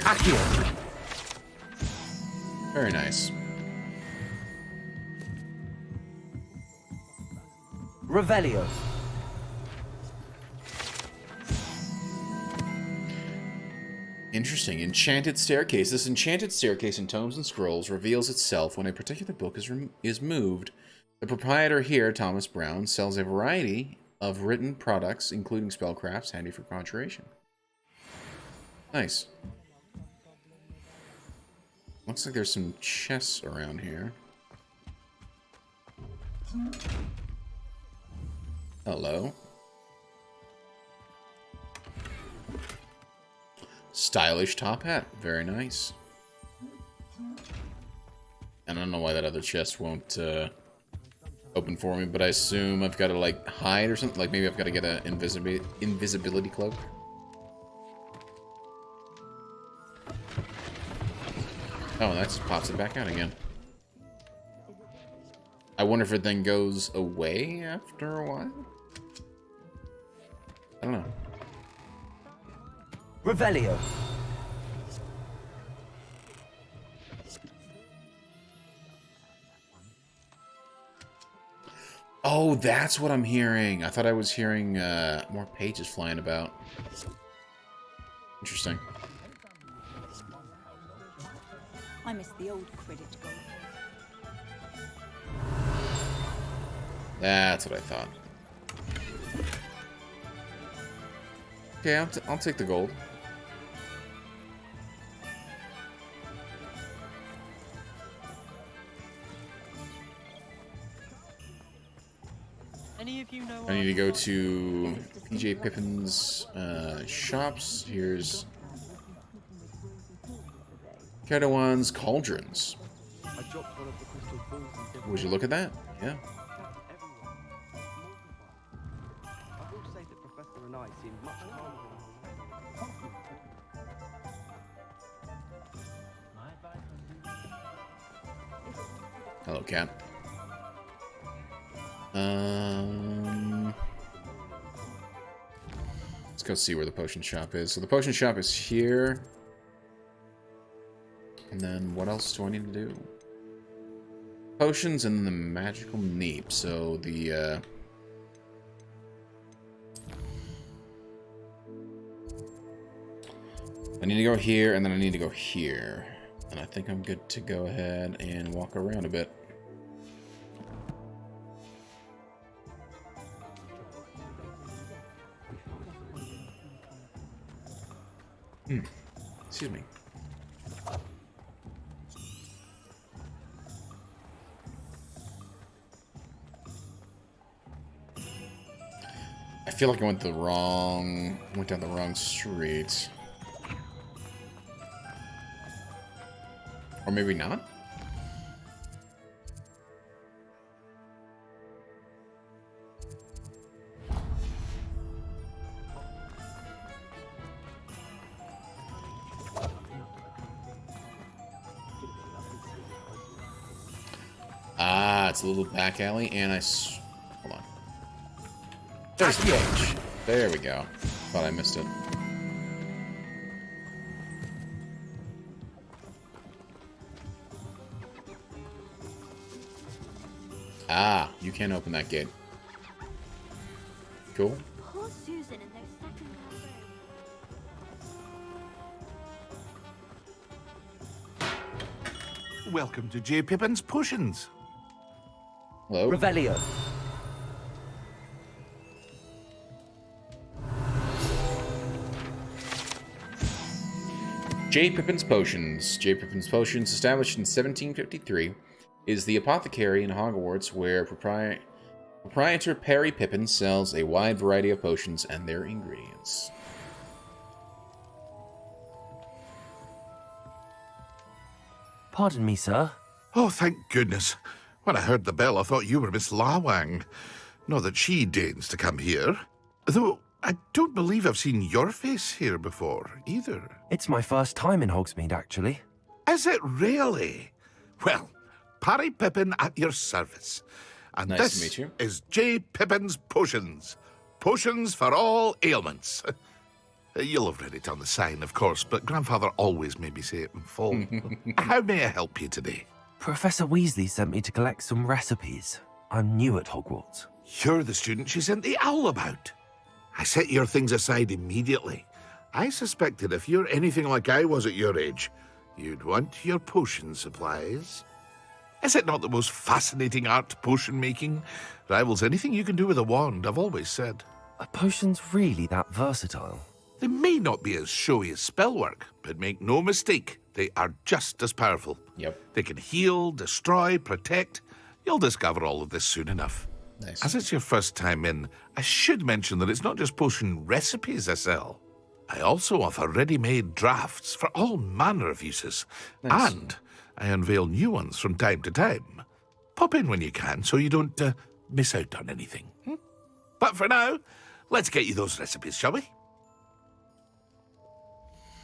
Very nice. Revelio. Interesting. Enchanted staircase. This enchanted staircase in tomes and scrolls reveals itself when a particular book is moved. The proprietor here, Thomas Brown, sells a variety of written products, including spellcrafts, handy for conjuration. Nice. Looks like there's some chests around here. Hello. Stylish top hat. Very nice. And I don't know why that other chest won't open for me, but I assume I've got to, like, hide or something. Like, maybe I've got to get an invisibility cloak. Oh, that just pops it back out again. I wonder if it then goes away after a while? I don't know. Revelio. Oh, that's what I'm hearing. I thought I was hearing more pages flying about. Interesting. I miss the old credit gold. That's what I thought. Okay, I'll take the gold. Any of you know I need to go to PJ Pippin's shops. Here's Kedawan's Cauldrons. Would you look at that? Yeah. I will say that Professor and I seem much calmer than Hello, cat. Let's go see where the potion shop is. So the potion shop is here. And then what else do I need to do? Potions and the magical neep. So the I need to go here and then I need to go here. And I think I'm good to go ahead and walk around a bit. Excuse me. I feel like I went down the wrong street. Or maybe not? Ah, it's a little back alley, and hold on. There's the page. There we go. Thought I missed it. Ah, you can't open that gate. Cool. Poor Susan in those second-hand robes. Welcome to J. Pippin's Potions. Hello. Revelio. J. Pippin's Potions. J. Pippin's Potions, established in 1753, is the apothecary in Hogwarts where proprietor Perry Pippin sells a wide variety of potions and their ingredients. Pardon me, sir. Oh, thank goodness. When I heard the bell, I thought you were Miss Lawang. Not that she deigns to come here. Though, I don't believe I've seen your face here before, either. It's my first time in Hogsmeade, actually. Is it really? Well, Perry Pippin at your service. And Nice this to meet you. is J. Pippin's Potions. Potions for all ailments. You'll have read it on the sign, of course, but Grandfather always made me say it in full. How may I help you today? Professor Weasley sent me to collect some recipes. I'm new at Hogwarts. You're the student she sent the owl about. I set your things aside immediately. I suspected if you're anything like I was at your age, you'd want your potion supplies. Is it not the most fascinating art, potion making? Rivals anything you can do with a wand, I've always said. Are potions really that versatile? They may not be as showy as spellwork, but make no mistake, they are just as powerful. Yep. They can heal, destroy, protect. You'll discover all of this soon enough. Nice. As it's your first time in, I should mention that it's not just potion recipes I sell. I also offer ready-made drafts for all manner of uses. Nice. And I unveil new ones from time to time. Pop in when you can so you don't miss out on anything. But for now, let's get you those recipes, shall we?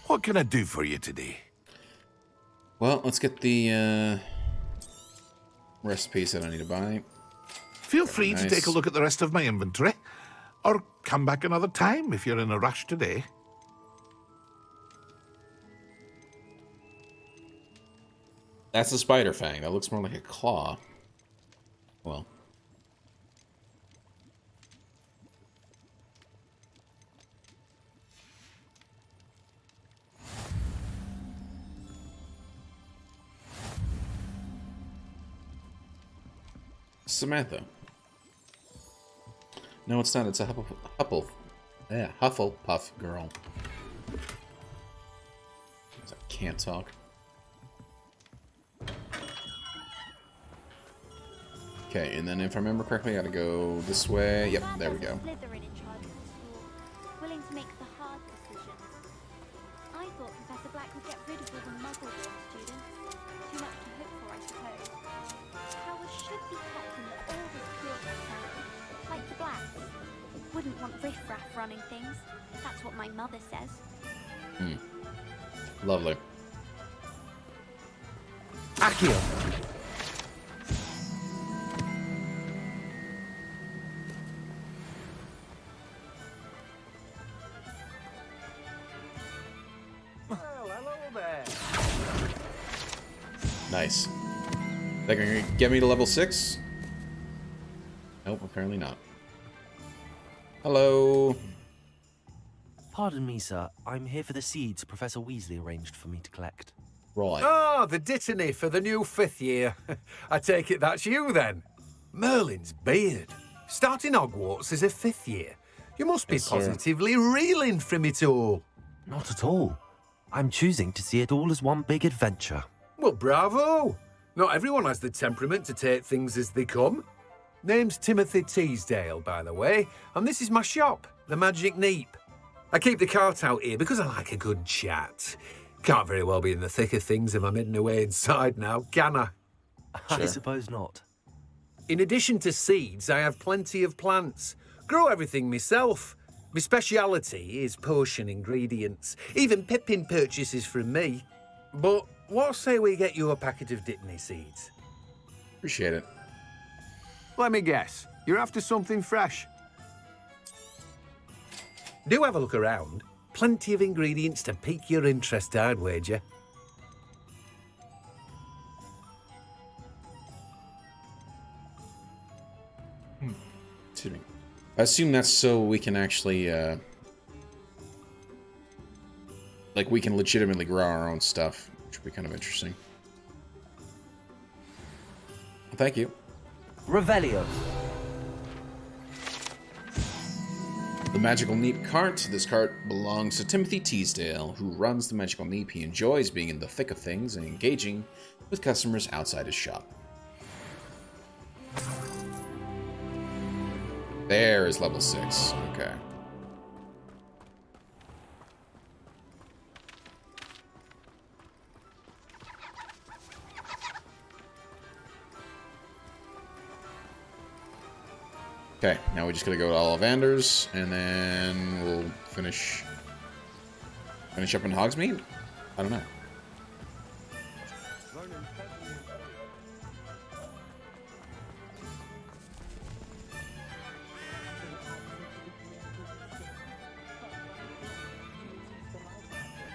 What can I do for you today? Well, let's get the recipes that I need to buy. Feel free to take a look at the rest of my inventory, or come back another time if you're in a rush today. That's a spider fang. That looks more like a claw. Well. Samantha. No, it's not. It's a Hufflepuff girl. I can't talk. Okay, and then if I remember correctly, I gotta go this way. Yep, there we go. Willing to make the hard decisions. I thought Professor Black would get rid of all the Muggle-born students. Too much to hope for, I suppose. Towers should be kept in the oldest purest sense, like the Blacks. Wouldn't want riffraff running things. That's what my mother says. Lovely. Accio. Nice. They're gonna get me to level 6? Nope, apparently not. Hello. Pardon me, sir. I'm here for the seeds Professor Weasley arranged for me to collect. Right. Oh, the dittany for the new 5th year. I take it that's you, then. Merlin's beard. Starting Hogwarts as a 5th year. You must be Yes, sir. positively reeling from it all. Not at all. I'm choosing to see it all as one big adventure. Well, bravo. Not everyone has the temperament to take things as they come. Name's Timothy Teasdale, by the way, and this is my shop, the Magic Neep. I keep the cart out here because I like a good chat. Can't very well be in the thick of things if I'm hidden away inside now, can I? I suppose not. In addition to seeds, I have plenty of plants. Grow everything myself. My speciality is potion ingredients. Even Pippin purchases from me. But what say we get you a packet of Dittany seeds? Appreciate it. Let me guess. You're after something fresh. Do have a look around. Plenty of ingredients to pique your interest, I'd wager. Excuse me. I assume that's so we can actually, like, we can legitimately grow our own stuff, which would be kind of interesting. Thank you. Revelio. The Magical Neep cart. This cart belongs to Timothy Teasdale, who runs the Magical Neep. He enjoys being in the thick of things and engaging with customers outside his shop. There is level 6. Okay. Okay, now we just gotta go to Ollivander's, and then we'll finish up in Hogsmeade? I don't know.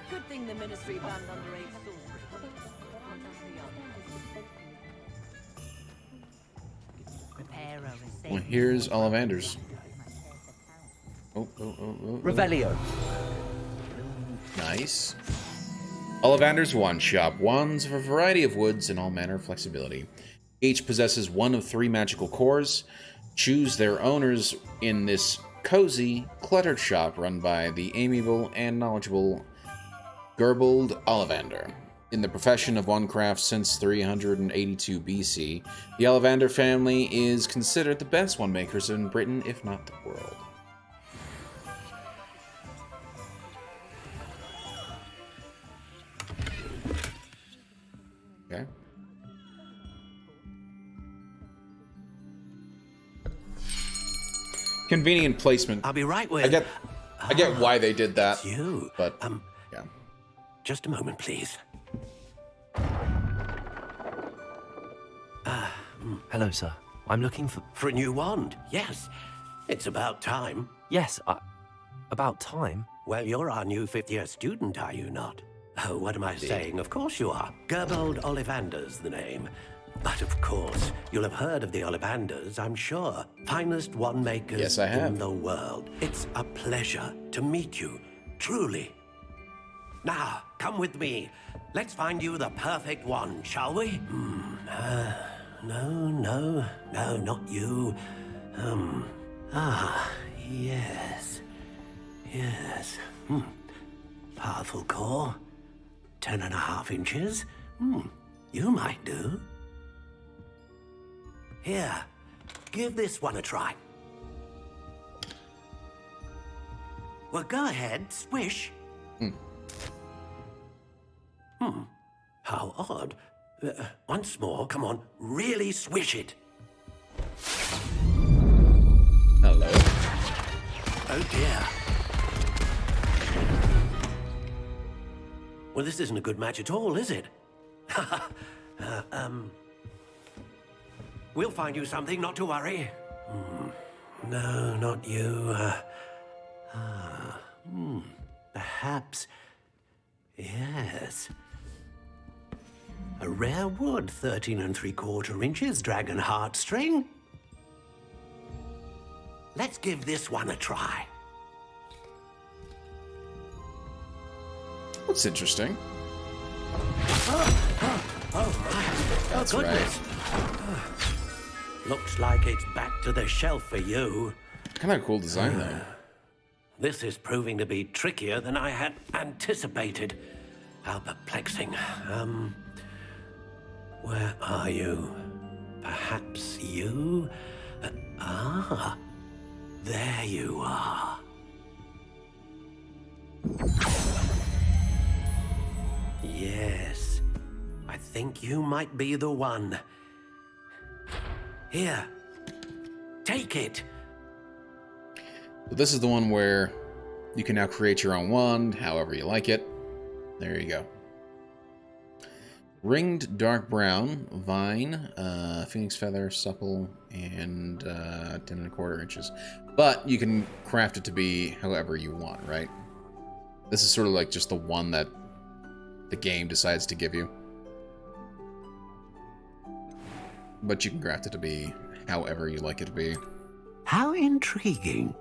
Good thing the Ministry banned underage Well, here's Ollivander's. Oh. Revelio. Nice. Ollivander's Wand Shop. Wands of a variety of woods and all manner of flexibility. Each possesses one of 3 magical cores. Choose their owners in this cozy, cluttered shop run by the amiable and knowledgeable Gerbold Ollivander. In the profession of wandcraft since 382 BC, the Ollivander family is considered the best wand makers in Britain, if not the world. Okay. Convenient placement. I'll be right with. I get why they did that. You. But yeah. Just a moment, please. Hello, sir. I'm looking for a new wand. Yes. It's about time. Yes, about time? Well, you're our new 5th-year student, are you not? Oh, what am I saying? Of course you are. Gerbold Ollivander's the name. But of course, you'll have heard of the Ollivanders, I'm sure. Finest wand makers Yes, I have. in the world. It's a pleasure to meet you, truly. Now, come with me. Let's find you the perfect wand, shall we? No, not you. Yes. Powerful core. 10.5 inches. You might do. Here, give this one a try. Well, go ahead, swish. How odd. Once more, come on, really swish it. Hello. Oh dear. Well, this isn't a good match at all, is it? We'll find you something, not to worry. No, not you. Perhaps. Yes. A rare wood, 13 3/4 inches, dragon heartstring. Let's give this one a try. That's interesting. Oh my. That's goodness. right. Looks like it's back to the shelf for you. Kind of a cool design, though. This is proving to be trickier than I had anticipated. How perplexing. Where are you? Perhaps you? There you are. Yes, I think you might be the one. Here, take it. So this is the one where you can now create your own wand, however you like it. There you go. Ringed dark brown, vine, phoenix feather, supple, and 10 1/4 inches. But you can craft it to be however you want, right? This is sort of like just the one that the game decides to give you. But you can craft it to be however you like it to be. How intriguing.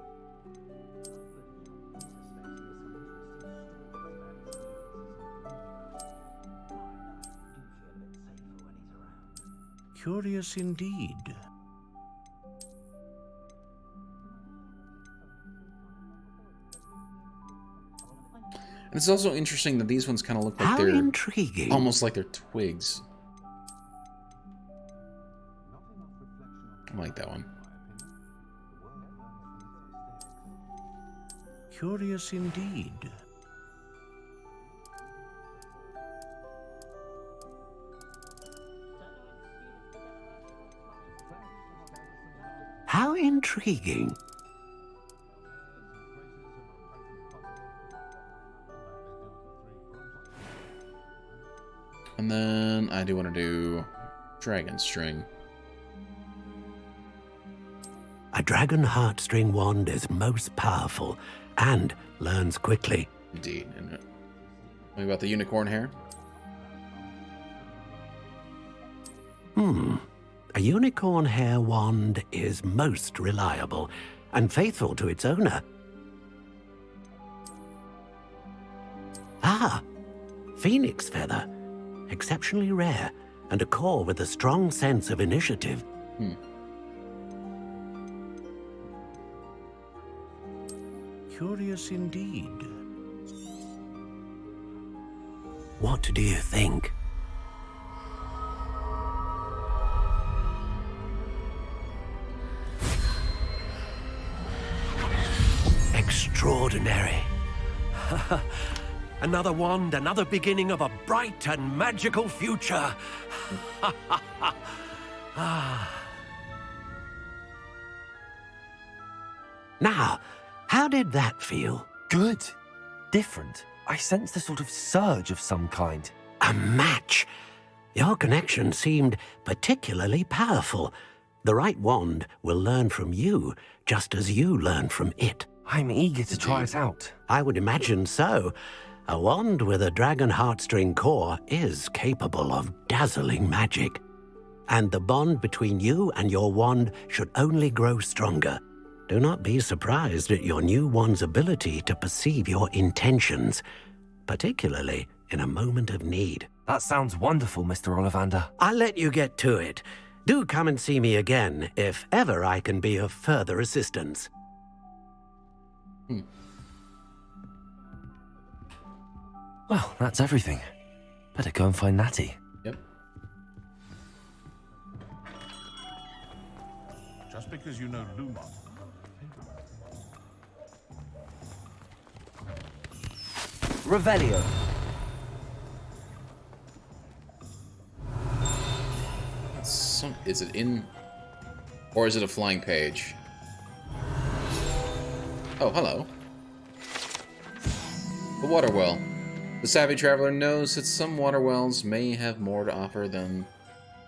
Curious indeed. And it's also interesting that these ones kind of look like they're intriguing. Almost like they're twigs. I like that one. Curious indeed. How intriguing. And then I do want to do dragon string. A dragon heartstring wand is most powerful and learns quickly. Indeed. And what about the unicorn hair? A unicorn hair wand is most reliable and faithful to its owner. Ah, phoenix feather. Exceptionally rare, and a core with a strong sense of initiative. Curious indeed. What do you think? Extraordinary. Another wand, another beginning of a bright and magical future. Now, how did that feel? Good. Different. I sensed a sort of surge of some kind. A match. Your connection seemed particularly powerful. The right wand will learn from you, just as you learn from it. I'm eager to try it out. I would imagine so. A wand with a dragon heartstring core is capable of dazzling magic. And the bond between you and your wand should only grow stronger. Do not be surprised at your new wand's ability to perceive your intentions, particularly in a moment of need. That sounds wonderful, Mr. Ollivander. I'll let you get to it. Do come and see me again if ever I can be of further assistance. Well, that's everything. Better go and find Natty. Yep. Just because you know Lumon. Revelio. Is it in... Or is it a flying page? Oh, hello. The water well. The savvy traveler knows that some water wells may have more to offer than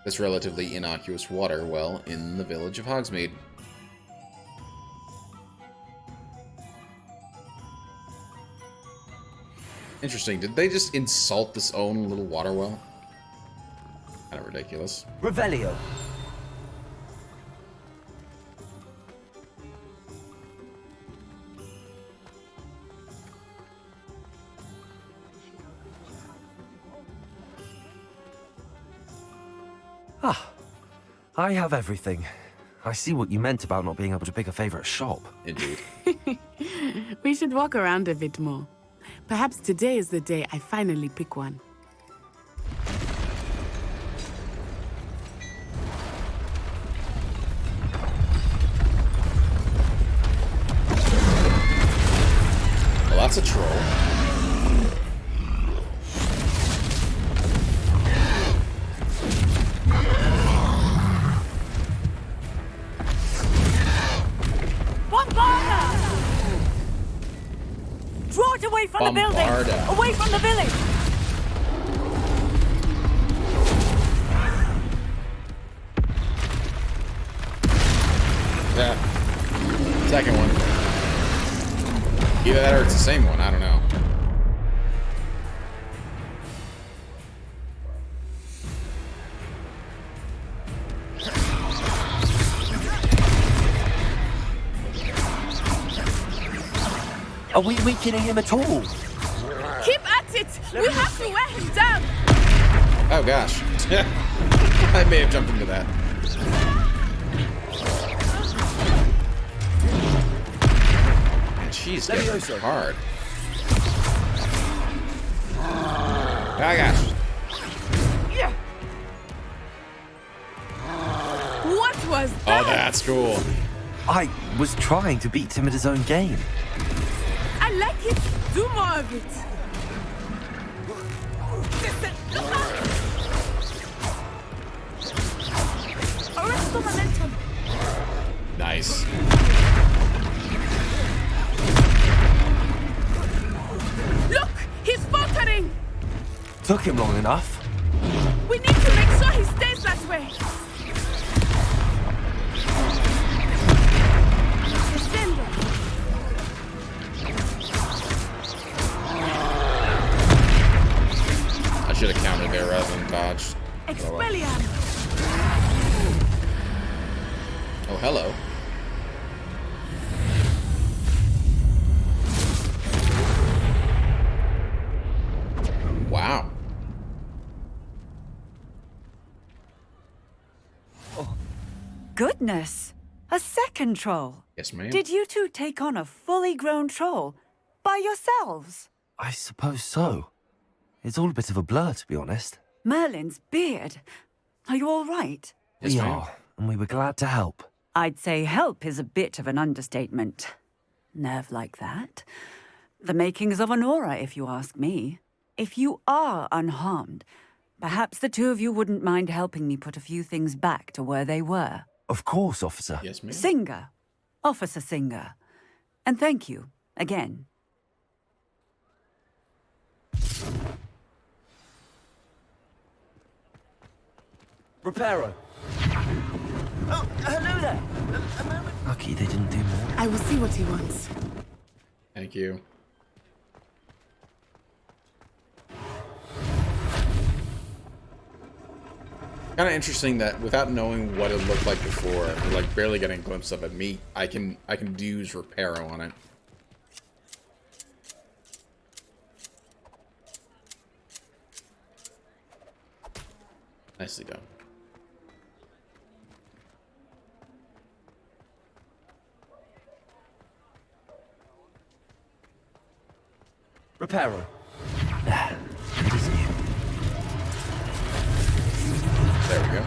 this relatively innocuous water well in the village of Hogsmeade. Interesting. Did they just insult this own little water well? Kind of ridiculous. Revelio. Ah, I have everything. I see what you meant about not being able to pick a favorite shop. Indeed. We should walk around a bit more. Perhaps today is the day I finally pick one. Well, that's a troll. Draw it away from the building! Bombarda. Away from the village! Yeah. Second one. Either that or it's the same one, I don't know. Are we weakening him at all? Keep at it! We have to wear him down! Oh gosh. I may have jumped into that. Man, she's getting hard. I got you. Yeah. What was that? Oh, that's cool. I was trying to beat him at his own game. I like it. Do more of it. Arresto momentum. Nice. Look, he's faltering. Took him long enough. We need to make sure he stays that way. Descendo. I should have counted there rather than dodged. Expelliarm. Oh, hello. Wow. Goodness! A second troll. Yes, ma'am. Did you two take on a fully grown troll by yourselves? I suppose so. It's all a bit of a blur, to be honest. Merlin's beard. Are you all right? We are, and we were glad to help. I'd say help is a bit of an understatement. Nerve like that. The makings of an aura, if you ask me. If you are unharmed, perhaps the two of you wouldn't mind helping me put a few things back to where they were. Of course, officer. Yes, ma'am. Singer. Officer Singer. And thank you, again. Reparo. Oh, hello there. A moment. Lucky they didn't do more. I will see what he wants. Thank you. Kind of interesting that without knowing what it looked like before, or like barely getting a glimpse of it, I can use Reparo on it. Nicely done. Reparo. There we go.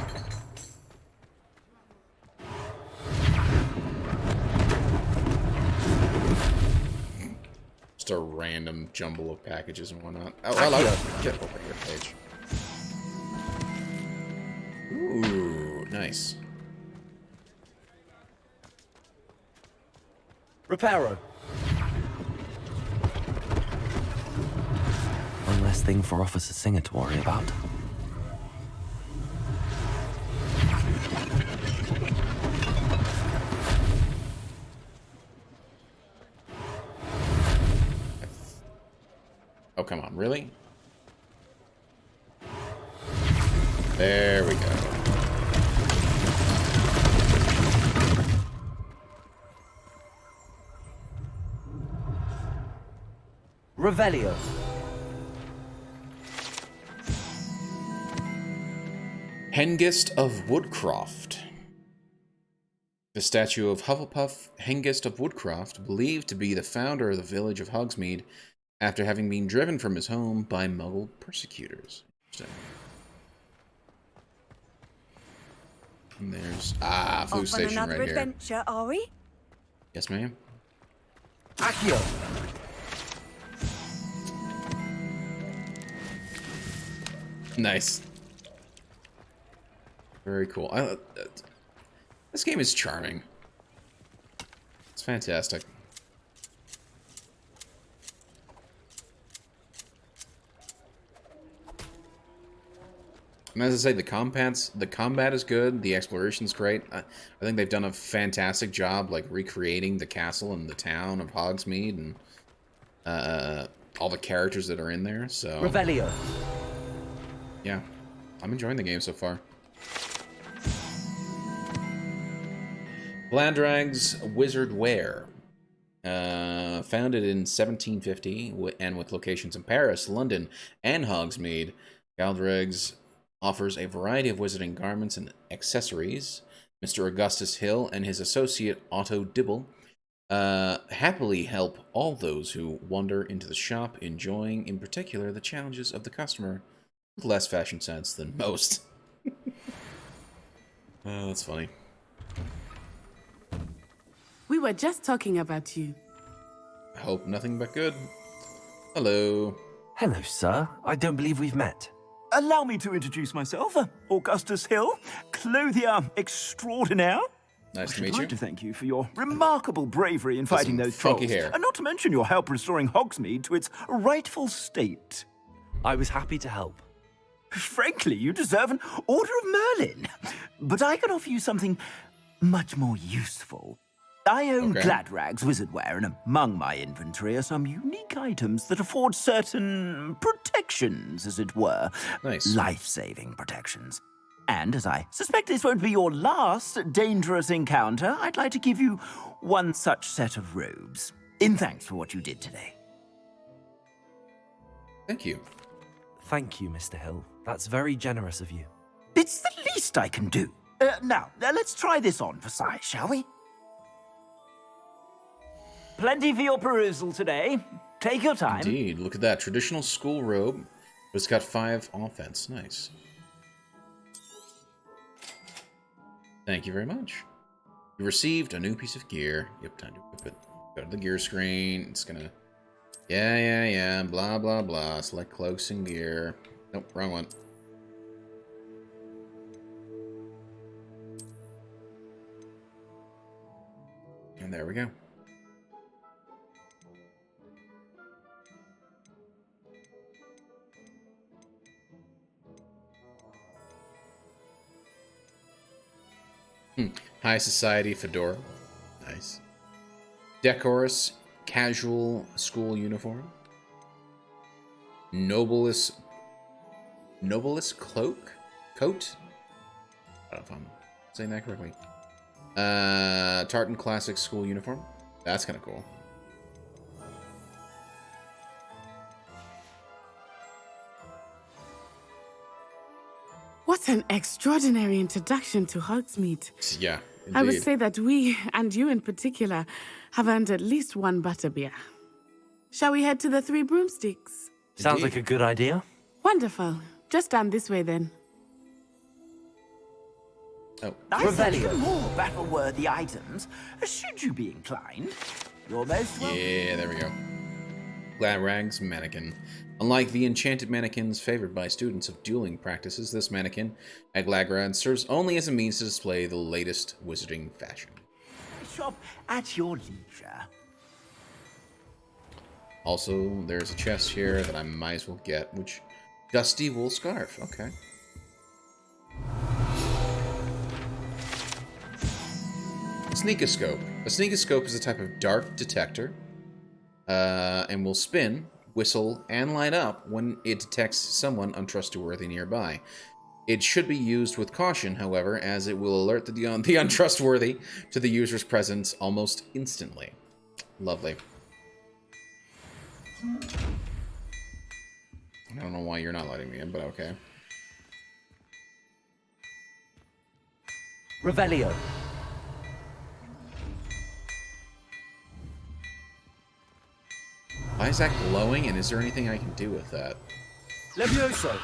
Just a random jumble of packages and whatnot. Oh, hello. Get over here, page. Ooh, nice. Reparo. One less thing for Officer Singer to worry about. Oh, come on, really? There we go. Revelio. Hengist of Woodcroft. The statue of Hufflepuff Hengist of Woodcroft, believed to be the founder of the village of Hogsmeade, after having been driven from his home by Muggle persecutors. And there's Flu Off Station on another right here. adventure, are we? Yes, ma'am. Accio. Nice. Very cool. This game is charming. It's fantastic. And as I say, the combat is good. The exploration's great. I think they've done a fantastic job, like recreating the castle and the town of Hogsmeade and all the characters that are in there. So Revelio. Yeah, I'm enjoying the game so far. Blandrag's Wizard Wear. Founded in 1750 and with locations in Paris, London, and Hogsmeade, Blandrag's offers a variety of wizarding garments and accessories. Mr. Augustus Hill and his associate Otto Dibble Happily help all those who wander into the shop, enjoying in particular the challenges of the customer with less fashion sense than most. That's funny. We were just talking about you. I hope nothing but good. Hello. Hello, sir. I don't believe we've met. Allow me to introduce myself, Augustus Hill, clothier extraordinaire. Nice to meet you. I'd like to thank you for your remarkable bravery in fighting those trolls, hair. and not to mention your help restoring Hogsmeade to its rightful state. I was happy to help. Frankly, you deserve an Order of Merlin. But I can offer you something much more useful. I own Gladrag's wizardware, and among my inventory are some unique items that afford certain protections, as it were. Nice. Life-saving protections. And as I suspect this won't be your last dangerous encounter, I'd like to give you one such set of robes, in thanks for what you did today. Thank you. Thank you, Mr. Hill. That's very generous of you. It's the least I can do. Now, let's try this on for size, shall we? Plenty for your perusal today. Take your time. Indeed. Look at that. Traditional school robe. But it's got 5 offense. Nice. Thank you very much. You received a new piece of gear. Yep, time to equip it. Go to the gear screen. It's gonna... Yeah. Blah, blah, blah. Select cloaks and gear. Nope, wrong one. And there we go. High society fedora. Nice. Decorous casual school uniform. Noblest coat. I don't know if I'm saying that correctly. Tartan classic school uniform. That's kind of cool. What an extraordinary introduction to Hogsmeade. Yeah, indeed. I would say that we, and you in particular, have earned at least one butterbeer. Shall we head to the 3 broomsticks? Sounds like a good idea. Wonderful. Just down this way then. Oh. I said more battle-worthy items, should you be inclined. You're most welcome. Yeah, there we go. Gladrag's mannequin. Unlike the enchanted mannequins favored by students of dueling practices, this mannequin at Gladrag serves only as a means to display the latest wizarding fashion. Shop at your leisure. Also, there's a chest here that I might as well get, which... Dusty wool scarf. Okay. Sneakoscope. A sneakoscope is a type of dark detector, and will spin, whistle, and light up when it detects someone untrustworthy nearby. It should be used with caution, however, as it will alert the untrustworthy to the user's presence almost instantly. Lovely. I don't know why you're not letting me in, but okay. Revelio. Why is that glowing, and is there anything I can do with that? Levioso.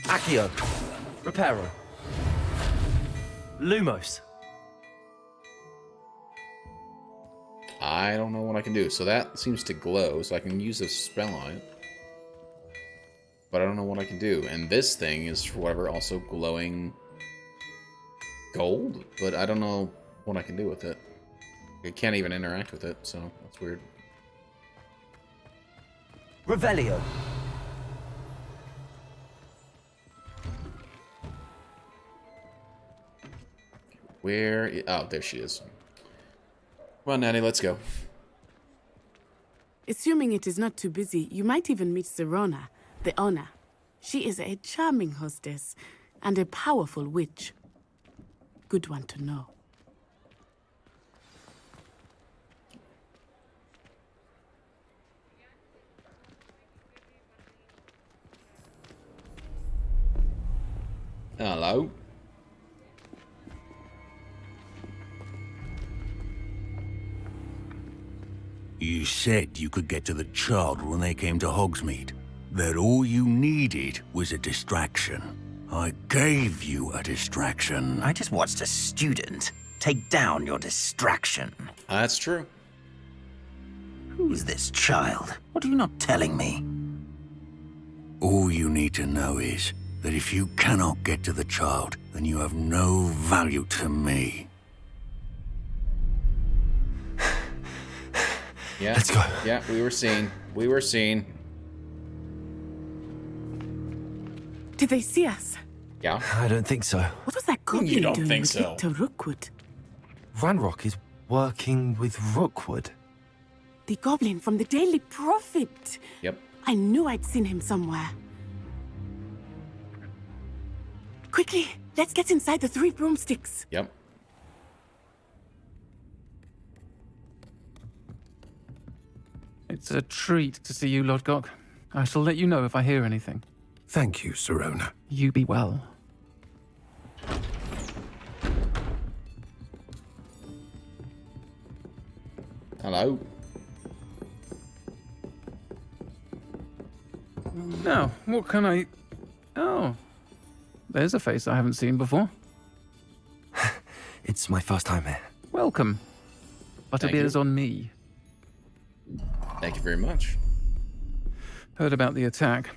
Accio. Reparo. Lumos. I don't know what I can do. So that seems to glow, so I can use a spell on it. But I don't know what I can do. And this thing is, for whatever, also glowing gold? But I don't know what I can do with it. I can't even interact with it, so that's weird. Revelio. Oh, there she is. Come on, Nanny, let's go. Assuming it is not too busy, you might even meet Serona, the owner. She is a charming hostess and a powerful witch. Good one to know. Hello. You said you could get to the child when they came to Hogsmeade. That all you needed was a distraction. I gave you a distraction. I just watched a student take down your distraction. That's true. Who's this child? What are you not telling me? All you need to know is that if you cannot get to the child, then you have no value to me. Yeah. Let's go. Yeah, we were seen. We were seen. Did they see us? Yeah. I don't think so. What was that goblin You don't doing think with so? Victor Rookwood? Ranrock is working with Rookwood. The goblin from the Daily Prophet. Yep. I knew I'd seen him somewhere. Quickly, let's get inside the 3 broomsticks. Yep. It's a treat to see you, Lodgok. I shall let you know if I hear anything. Thank you, Sirona. You be well. Hello. Now, what can I... Oh. There's a face I haven't seen before. It's my first time here. Welcome. Butterbeer's you. on me. Thank you very much. Heard about the attack.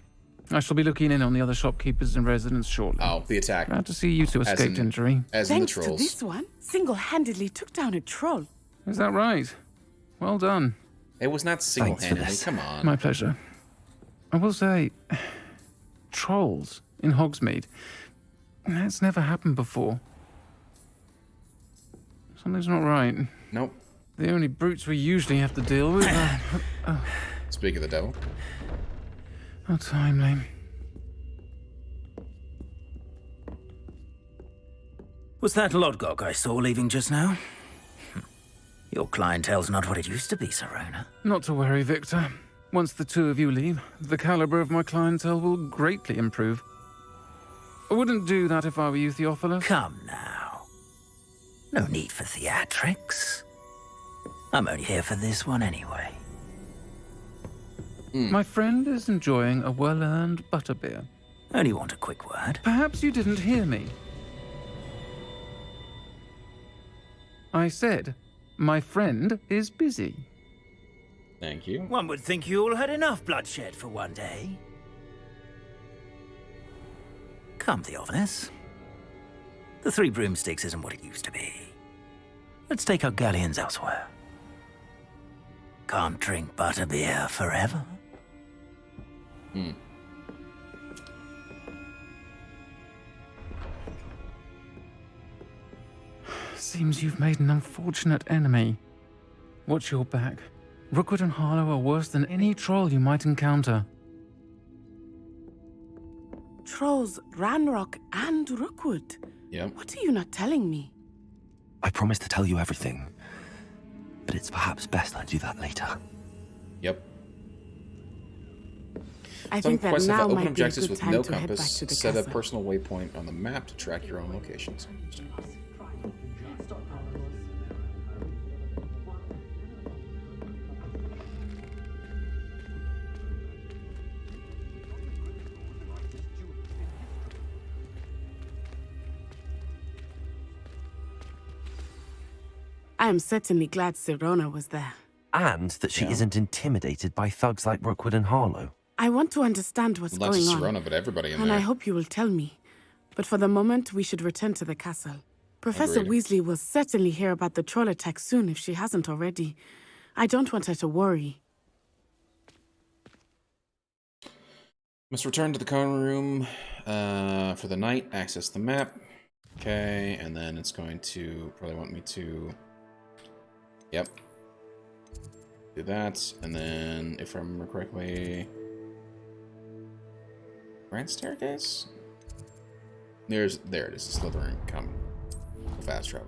I shall be looking in on the other shopkeepers and residents shortly. Oh, the attack. Glad to see you two escaped injury. As in the Thanks to trolls. this one, single-handedly took down a troll. Is that right? Well done. It was not single-handedly. Come on. My pleasure. I will say, trolls in Hogsmeade. That's never happened before. Something's not right. Nope. The only brutes we usually have to deal with are... Speak of the devil. How timely. Was that Lodgok I saw leaving just now? Your clientele's not what it used to be, Sirona. Not to worry, Victor. Once the two of you leave, the caliber of my clientele will greatly improve. I wouldn't do that if I were you, Theophilus. Come now. No need for theatrics. I'm only here for this one anyway. My friend is enjoying a well-earned butterbeer. Only want a quick word. Perhaps you didn't hear me. I said, my friend is busy. Thank you. One would think you all had enough bloodshed for one day. Come, Theophilus. The 3 broomsticks isn't what it used to be. Let's take our galleons elsewhere. Can't drink butterbeer forever. Seems you've made an unfortunate enemy. Watch your back. Rookwood and Harlow are worse than any troll you might encounter. Trolls, Ranrock, and Rookwood. Yep. What are you not telling me? I promised to tell you everything, but it's perhaps best I do that later. Yep. I Some think that quests have now open might be a objectives good with time no to head back compass. to the Set a castle. personal waypoint on the map to track your own locations. I am certainly glad Sirona was there. And that she isn't intimidated by thugs like Rookwood and Harlow. I want to understand what's Not going just on. Sirona, but everybody in and there. I hope you will tell me. But for the moment, we should return to the castle. Professor Agreed. Weasley will certainly hear about the troll attack soon if she hasn't already. I don't want her to worry. Must return to the common room for the night. Access the map. Okay, and then it's going to probably want me to... Yep. Do that, and then, if I remember correctly... Grand staircase? There it is, the Slytherin come. Fast travel.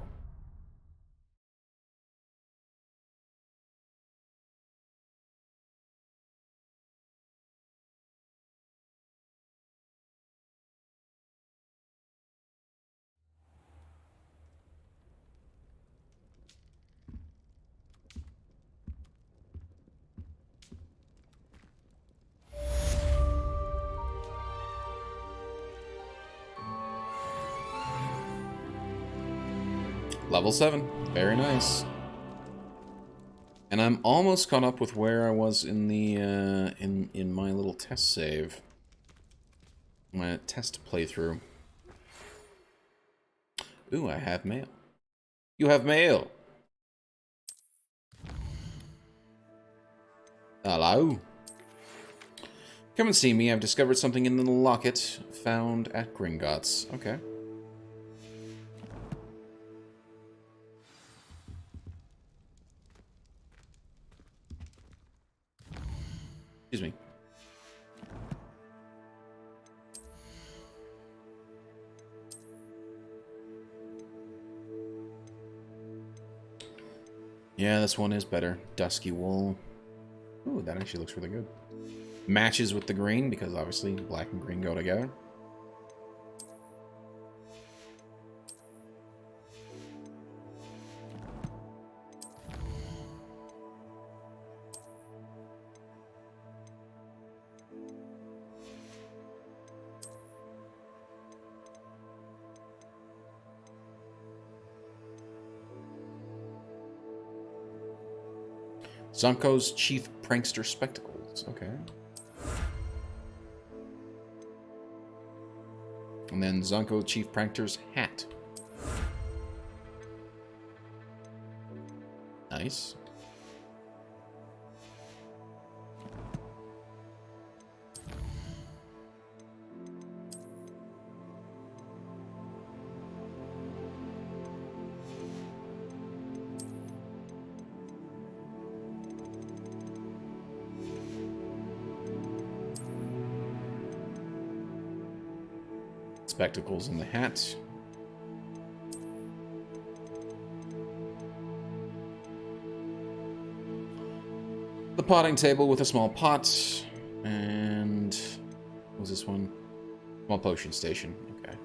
Level 7. Very nice. And I'm almost caught up with where I was in the in my little test save. My test playthrough. Ooh, I have mail. You have mail. Hello. Come and see me. I've discovered something in the locket found at Gringotts. Okay. Excuse me. Yeah, this one is better. Dusky wool. Ooh, that actually looks really good. Matches with the green, because obviously black and green go together. Zonko's Chief Prankster Spectacles. Okay. And then Zonko Chief Prankster's hat. Nice. Spectacles and the hat. The potting table with a small pot. And what was this one? Small potion station. Okay.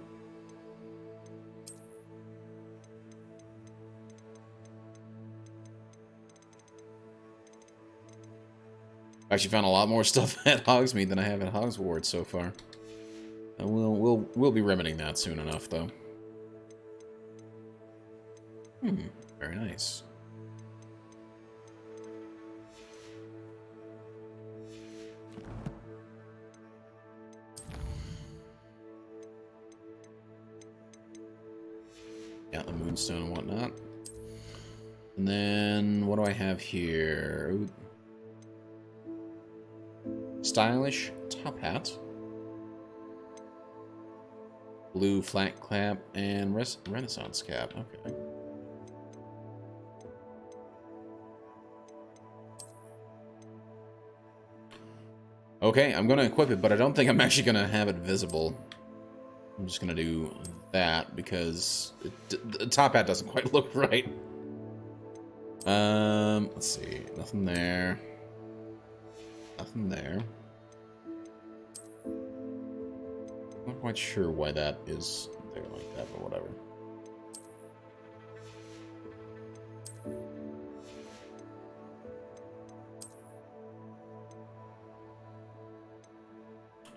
I actually found a lot more stuff at Hogsmeade than I have at Hogwarts so far. We'll be remedying that soon enough, though. Very nice. Got the moonstone and whatnot. And then what do I have here? Ooh. Stylish top hat. Blue flat cap and Renaissance cap. Okay. Okay, I'm going to equip it, but I don't think I'm actually going to have it visible. I'm just going to do that because the top hat doesn't quite look right. Let's see. Nothing there. Nothing there. Not quite sure why that is there like that, but whatever.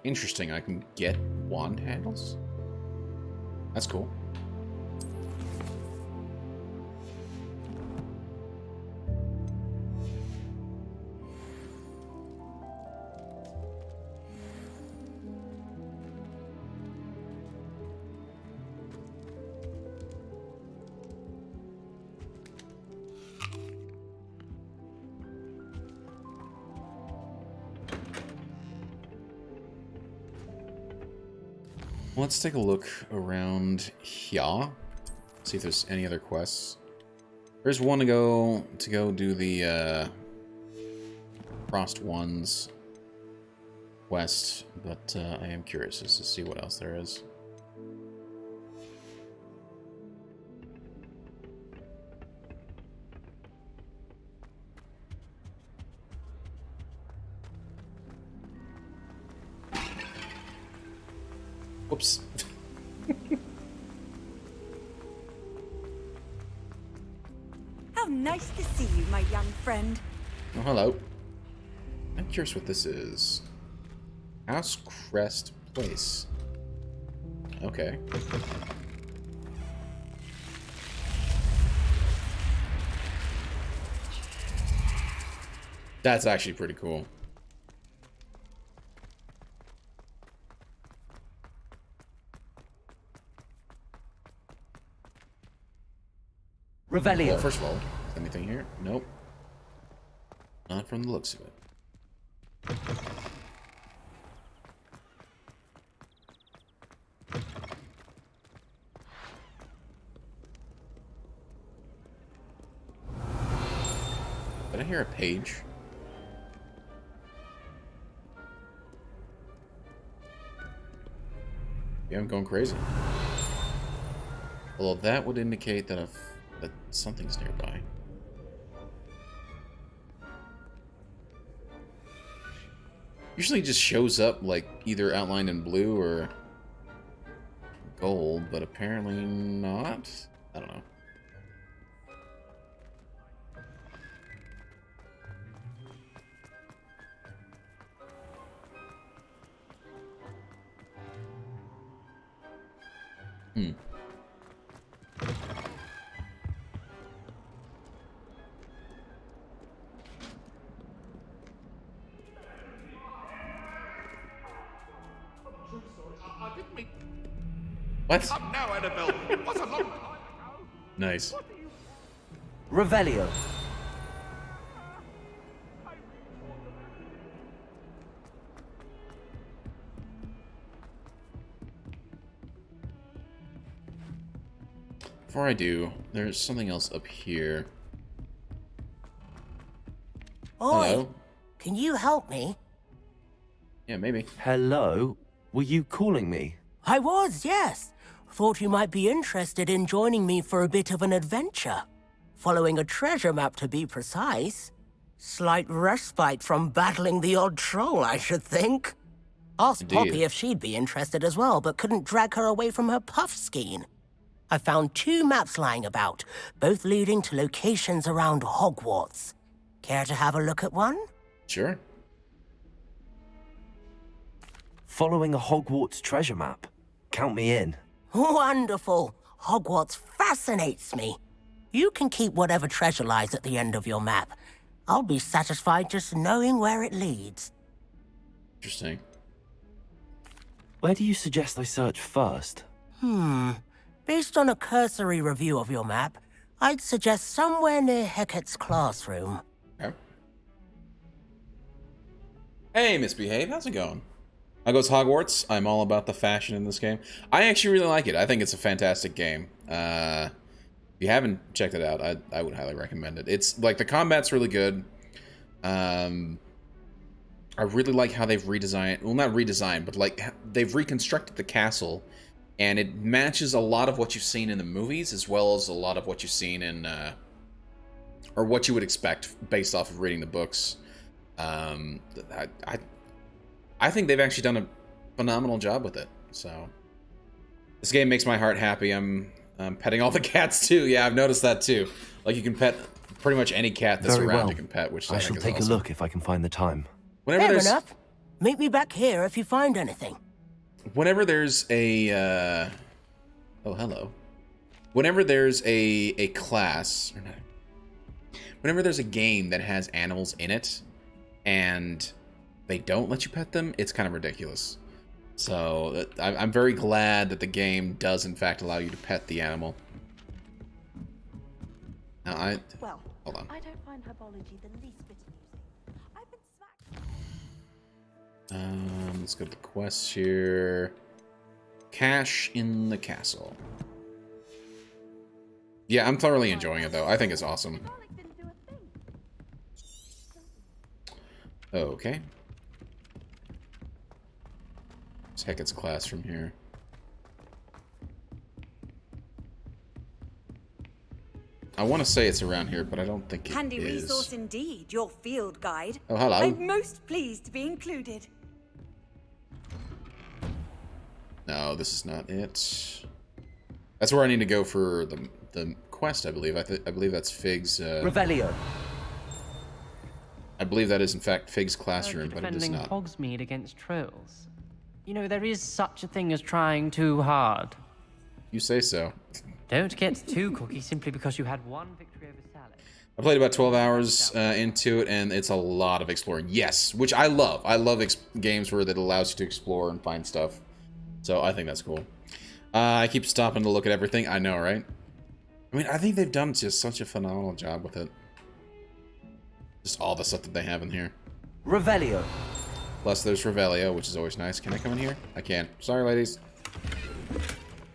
Interesting, I can get wand handles? That's cool. Let's take a look around here. See if there's any other quests. There's one to go do the Frost Ones quest, but I am curious as to see what else there is. Whoops. How nice to see you, my young friend. Oh, hello. I'm curious what this is. House Crest Place. Okay. That's actually pretty cool. Revelio. Well, first of all, is there anything here? Nope. Not from the looks of it. Did I hear a page? Yeah, I'm going crazy. Although that would indicate that that something's nearby. Usually it just shows up like either outlined in blue or gold, but apparently not. I don't know. Hmm. What? I'm now, Annabelle. It was a long time. Nice. Revelio. Before I do, there's something else up here. Oi, Hello? can you help me? Yeah, maybe. Hello? Were you calling me? I was, yes. Thought you might be interested in joining me for a bit of an adventure. Following a treasure map, to be precise. Slight respite from battling the odd troll, I should think. Asked Indeed. Poppy if she'd be interested as well, but couldn't drag her away from her puff skein. I found 2 maps lying about, both leading to locations around Hogwarts. Care to have a look at one? Sure. Following a Hogwarts treasure map. Count me in. Wonderful. Hogwarts fascinates me. You can keep whatever treasure lies at the end of your map. I'll be satisfied just knowing where it leads. Interesting. Where do you suggest I search first? Based on a cursory review of your map, I'd suggest somewhere near Hecat's classroom. Okay. Hey, Misbehave, how's it going? How goes Hogwarts? I'm all about the fashion in this game. I actually really like it. I think it's a fantastic game. If you haven't checked it out, I would highly recommend it. It's like the combat's really good. I really like how they've redesigned, well, not redesigned, but like they've reconstructed the castle, and it matches a lot of what you've seen in the movies, as well as a lot of what you've seen in, or what you would expect based off of reading the books. I think they've actually done a phenomenal job with it. So this game makes my heart happy. I'm petting all the cats too. Yeah, I've noticed that too. Like you can pet pretty much any cat that's Very around. well. You can pet, which I I shall think is take awesome. a look if I can find the time. Whenever Fair there's enough. Meet me back here if you find anything. whenever there's a oh, hello. Whenever there's a class, or not, whenever there's a game that has animals in it and they don't let you pet them, it's kind of ridiculous. So I'm very glad that the game does in fact allow you to pet the animal. Now Well, hold on. I don't find herbology the least bit amusing. I've been smacked. Let's go to the quests here. Cash in the castle. Yeah, I'm thoroughly enjoying it though. I think it's awesome. Okay. Let's heck its class from here. I want to say it's around here, but I don't think it Handy is. resource indeed, your field guide. Oh, hello. I'm most pleased to be included. No, this is not it. That's where I need to go for the quest, I believe. I believe that's Fig's. Revelio. I believe that is in fact Fig's classroom, but it is Defending not. Hogsmeade against trolls. You know, there is such a thing as trying too hard. You say so. Don't get too cocky simply because you had one victory over salad. I played about 12 hours into it, and it's a lot of exploring. Yes, which I love. I love games where that allows you to explore and find stuff. So I think that's cool. I keep stopping to look at everything. I know, right? I mean, I think they've done just such a phenomenal job with it. Just all the stuff that they have in here. Revelio. Plus, there's Revelio, which is always nice. Can I come in here? I can't. Sorry, ladies.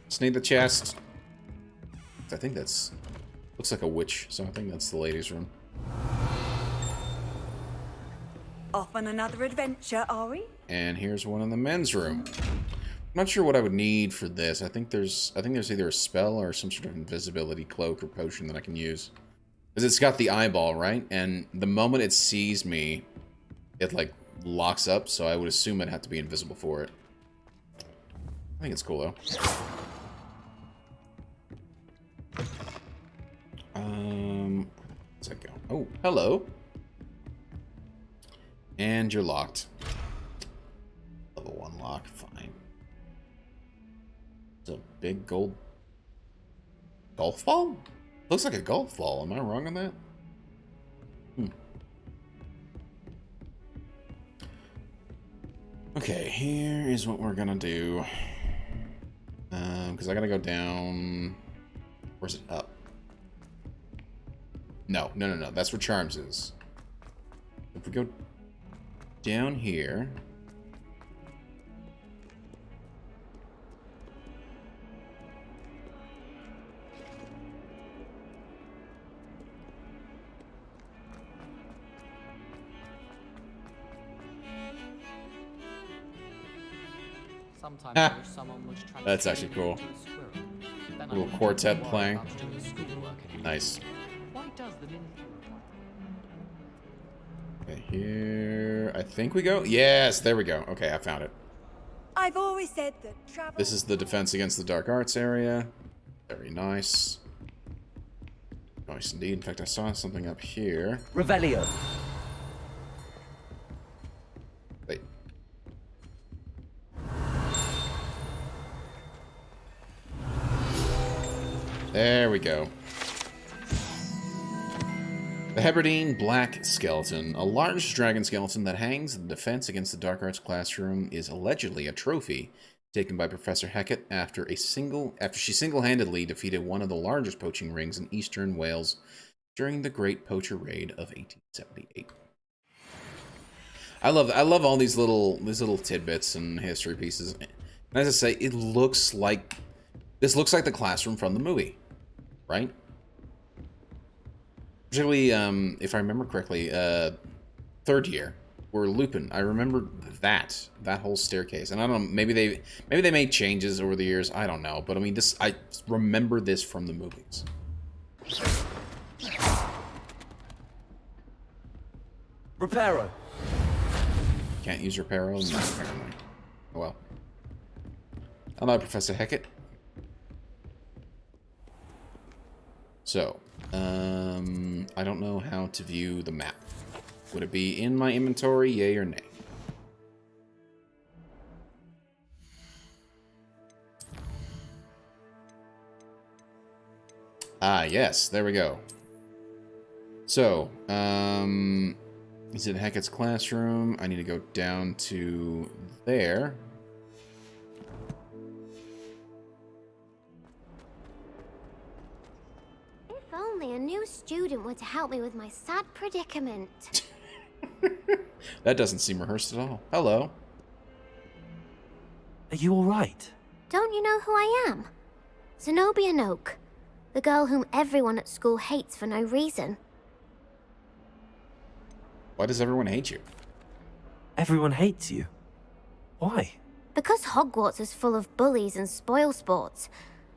Just need the chest. I think that's... Looks like a witch, so I think that's the ladies' room. Off on another adventure, are we? And here's one in the men's room. I'm not sure what I would need for this. I think there's either a spell or some sort of invisibility cloak or potion that I can use. Because it's got the eyeball, right? And the moment it sees me, it like locks up, so I would assume I'd have to be invisible for it. I think it's cool though. Where's that go? Oh, hello. And you're locked. Level 1 lock, fine. It's a big gold golf ball? Looks like a golf ball. Am I wrong on that? Okay, here is what we're gonna do. Because I gotta go down. Where's it up? No. That's where Charms is. If we go down here. Sometimes I wish someone would transform That's actually cool. into a squirrel. Then I Little wouldn't quartet worry playing. about doing schoolwork anymore. Nice. Why does the ministry require? Okay, here. I think we go. Yes, there we go. Okay, I found it. I've always said that travel... This is the defense against the dark arts area. Very nice. Nice indeed. In fact, I saw something up here. Revelio. Wait. There we go. The Hebridean Black Skeleton, a large dragon skeleton that hangs in the defense against the dark arts classroom, is allegedly a trophy taken by Professor Hecat after she single-handedly defeated one of the largest poaching rings in eastern Wales during the Great Poacher Raid of 1878. I love all these little tidbits and history pieces. And as I say, this looks like the classroom from the movie, right? Particularly, if I remember correctly, third year, where Lupin. I remember that whole staircase, and I don't know. Maybe they made changes over the years. I don't know, but I mean, I remember this from the movies. Reparo. Can't use Reparo? No, apparently. Oh well. Hello, Professor Hecat. So, I don't know how to view the map. Would it be in my inventory, yay or nay? Ah, yes, there we go. So, is it Hecat's classroom? I need to go down to there. If only a new student were to help me with my sad predicament. That doesn't seem rehearsed at all. Hello. Are you alright? Don't you know who I am? Zenobia Noak, the girl whom everyone at school hates for no reason. Why does everyone hate you? Everyone hates you. Why? Because Hogwarts is full of bullies and spoilsports.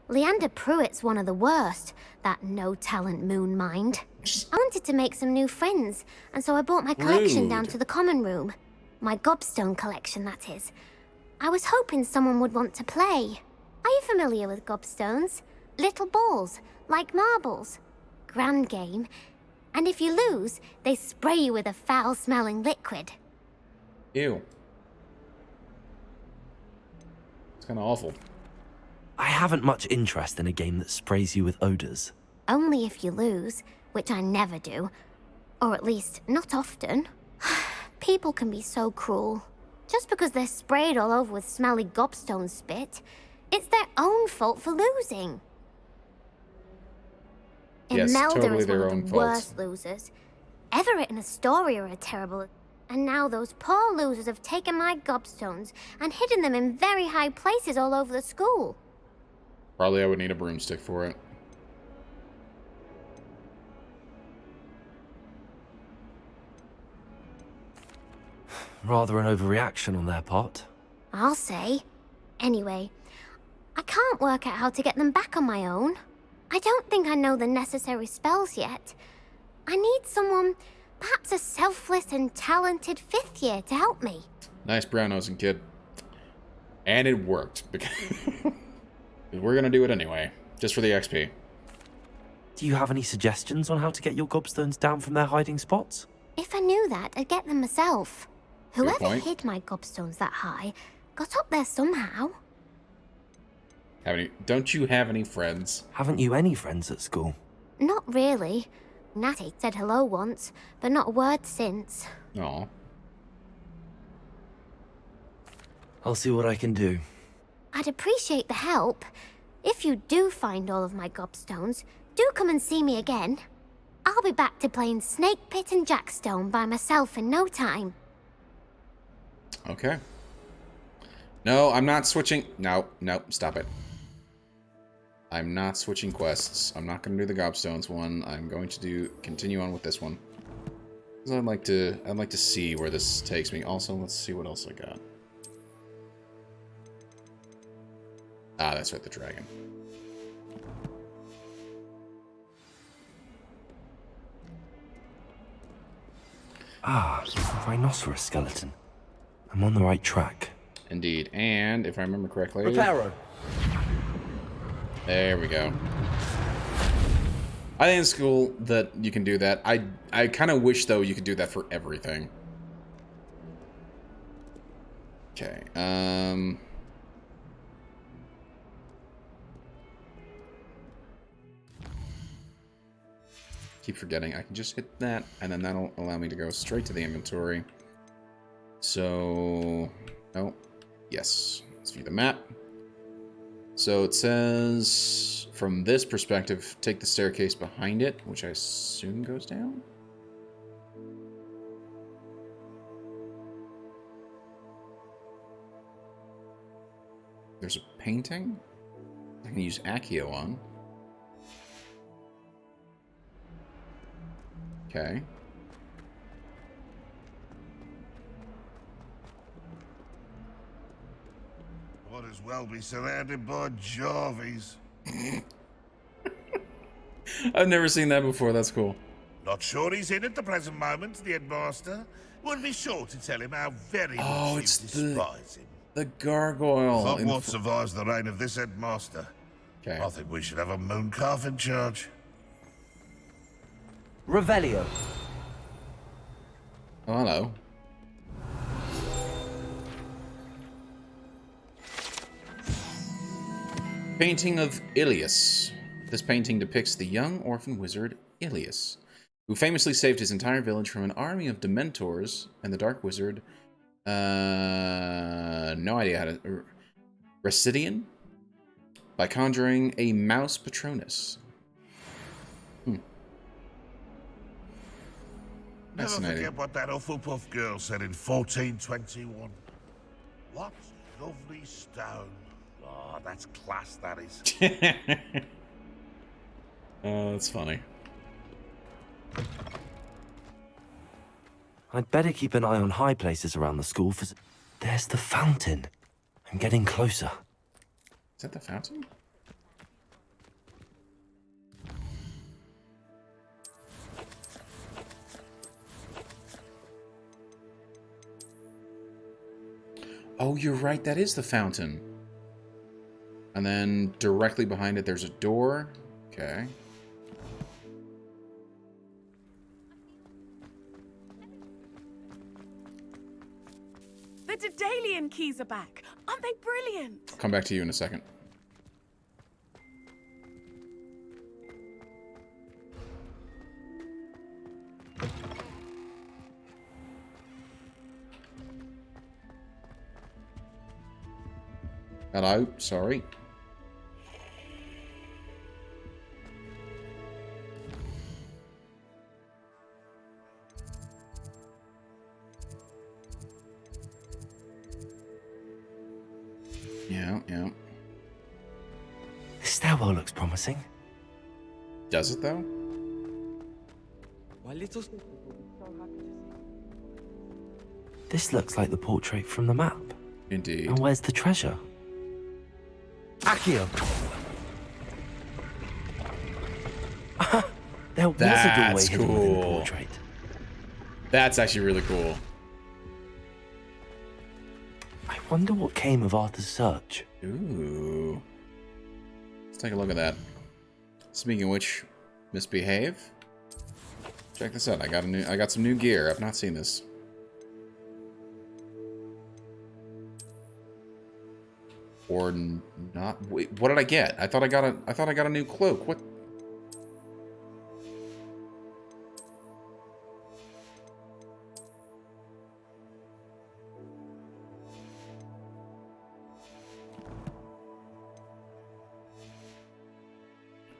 Leander Pruitt's one of the worst, that no-talent moon mind. I wanted to make some new friends, and so I brought my collection down to the common room. My gobstone collection, that is. I was hoping someone would want to play. Are you familiar with gobstones? Little balls, like marbles. Grand game. And if you lose, they spray you with a foul-smelling liquid. Ew. It's kind of awful. I haven't much interest in a game that sprays you with odors. Only if you lose, which I never do. Or at least, not often. People can be so cruel. Just because they're sprayed all over with smelly gobstone spit, it's their own fault for losing. Yes, Imelda totally is one their of own the fault. worst losers. Everett and Astoria are terrible. And now those poor losers have taken my gobstones and hidden them in very high places all over the school. Probably I would need a broomstick for it. Rather an overreaction on their part. I'll say. Anyway, I can't work out how to get them back on my own. I don't think I know the necessary spells yet. I need someone, perhaps a selfless and talented 5th year to help me. Nice brown-nosing kid. And it worked. Because we're gonna do it anyway. Just for the XP. Do you have any suggestions on how to get your gobstones down from their hiding spots? If I knew that, I'd get them myself. Good Whoever point. hid my gobstones that high got up there somehow. Don't you have any friends? Haven't you any friends at school? Not really. Natty said hello once, but not a word since. Aw. I'll see what I can do. I'd appreciate the help. If you do find all of my gobstones, do come and see me again. I'll be back to playing Snake Pit and Jackstone by myself in no time. Okay. No, I'm not switching. No, stop it. I'm not switching quests. I'm not going to do the gobstones one. I'm going to continue on with this one. I'd like to see where this takes me. Also, let's see what else I got. Ah, that's right, the dragon. Ah, a rhinoceros skeleton. I'm on the right track. Indeed, and if I remember correctly... Reparo. There we go. I think it's cool that you can do that. I kind of wish, though, you could do that for everything. Okay, keep forgetting. I can just hit that, and then that'll allow me to go straight to the inventory. So... Oh, yes. Let's view the map. So it says, from this perspective, take the staircase behind it, which I assume goes down? There's a painting I can use Accio on. Okay. Might as well be surrounded by Jarvies. I've never seen that before. That's cool. Not sure he's in at the present moment, the headmaster. Would be sure to tell him how very much you despise him. The gargoyle. Not what survives the reign of this headmaster. Okay. I think we should have a moon calf in charge. Revelio. Oh, hello. Painting of Ilias. This painting depicts the young orphan wizard Ilias, who famously saved his entire village from an army of Dementors and the Dark Wizard. No idea how to... Residian? By conjuring a mouse Patronus. Never forget what that Hufflepuff girl said in 1421. What lovely stone. Oh, that's class, that is. Oh, that's funny. I'd better keep an eye on high places around the school for... There's the fountain. I'm getting closer. Is that the fountain? Oh, you're right. That is the fountain. And then directly behind it, there's a door. Okay. The Daedalian keys are back. Aren't they brilliant? I'll come back to you in a second. Hello, sorry. Yeah, yeah. This stairwell looks promising. Does it though? This looks like the portrait from the map. Indeed. And where's the treasure? Accio! There was a doorway hidden within the portrait. That's actually really cool. I wonder what came of Arthur's search. Ooh. Let's take a look at that. Speaking of which, misbehave. Check this out. I got some new gear. I've not seen this. Or not. Wait, what did I get? I thought I got a new cloak. What?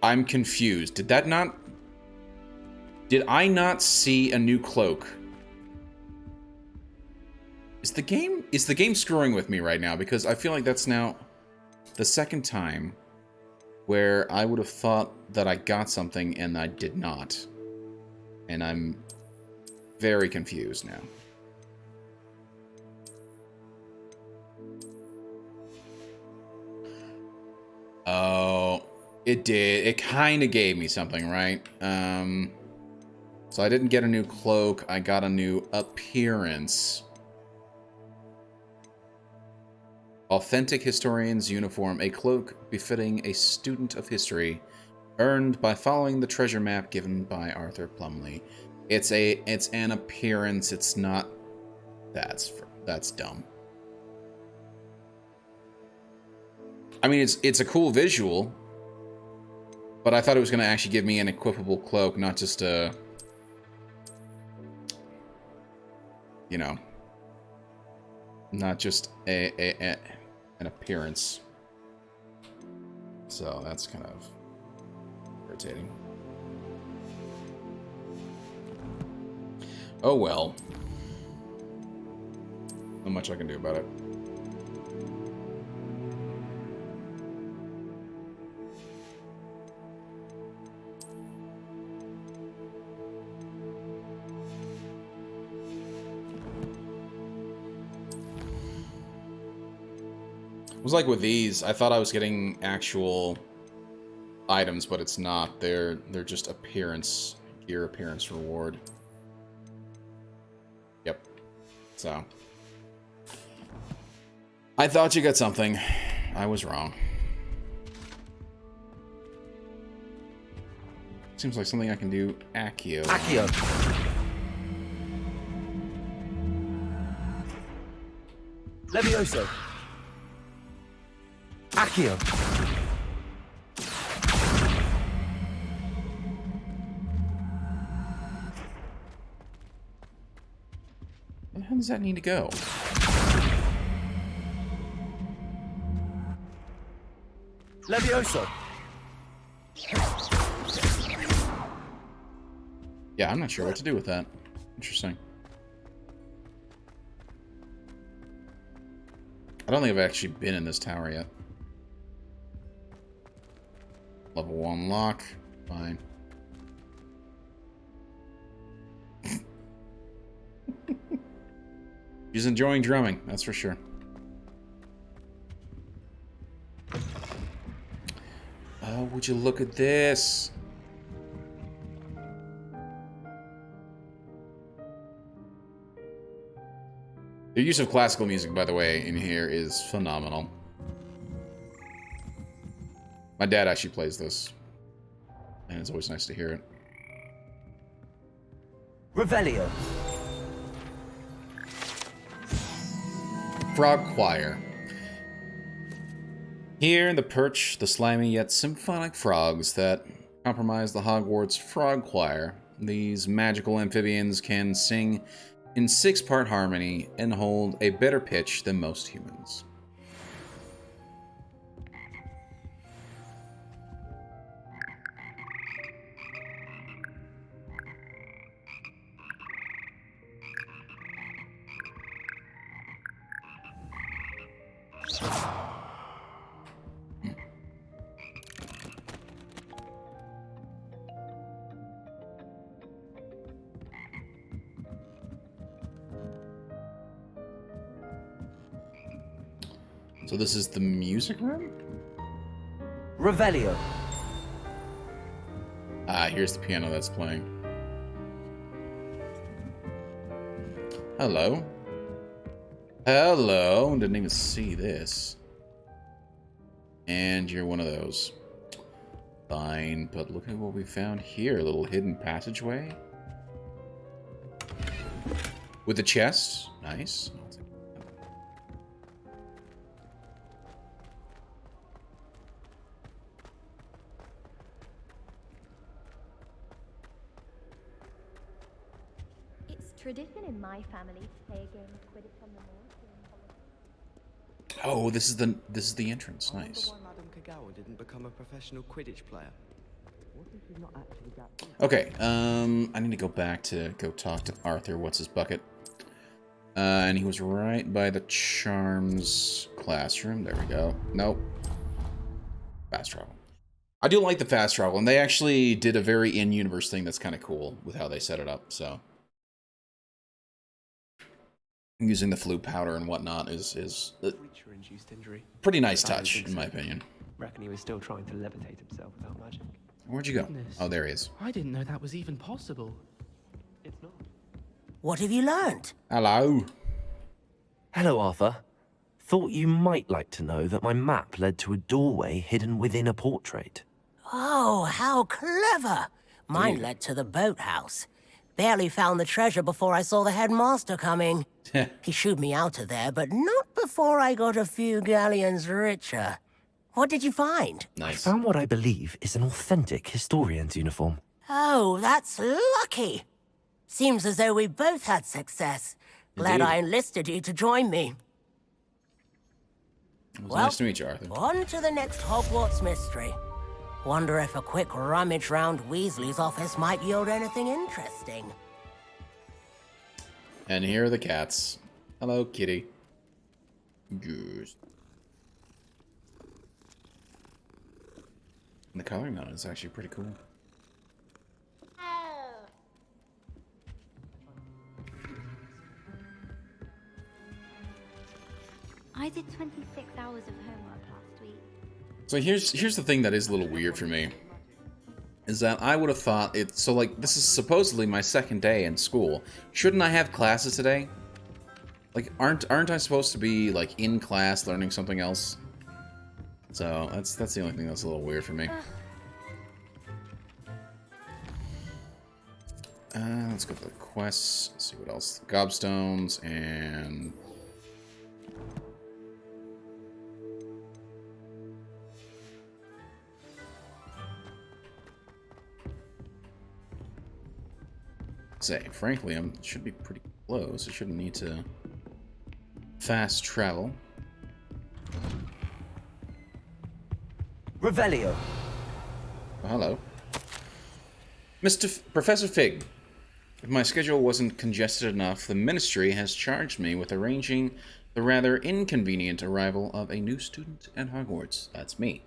I'm confused. Did I not see a new cloak? Is the game screwing with me right now? Because I feel like that's now the second time where I would have thought that I got something and I did not. And I'm very confused now. Oh, it did. It kind of gave me something, right? So I didn't get a new cloak. I got a new appearance. Authentic historian's uniform, a cloak befitting a student of history, earned by following the treasure map given by Arthur Plumley. It's an appearance. It's not. That's dumb. I mean, it's a cool visual, but I thought it was going to actually give me an equipable cloak, not just a, you know, not just an appearance. So that's kind of irritating. Oh well. Not much I can do about it. It was like with these, I thought I was getting actual items, but it's not. They're just appearance, gear appearance reward. Yep. So I thought you got something. I was wrong. Seems like something I can do. Accio. Accio. Levioso. Accio. Where the hell does that need to go? Levioso. Yeah, I'm not sure what to do with that. Interesting. I don't think I've actually been in this tower yet. Level 1 lock. Fine. She's enjoying drumming, that's for sure. Oh, would you look at this? The use of classical music, by the way, in here is phenomenal. My dad actually plays this, and it's always nice to hear it. Revelio. Frog Choir. Here in the perch the slimy yet symphonic frogs that comprise the Hogwarts Frog Choir. These magical amphibians can sing in 6-part harmony and hold a better pitch than most humans. So this is the music room? Revelio. Ah, here's the piano that's playing. Hello. Hello. Didn't even see this. And you're one of those. Fine, but look at what we found here. A little hidden passageway. With the chest. Nice. It's tradition in my family to play a game of Quidditch on the moor. Oh, this is the entrance. Nice. I wonder why Madame Kagawa didn't become a professional Quidditch player. What if she's not actually that good? Okay, I need to go back to go talk to Arthur. What's his bucket? And he was right by the charms classroom. There we go. Nope. Fast travel. I do like the fast travel, and they actually did a very in-universe thing that's kind of cool with how they set it up, so. Using the flu powder and whatnot is a pretty nice touch, in my opinion. Reckon he was still trying to levitate himself without magic. Where'd you go? Goodness. Oh, there he is. I didn't know that was even possible. It's not. What have you learned? Hello. Hello, Arthur. Thought you might like to know that my map led to a doorway hidden within a portrait. Oh, how clever! Mine led to the boathouse. Barely found the treasure before I saw the headmaster coming. He shooed me out of there, but not before I got a few galleons richer. What did you find? Nice. I found what I believe is an authentic historian's uniform. Oh, that's lucky. Seems as though we both had success. Glad Indeed. I enlisted you to join me. It was Well, nice to meet you, Arthur. On to the next Hogwarts mystery. Wonder if a quick rummage round Weasley's office might yield anything interesting. And here are the cats. Hello, kitty. Goose. And the coloring on it is actually pretty cool. I did 26 hours of homework last week. So here's the thing that is a little weird for me. Is that I would have thought it... So, like, this is supposedly my second day in school. Shouldn't I have classes today? Like, aren't I supposed to be, like, in class learning something else? So, that's the only thing that's a little weird for me. Let's go for the quests. Let's see what else. Gobstones and... Say, frankly, I should be pretty close. I shouldn't need to fast travel. Revelio. Oh, hello. Professor Fig. If my schedule wasn't congested enough, the Ministry has charged me with arranging the rather inconvenient arrival of a new student at Hogwarts. That's me.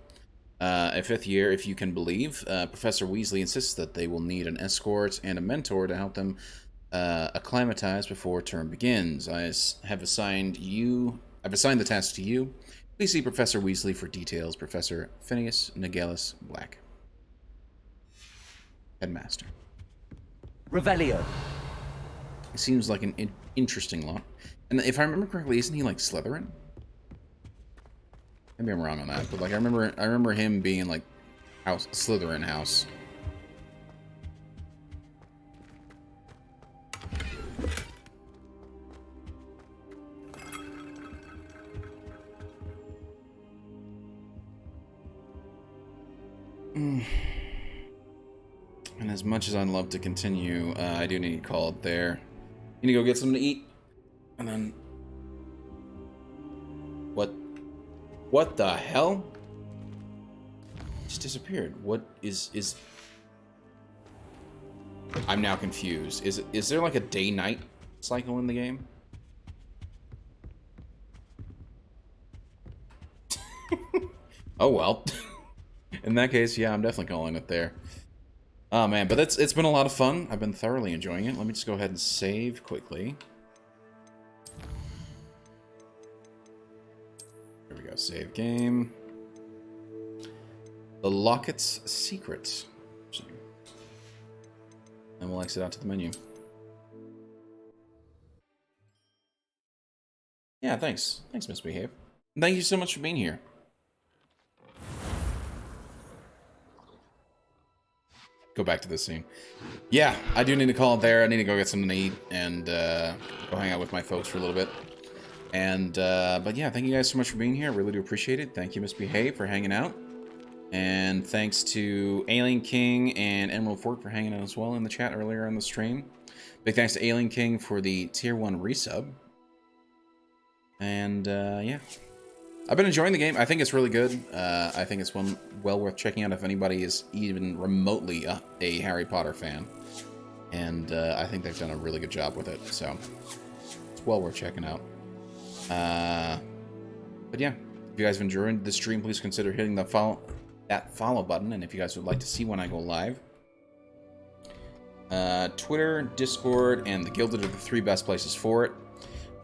A fifth year, if you can believe. Professor Weasley insists that they will need an escort and a mentor to help them acclimatize before term begins. I've assigned the task to you. Please see Professor Weasley for details. Professor Phineas Nigellus Black. Headmaster. Revelio. He seems like an interesting lot. And if I remember correctly, isn't he like Slytherin? Maybe I'm wrong on that, but like I remember him being like Slytherin house. And as much as I'd love to continue, I do need to call it there. You need to go get something to eat, and then what the hell? Just disappeared. What is? I'm now confused. Is there like a day-night cycle in the game? Oh well. In that case, yeah, I'm definitely calling it there. Oh man, but it's been a lot of fun. I've been thoroughly enjoying it. Let me just go ahead and save quickly. There we go. Save game. The Locket's Secrets. And we'll exit out to the menu. Yeah, thanks. Thanks, Misbehave. Thank you so much for being here. Go back to this scene. Yeah, I do need to call it there. I need to go get something to eat and go hang out with my folks for a little bit. And, but yeah, thank you guys so much for being here. I really do appreciate it. Thank you, Misbehave, for hanging out. And thanks to Alien King and Emerald Fork for hanging out as well in the chat earlier on the stream. Big thanks to Alien King for the Tier 1 resub. And, yeah. I've been enjoying the game. I think it's really good. I think it's one well worth checking out if anybody is even remotely a Harry Potter fan. And I think they've done a really good job with it. So it's well worth checking out. But yeah, if you guys have enjoyed the stream, please consider hitting the follow button. And if you guys would like to see when I go live, Twitter, Discord, and the Guilded are the 3 best places for it.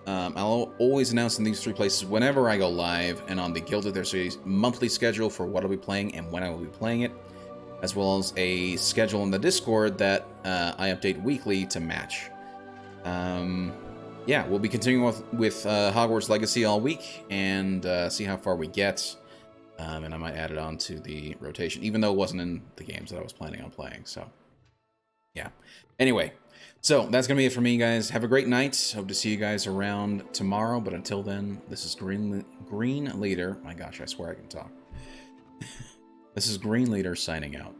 I'll always announce in these 3 places whenever I go live, and on the Guilded there's a monthly schedule for what I'll be playing and when I will be playing it, as well as a schedule in the Discord that I update weekly to match. Yeah, we'll be continuing with Hogwarts Legacy all week and see how far we get, and I might add it on to the rotation, even though it wasn't in the games that I was planning on playing, so yeah. Anyway, so that's going to be it for me, guys. Have a great night. Hope to see you guys around tomorrow. But until then, this is Green Leader. My gosh, I swear I can talk. This is Green Leader signing out.